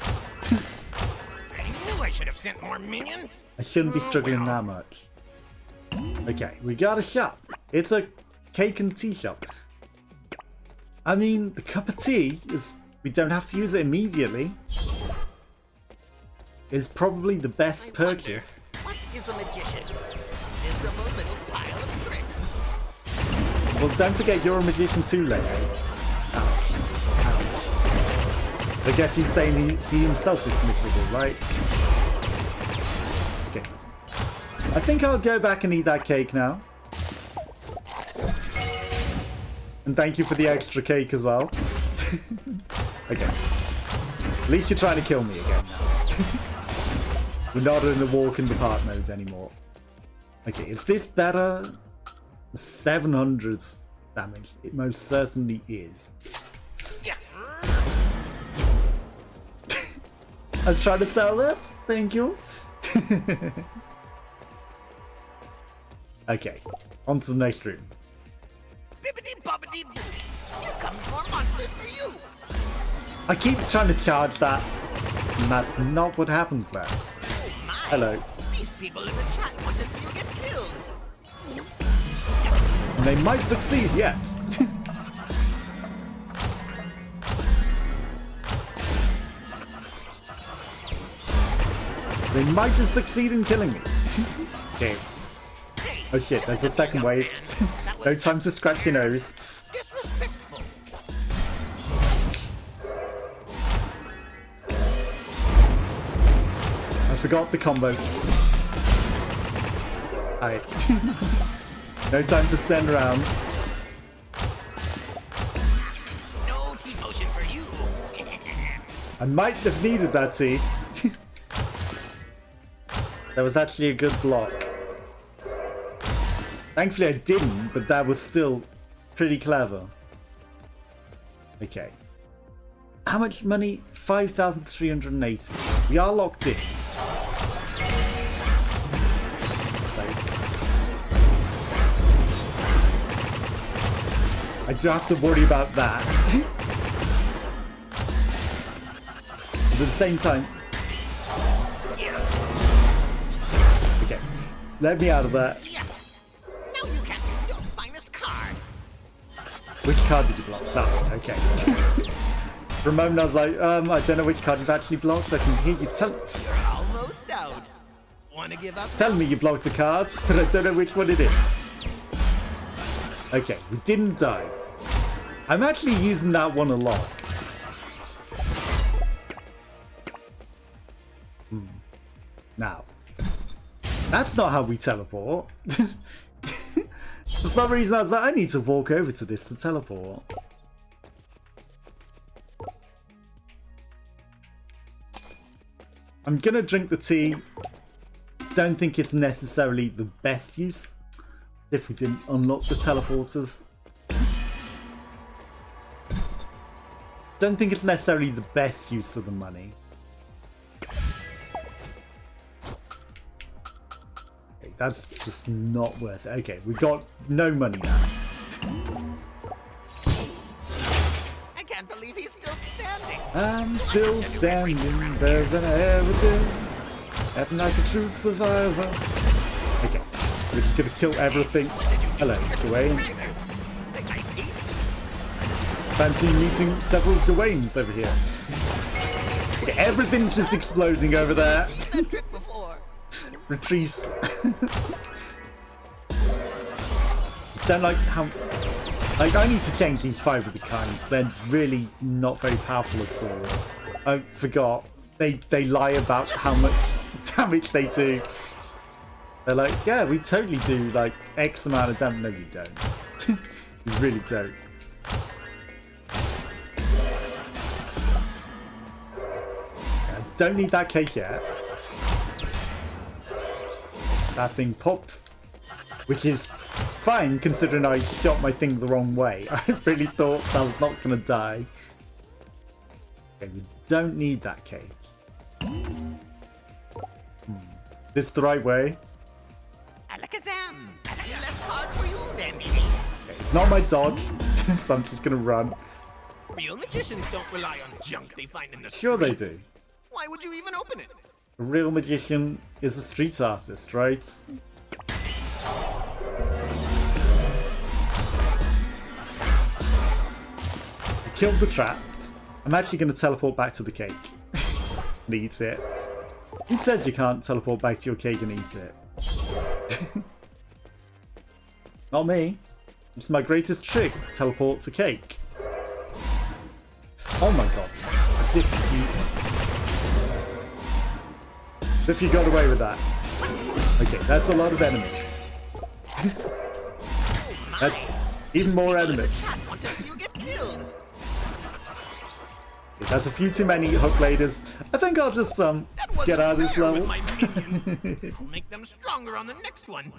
I knew I should have sent more minions. I shouldn't be struggling that much. Okay, we got a shop. It's a cake and tea shop. I mean, the cup of tea is... We don't have to use it immediately. It's probably the best purchase. What is a magician? Miserable little pile of tricks. Well, don't forget you're a magician too, Lele. Ouch. Ouch. I guess he's saying he himself is miserable, right? Okay. I think I'll go back and eat that cake now. And thank you for the extra cake as well. Okay. At least you're trying to kill me again now. We're not in the walk in the park mode anymore. Okay, is this better? 700 damage. It most certainly is. I was trying to sell this. Thank you. Okay, on to the next room. Bibbidi bobbidi boo. Here comes more monsters for you. I keep trying to charge that, and that's not what happens there. Oh my. Hello. These people in the chat want to see you get killed. And they might succeed yet. They might just succeed in killing me. Okay. Oh shit, there's a second wave. No time to scratch your nose. Disrespectful. I forgot the combo. Alright. No time to stand around. No tea potion for you. I might have needed that tea. That was actually a good block. Thankfully I didn't, but that was still pretty clever. Okay. How much money? 5,380. We are locked in. So, I do have to worry about that. But at the same time, Let me out of that. Yes! Now you can use your finest card. Which card did you block? That one, okay. For a moment I was like, I don't know which card you've actually blocked. I can hear you You're almost out. Wanna give up? telling me you blocked a card, but I don't know which one it is. Okay, we didn't die. I'm actually using that one a lot. Now, that's not how we teleport. For some reason I was like, I need to walk over to this to teleport. I'm gonna drink the tea. Don't think it's necessarily the best use if we didn't unlock the teleporters. Don't think it's necessarily the best use of the money. Okay, that's just not worth it. Okay, we've got no money now. I can't believe he's still standing. I'm still standing better than I ever did. Acting like a true survivor. Okay, we're just gonna kill everything. Hello, Dwayne. Fancy meeting several Dwaynes over here. Okay, everything's just exploding over there. Seen that trick before. Retrice. Don't like how... Like, I need to change these 5 of the kinds. They're really not very powerful at all. I forgot. They lie about how much damage they do. They're like, yeah, we totally do, like, X amount of damage. No, you don't. You really don't. I don't need that cake yet. That thing popped. Which is fine, considering I shot my thing the wrong way. I really thought I was not going to die. Okay, we don't need that cake. This the right way? Alakazam! Less card for you then, baby. Okay, it's not my dodge, so I'm just going to run. Real magicians don't rely on junk they find in the Sure they streets. do. Why would you even open it? A real magician is a street artist, right? I killed the trap. I'm actually going to teleport back to the cake. And eat it. Who says you can't teleport back to your cake and eat it? Not me. It's my greatest trick. Teleport to cake. Oh my god. As if you got away with that. Okay, that's a lot of enemies. That's even more enemies. Cat want to see you get killed. Okay, that's a few too many hook ladies. I think I'll just get out of this Fair with level. my minions. I'll make them stronger on the next one.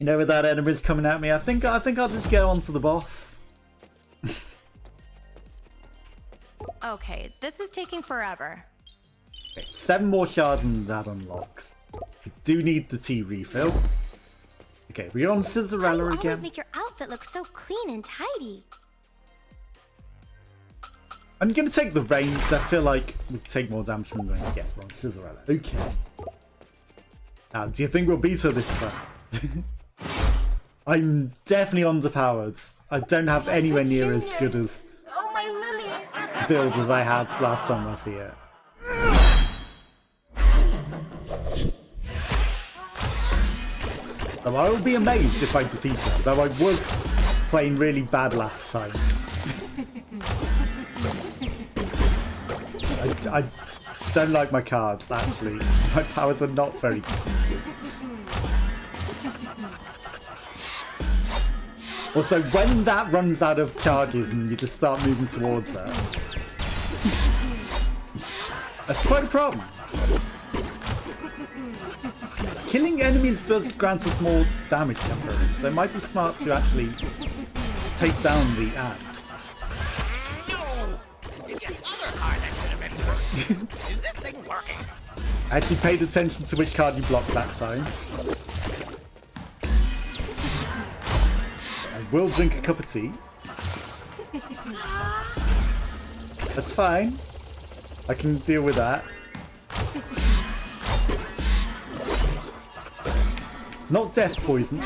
You know, with that enemy's coming at me, I think I'll just get on to the boss. Okay, this is taking forever. Okay, 7 more shards and that unlocks. We do need the tea refill. Okay, we're on You Scissorella always again. make your outfit look so clean and tidy. I'm gonna take the range. I feel like we'll take more damage from the range. Yes, we're on Scissorella. Okay. Now, do you think we'll beat her this time? I'm definitely underpowered. I don't have anywhere near as good as Oh, my Lily! build as I had last time I was here. Though I will be amazed if I defeat her, though I was playing really bad last time. I don't like my cards, actually. My powers are not very good. Also, when that runs out of charges and you just start moving towards her, that's quite a problem. Killing enemies does grant us more damage temporarily, so it might be smart to actually take down the ads. No! It's the other card that should have been blocked. Is this thing working? I actually paid attention to which card you blocked that time. I will drink a cup of tea. That's fine. I can deal with that. not death poison.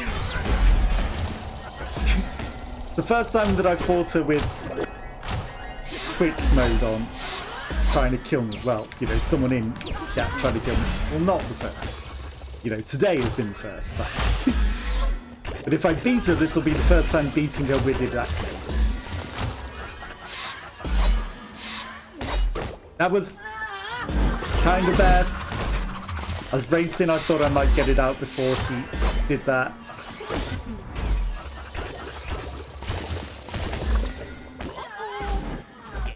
The first time that I fought her with Twitch mode on, trying to kill me. Well, you know, someone in chat trying to kill me. Well, not the first. You know, today has been the first time. But if I beat her, this will be the first time beating her with it activated. That was kind of bad. I was racing, I thought I might get it out before she did that.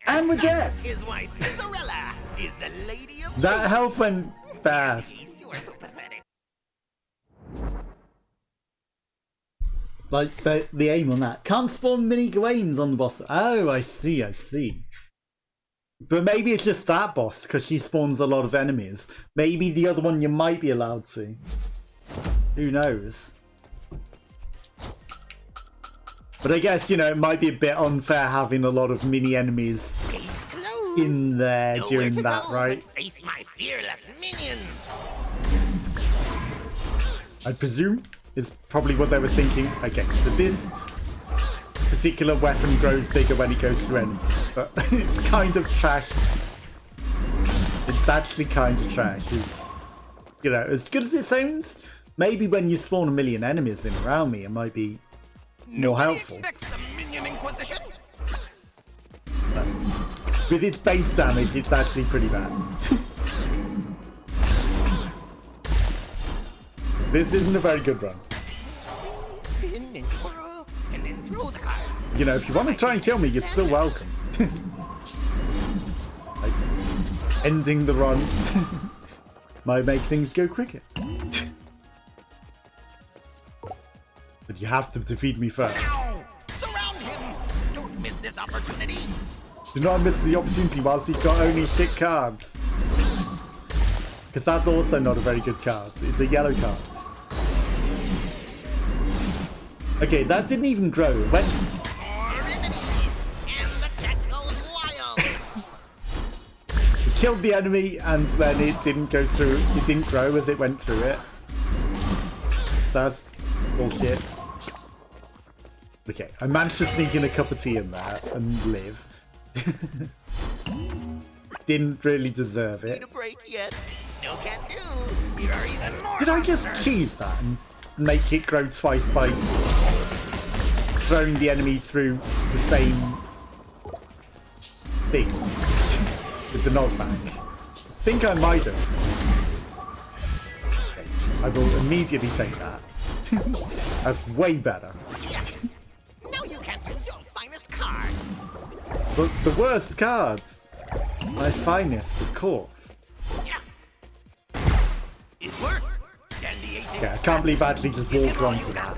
And we're dead! Is why Cinderella is the lady of That health went fast. You are so pathetic. Like, the aim on that. Can't spawn mini Gawains on the boss. Oh, I see, I see. But maybe it's just that boss, because she spawns a lot of enemies. Maybe the other one you might be allowed to. Who knows? But I guess, you know, it might be a bit unfair having a lot of mini enemies in there during that, right? Face my fearless minions. I presume is probably what they were thinking. Okay, so this particular weapon grows bigger when it goes through enemies, but it's kind of trash. It's actually kind of trash. It's, you know, as good as it sounds, maybe when you spawn a million enemies in around me, it might be more helpful. Expects the minion inquisition. But with its base damage, it's actually pretty bad. This isn't a very good run. Pin and twirl, and then throw the cards. You know, if you want to try and kill me, you're still welcome. Like, ending the run might make things go quicker. But you have to defeat me first. Ow! Surround him. Don't miss this opportunity. Do not miss the opportunity whilst he's got only 6 cards. Because that's also not a very good card. It's a yellow card. Okay, that didn't even grow. It went... More enemies, and the cat goes wild. It killed the enemy, and then it didn't go through. It didn't grow as it went through it. So that's bullshit. Okay, I managed to sneak in a cup of tea in there and live. Didn't really deserve it. Need a break yet? No can do. You are even more. Did I just cheese that and make it grow twice by throwing the enemy through the same thing with the knockback? I think I might have. Okay, I will immediately take that. That's way better. Yes. Now you can use your finest card. But the worst cards. My finest, of course. Yeah. It worked. Can the ace Okay, I can't believe I actually just walked onto that.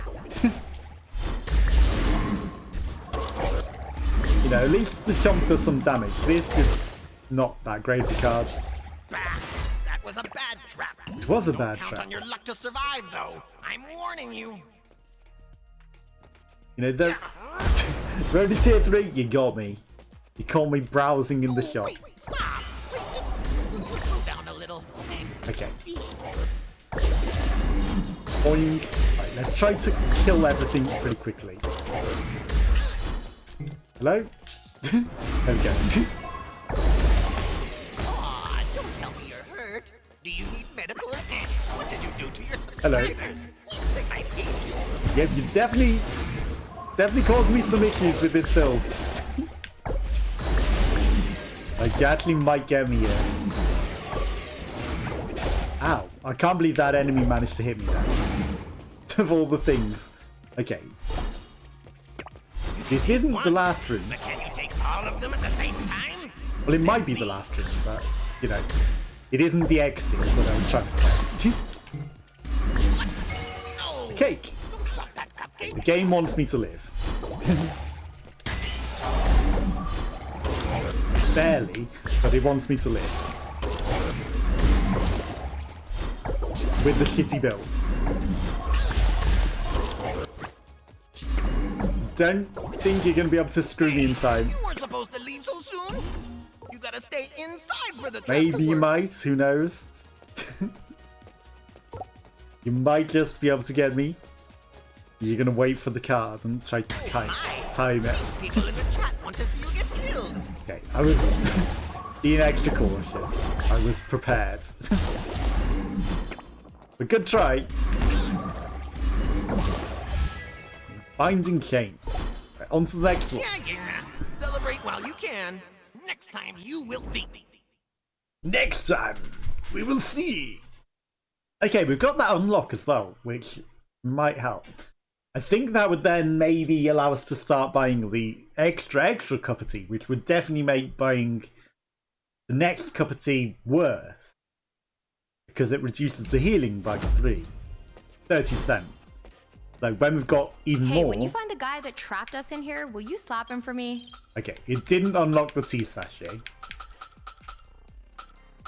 You know, at least the chomp does some damage. This is not that great of a card. Bah, that was a bad trap. It was a bad Count trap. on your luck to survive, though. I'm warning you. You know, the Rover Tier 3, you got me. You caught me browsing in the shop. Wait, stop. Wait, just will you slow down a little? Okay. Please. Boing. Right, let's try to kill everything pretty quickly. Hello? There we go. Aw, don't tell me you're hurt. Do you need medical attention? What did you do to your Hello. subscribers? You think I hate you? Yep, you definitely caused me some issues with this build. Like, you actually might get me here. Ow. I can't believe that enemy managed to hit me there. Of all the things. Okay. This isn't the last room. But can you take all of them at the same time? Well, it might be the last room, but, you know, it isn't the exit, is what I was trying to say. No. Cake! Don't drop that cupcake. The game wants me to live. Barely, but it wants me to live. With the shitty builds. Don't think you're going to be able to screw me in time. You weren't supposed to leave so soon. You gotta stay inside for the trap Maybe to you work. might, who knows? You might just be able to get me. You're gonna wait for the card and try to time it. People in the chat want to see you get killed. Okay, I was being extra cautious. I was prepared. But good try. Binding chain. Right, on to the next one. Yeah. Celebrate while you can. Next time you will see. Next time, we will see. Okay, we've got that unlock as well, which might help. I think that would then maybe allow us to start buying the extra cup of tea, which would definitely make buying the next cup of tea worse. Because it reduces the healing by 30%. So when we've got even Hey, more... when you find the guy that trapped us in here, will you slap him for me? Okay, it didn't unlock the tea sachet.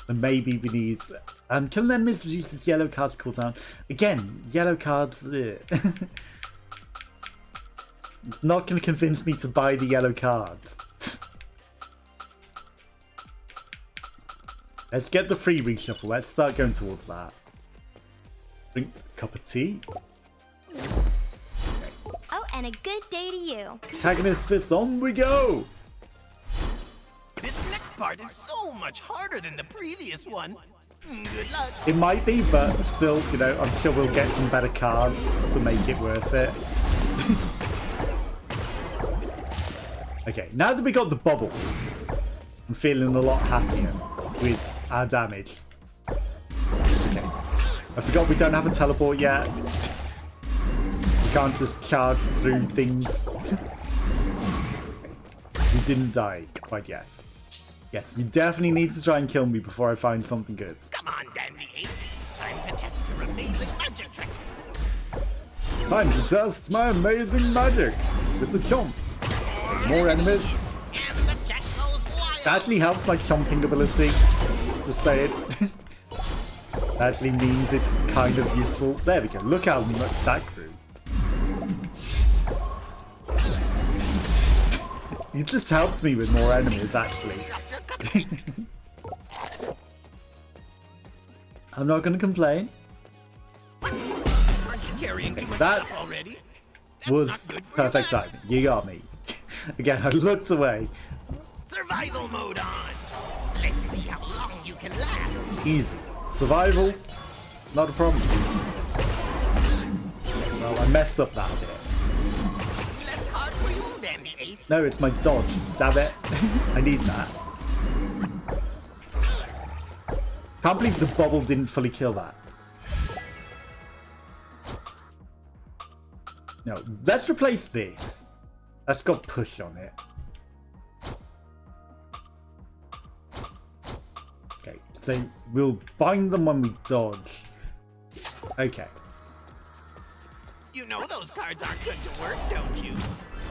And maybe we need... killing enemies reduces yellow cards cooldown. Again, yellow cards... It's not going to convince me to buy the yellow cards. Let's get the free reshuffle. Let's start going towards that. Drink a cup of tea. Oh, and a good day to you. Antagonist fist, on we go! This next part is so much harder than the previous one. Good luck. It might be, but still, you know, I'm sure we'll get some better cards to make it worth it. Okay, now that we got the bubbles, I'm feeling a lot happier with our damage. Okay, I forgot we don't have a teleport yet. We can't just charge through things. We didn't die quite yet. Yes, you definitely need to try and kill me before I find something good. Come on, Dandy Ace. Time to test your amazing magic tricks. Time to test my amazing magic with the chomp. More enemies. And the chat goes wild. That actually helps my chomping ability. Just say it. That actually means it's kind of useful. There we go. Look how much that grew. You just helped me with more enemies, actually. I'm not going to complain. Aren't you carrying too much that stuff already? That's Was not good for perfect your back. timing. You got me. Again, I looked away. Survival mode on. Let's see how long you can last. Easy. Survival, not a problem. Well, I messed up that bit. Less card for you, Dandy Ace. No, it's my dodge. Damn it. I need that. Can't believe the bubble didn't fully kill that. No, let's replace this. That's got push on it. Okay, so we'll bind them when we dodge. Okay. You know those cards aren't good to work, don't you?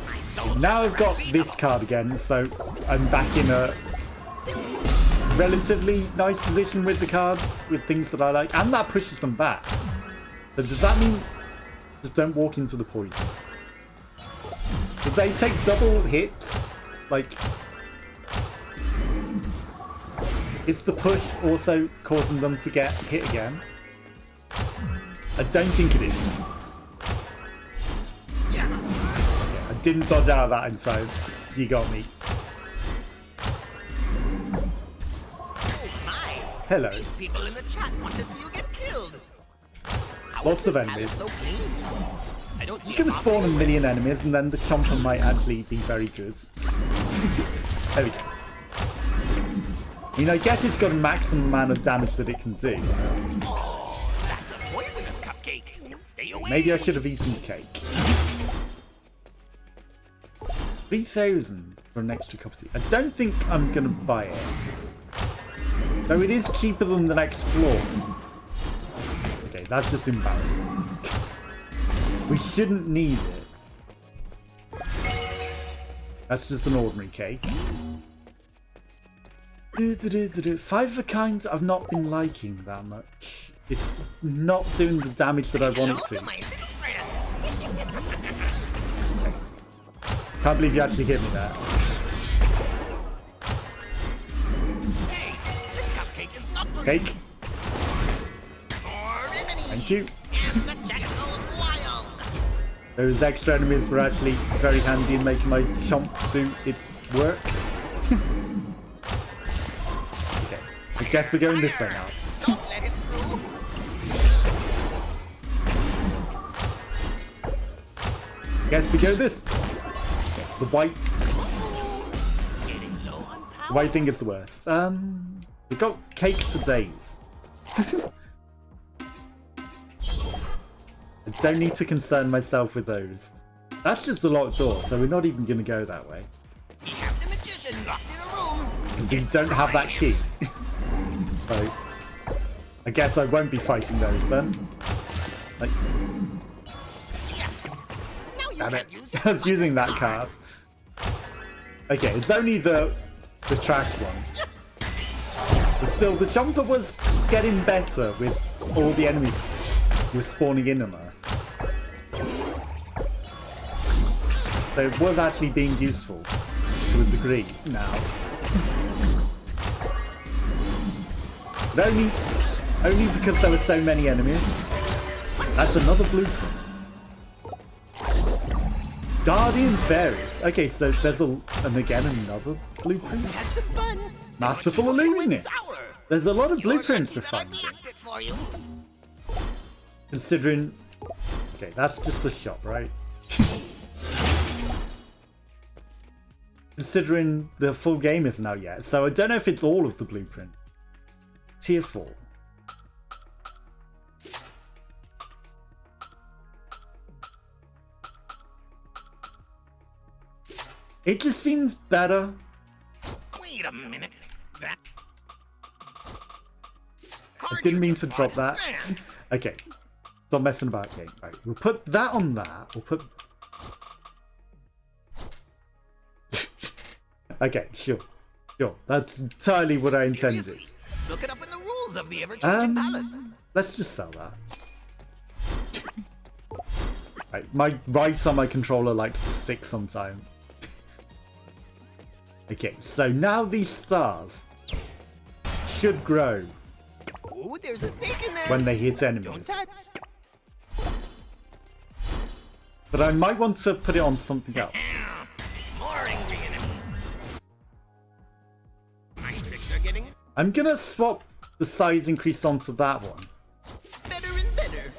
My soldiers Now are I've got unbeatable. this card again, so I'm back in a relatively nice position with the cards, with things that I like, and that pushes them back. So does that mean just don't walk into the poison? Do they take double hits? Like, is the push also causing them to get hit again? I don't think it is. Yeah. I didn't dodge out of that in time. You got me. Oh my. Hello. These people in the chat want to see you get killed. How Lots is of this enemies. palace so clean? I don't see You can a spawn a problem. million enemies and then the chomper might actually be very good. There we go. I mean, I guess it's got a maximum amount of damage that it can do. Oh, that's a poisonous cupcake. Stay away. Maybe I should have eaten the cake. 3,000 for an extra cup of tea. I don't think I'm going to buy it. Though it is cheaper than the next floor. Okay, that's just embarrassing. We shouldn't need it. That's just an ordinary cake. 5 of a kind I've not been liking that much. It's not doing the damage that I want Hello it to to. my little friends. Can't believe you actually hit me there. Hey, this cupcake is not for Cake, More enemies. thank you. Those extra enemies were actually very handy in making my chomp do its work. Okay, I guess we're going this way now. Don't let it through. Guess we go this. The white Getting low on The power. white thing is the worst. We've got cakes for days. I don't need to concern myself with those. That's just a locked door, so we're not even going to go that way. We have the magician locked in a room. Because we don't have that key. So, I guess I won't be fighting those then. Like, Yes. Now you damn can it. use I was using that card. Okay, it's only the trash one. But still, the jumper was getting better with all the enemies who were spawning in on us. So it was actually being useful to a degree now. But only because there were so many enemies. That's another blueprint. Guardian Fairies. Okay, so there's again another blueprint. Have some fun. Masterful But you Illusionist. sour. There's a lot of You're blueprints to lucky that I find. blocked it for you. Considering... Okay, that's just a shot, right? Considering the full game isn't out yet, so I don't know if it's all of the blueprint. Tier 4. It just seems better. Wait a minute. That. I didn't mean to drop that. Okay. Stop messing about, game. Right, we'll put that on that. We'll put... Okay, sure. Sure. That's entirely what I intended. Seriously, look it up in the rules of the ever-changing palace. Let's just sell that. Right, my right on my controller likes to stick sometimes. Okay, so now these stars should grow Ooh, there's a snake in there. when they hit Don't enemies. touch. But I might want to put it on something else. More angry enemies. My tricks are getting I'm gonna swap the size increase onto that one. better and better.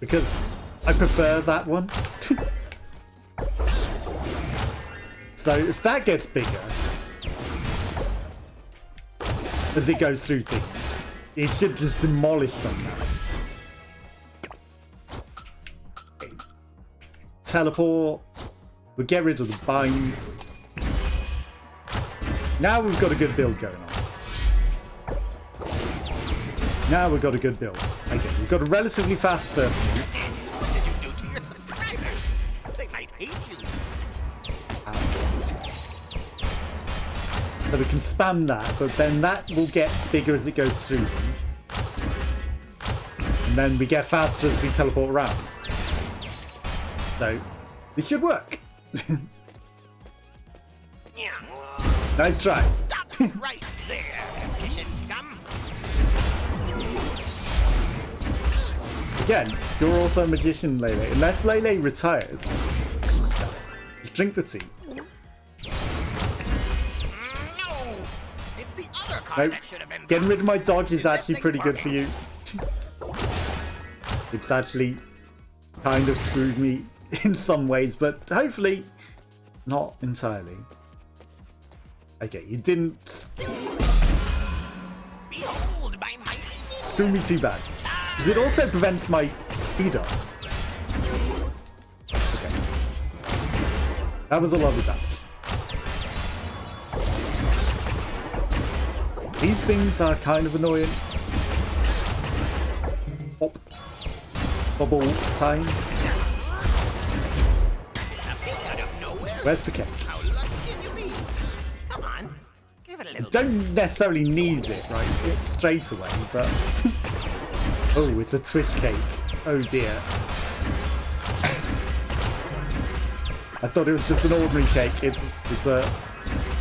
Because I prefer that one. So if that gets bigger, as it goes through things, it should just demolish them now. Okay. Teleport. We'll get rid of the binds. Now we've got a good build going on. Now we've got a good build. Okay, we've got a relatively fast first move. What did you do to your subscribers? They might hate you. So we can spam that, but then that will get bigger as it goes through them. And then we get faster as we teleport around. So, this should work. Yeah. Nice try. Stop right there, magician scum. Again, you're also a magician, Lele. Unless Lele retires, just drink the tea. No, it's the other card Nope. that should have been. Getting rid of my dodge is Is this actually thing pretty good for you. It's actually kind of screwed me in some ways, but hopefully not entirely. Okay, you didn't Behold my mighty screw me too bad. 'Cause it also prevents my speed up. Okay. That was a lot of damage. These things are kind of annoying. Pop. Bubble time. out of nowhere. Where's the cake? How lucky can you be? Come on, give it a little. Don't necessarily need it, right? It's straight away, but... Oh, it's a twitch cake. Oh dear. I thought it was just an ordinary cake. It's a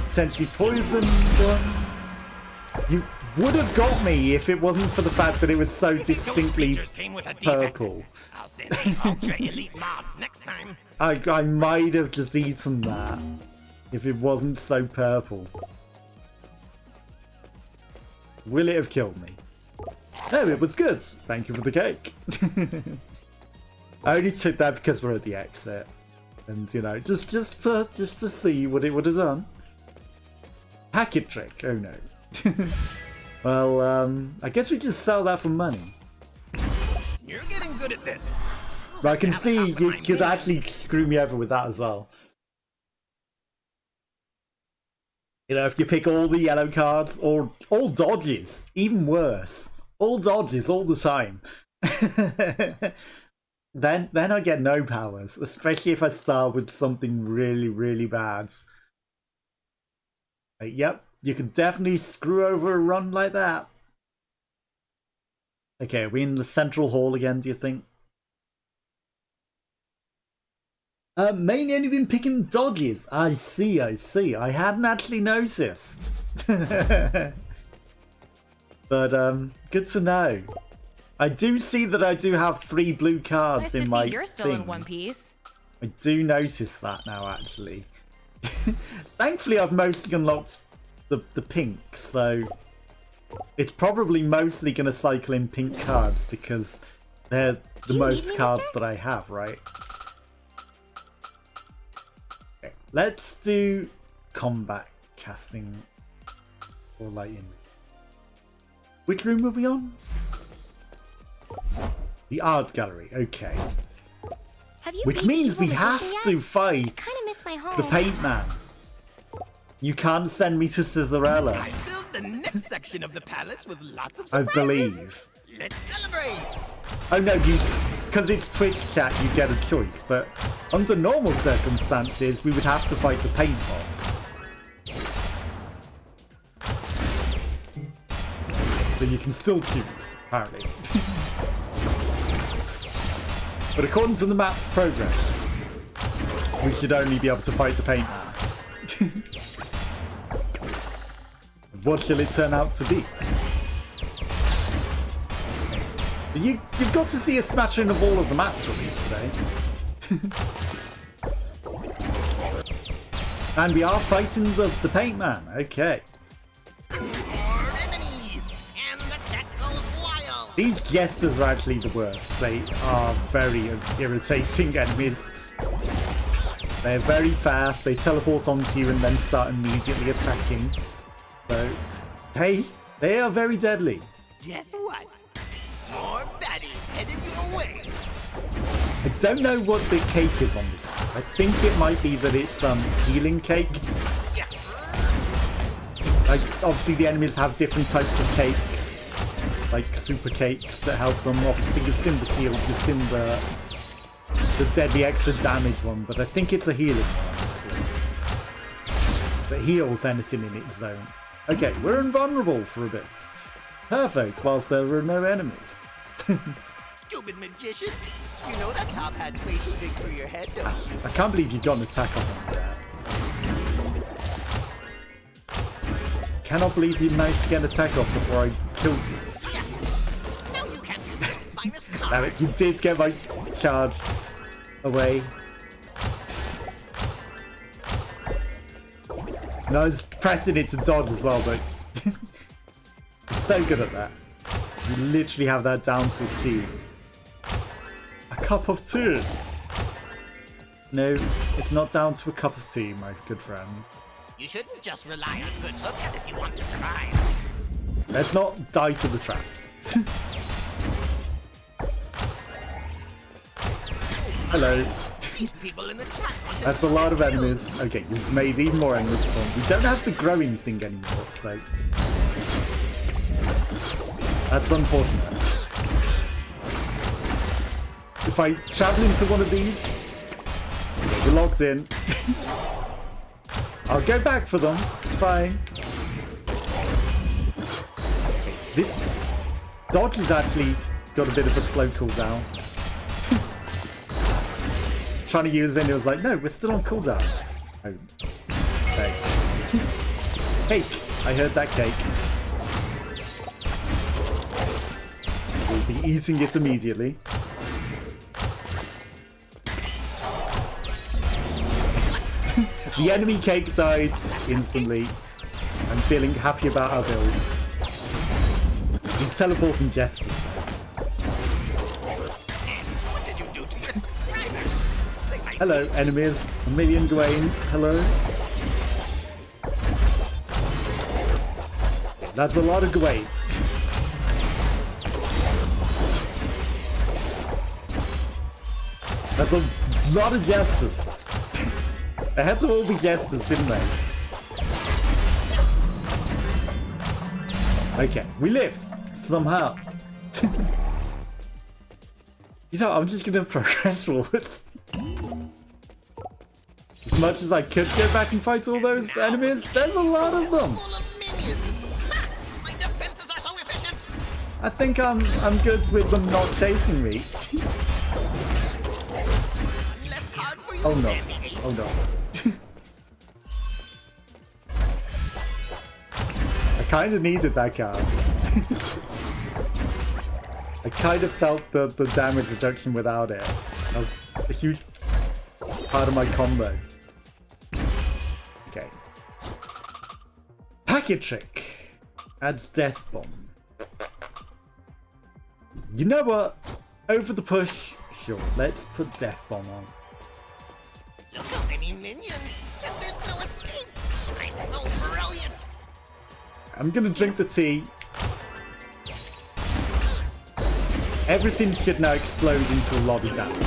potentially poisoned one. would have got me if it wasn't for the fact that it was so distinctly Came with a defect. purple. I'll send the ultra elite mobs next time. I might have just eaten that if it wasn't so purple. Will it have killed me? No, it was good. Thank you for the cake. I only took that because we're at the exit, and you know, just to see what it would have done. Packet trick. Oh no. Well, I guess we just sell that for money. You're getting good at this. But I can see you could actually screw me over with that as well. You know, if you pick all the yellow cards, or all dodges, even worse. All dodges all the time. then I get no powers, especially if I start with something really, really bad. Yep, you can definitely screw over a run like that. Okay, are we in the central hall again, do you think? Mainly only been picking dodges. I see. I hadn't actually noticed. But, good to know. I do see that I do have 3 blue cards Nice in to my see you're still in thing. one piece. I do notice that now, actually. Thankfully, I've mostly unlocked the pink, so it's probably mostly going to cycle in pink cards because they're the you most need me, cards mister? that I have, right? Okay, let's do combat casting or lighting. Which room are we on? The art gallery, okay. Have you Which beat the means evil we have magician to yet? fight Kinda miss my home. the paint man. You can't send me to Scissorella, I filled the next section of the palace with lots of I surprises. believe. Let's celebrate. Oh no, because it's Twitch chat, you get a choice, but under normal circumstances, we would have to fight the paint boss. So you can still choose, apparently. But according to the map's progress, we should only be able to fight the paint man. What shall it turn out to be? You've got to see a smattering of all of the maps released today. And we are fighting the paint man, okay. More enemies, and the chat goes wild. These jesters are actually the worst. They are very irritating enemies. They're very fast, they teleport onto you and then start immediately attacking. So, they are very deadly. Guess what? More baddies headed your way. I don't know what the cake is on this one. I think it might be that it's healing cake. Yeah. Like, obviously the enemies have different types of cakes, like super cakes that help them. Obviously your Simba Shield, your Simba, the deadly extra damage one, but I think it's a healing one, actually. That heals anything in its zone. Okay, we're invulnerable for a bit. Perfect, whilst there are no enemies. Stupid magician. You know that top hat's way too big for your head, don't you? I can't believe you got an attack on him there. Cannot believe you managed to get an attack off before I killed you. Yes. Now you can use your finest Damn card. it, you did get my charge away. And I was pressing it to dodge as well, but I'm so good at that. You literally have that down to a T. A cup of tea. No, it's not down to a cup of tea, my good friends. You shouldn't just rely on good looks if you want to survive. Let's not die to the traps. Hello. These people in the chat want to That's a see lot of your build. enemies. Okay, you've made even more enemies spawn. We don't have the growing thing anymore, so that's unfortunate. If I travel into one of these, we're locked in. I'll go back for them. It's fine. This dodge has actually got a bit of a slow cooldown. Trying to use it, and it was like, no, we're still on cooldown. Oh. Okay. Cake. I heard that cake. Be eating it immediately. The enemy cake died instantly. I'm feeling happy about our builds. He's teleporting jesters. What did you do to your subscribers? They might Hello, enemies. A million Dwaynes. Hello. That's a lot of Gawain. That's a lot of jesters. They had to all be jesters, didn't they? Okay, we lived. Somehow. You know, I'm just gonna progress forward. As much as I could go back and fight all those enemies, there's a lot of them. full of minions. Ha! My defenses are so efficient. I think I'm good with them not chasing me. Less card for you. Oh no. Dandy Ace. Oh no. I kind of needed that card. I kind of felt the damage reduction without it. That was a huge part of my combo. Okay. Packet trick. Adds death bomb. You know what? Over the push. Sure, let's put death bomb on. Look how many minions, and there's no escape. I'm so brilliant. I'm gonna drink the tea. Everything should now explode into a lot of damage.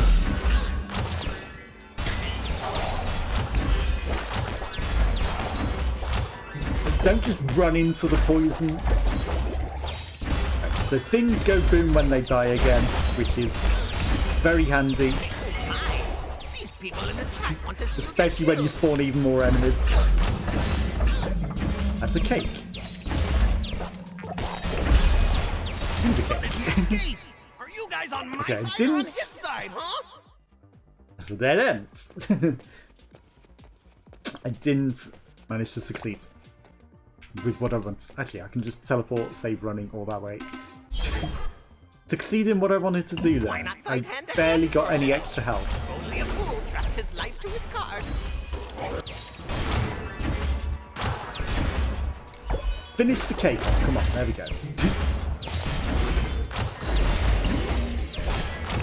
Don't just run into the poison. So things go boom when they die again, which is very handy, My, these people in the chat want to see especially when you spawn even more enemies. That's a cake. Do the cake. escape. Are you guys on my Okay, side or on didn't- his side, huh? That's a dead end. I didn't manage to succeed with what I want. Actually, I can just teleport, save running all that way. Succeed in what I wanted to do there. not I fight hand-to-hand? barely got any extra health. Only a fool trusts his life to his card. Finish the cake off. Come on, there we go.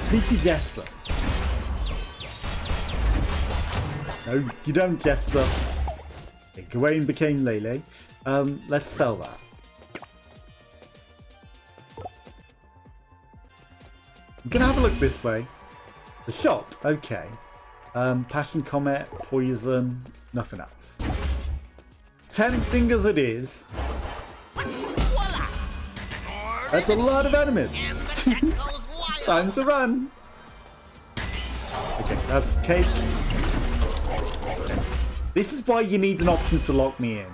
Sneaky Jester. No, you don't, Jester. Okay, Gawain became Lele. Let's sell that. I'm gonna have a look this way. The shop, okay. Passion Comet, Poison, nothing else. Tempting as it is, Voila! that's a lot of enemies. And the chat goes wild. Time to run. Okay, that's cake. Okay. This is why you need an option to lock me in.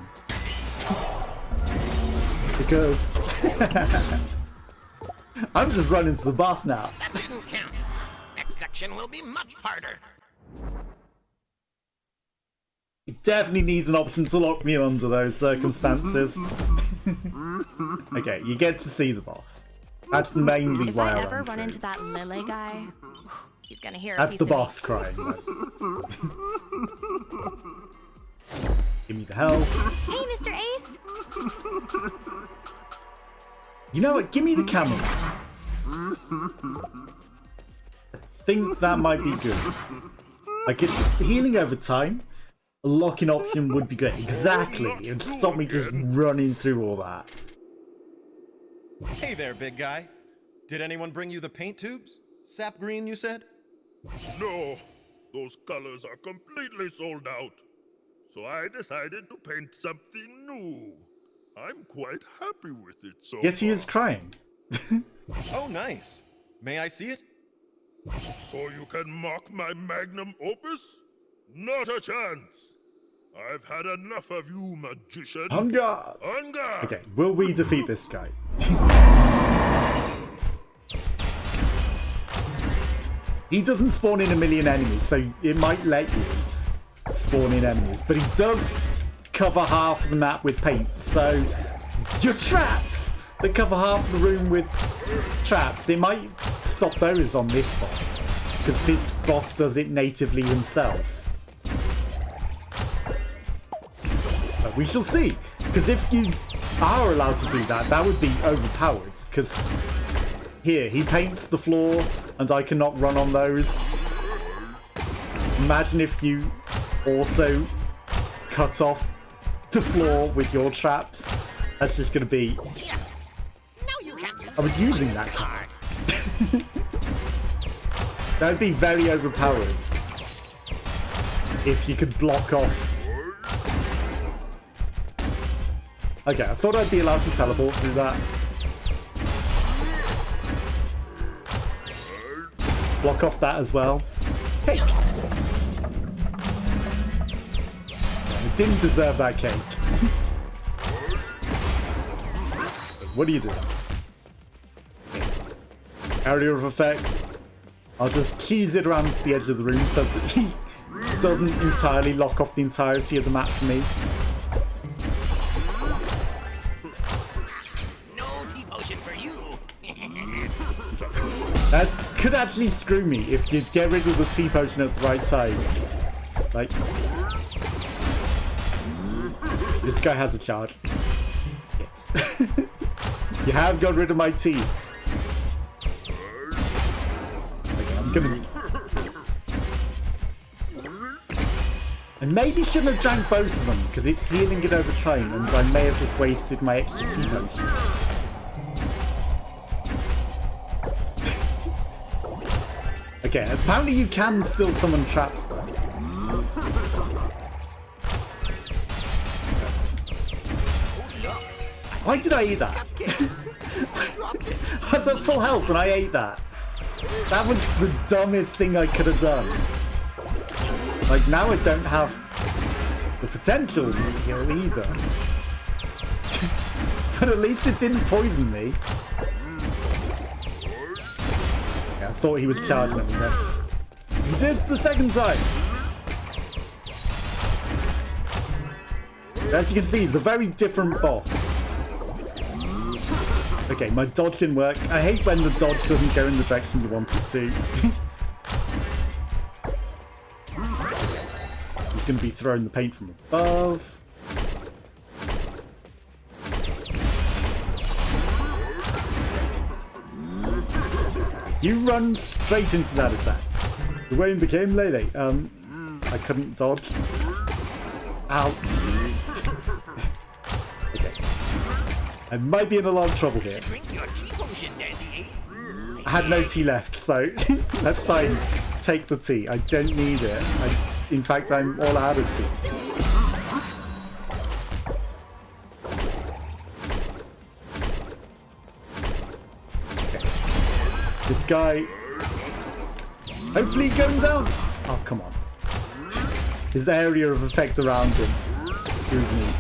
Because I'm just running to the boss now. That didn't count. Next section will be much harder. It definitely needs an option to lock me in under those circumstances. Okay, you get to see the boss. That's mainly If why I I ever ran run through. into that lele guy, he's gonna hear a That's piece the of me. boss crying. Though. Give me the health. Hey, Mr. Ace! You know what? Give me the camera. I think that might be good. Like, it's healing over time. A lock-in option would be great. Exactly. It would stop me just running through all that. Hey there, big guy. Did anyone bring you the paint tubes? Sap green, you said? No, those colors are completely sold out. So I decided to paint something new. I'm quite happy with it so Yes, he far. is crying. Oh, nice. May I see it? So you can mock my magnum opus? Not a chance. I've had enough of you, magician. On guard. On guard. Okay, will we defeat this guy? He doesn't spawn in a million enemies, so it might let you spawn in enemies. But he does cover half of the map with paint, so you're trapped. that cover half the room with traps, it might stop those on this boss. Because this boss does it natively himself. But we shall see. Because if you are allowed to do that, that would be overpowered. Because here, he paints the floor and I cannot run on those. Imagine if you also cut off the floor with your traps. That's just going to be... Yes! Now you can't use I was using that card. That would be very overpowered. If you could block off. Okay, I thought I'd be allowed to teleport through that. Block off that as well. Cake! I didn't deserve that cake. What are you doing? Area of effects. I'll just tease it around to the edge of the room so that he doesn't entirely lock off the entirety of the map for me. no T-potion for you. That could actually screw me if you get rid of the T-potion at the right time. Like... This guy has a charge. Yes. You have got rid of my T. Okay, I'm gonna... I maybe shouldn't have drank both of them, because it's healing it over time, and I may have just wasted my extra T-potion. Okay, apparently you can still summon traps though. Why did I eat that? I was at full health and I ate that. That was the dumbest thing I could have done. Like, now I don't have the potential to heal either. But at least it didn't poison me. Yeah, I thought he was charging at me then. He did the second time. As you can see, it's a very different boss. Okay, my dodge didn't work. I hate when the dodge doesn't go in the direction you want it to. He's going to be throwing the paint from above. You run straight into that attack. The Wayne became lele. I couldn't dodge. Ouch. I might be in a lot of trouble here. I had no tea left, so that's fine. Take the tea. I don't need it. In fact, I'm all out of tea. Okay. This guy... Hopefully going down. Oh, come on. His area of effect around him screwed me.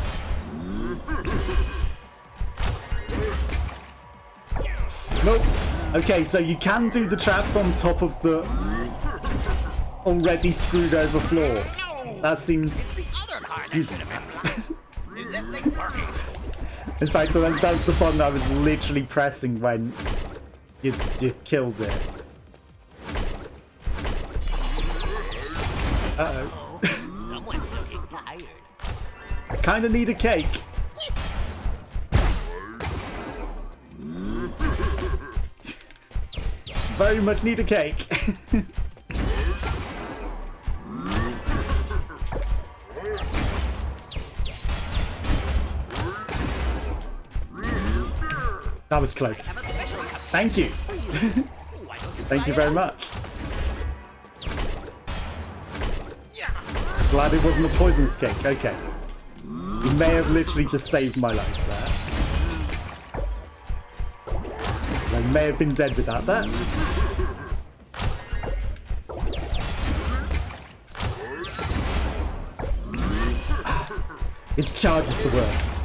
Nope. Okay, so you can do the traps on top of the already screwed over floor. That seems... It's the other card that should have been blocked. Is this thing working? In fact, so that's the button I was literally pressing when you killed it. Uh-oh. Someone's looking tired. I kind of need a cake. Very much need a cake. That was close. Thank you. Thank you very much. Glad it wasn't a poisonous cake. Okay. You may have literally just saved my life there. I may have been dead without that. His charge is the worst.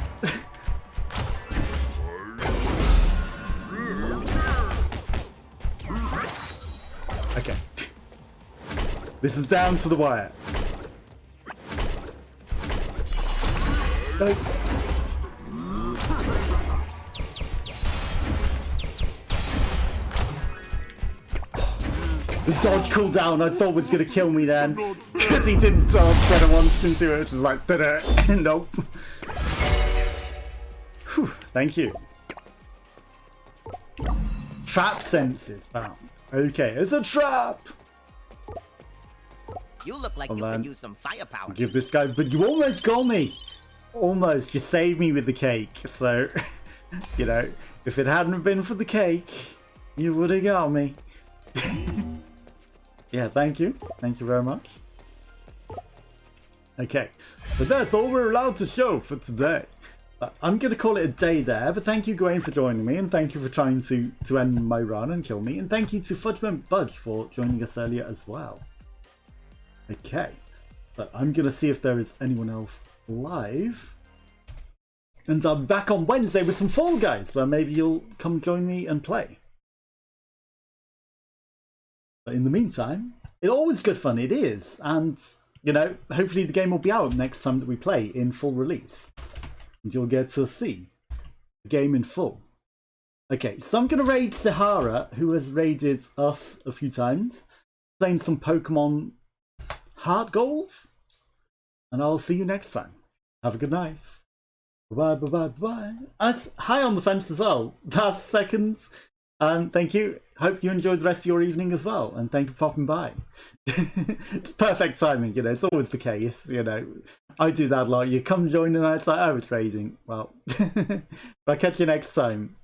Okay. This is down to the wire. No. The dodge cooldown I thought was going to kill me then. Because he didn't dodge when I wanted him to. It was like, nope. Whew, thank you. Trap senses found. Okay, it's a trap! You look like Hold you on. can use some firepower. Give this guy, but you almost got me. Almost, you saved me with the cake. So, you know, if it hadn't been for the cake, you would have got me. Yeah, thank you. Thank you very much. Okay, but that's all we're allowed to show for today. I'm going to call it a day there, but thank you, Gawain, for joining me, and thank you for trying to end my run and kill me, and thank you to Fudgement Budge for joining us earlier as well. Okay, but I'm going to see if there is anyone else live. And I'm back on Wednesday with some Fall Guys, where maybe you'll come join me and play. But in the meantime, it's always good fun, it is. And, you know, hopefully the game will be out next time that we play in full release. And you'll get to see the game in full. Okay, so I'm going to raid Sahara, who has raided us a few times. Playing some Pokemon Heart Goals. And I'll see you next time. Have a good night. Bye bye bye bye. Hi on the fence as well. Last seconds. Thank you. Hope you enjoyed the rest of your evening as well. And thank you for popping by. It's perfect timing, you know. It's always the case, you know. I do that a lot. You come join and it's like, oh, it's raiding. Well, I'll catch you next time.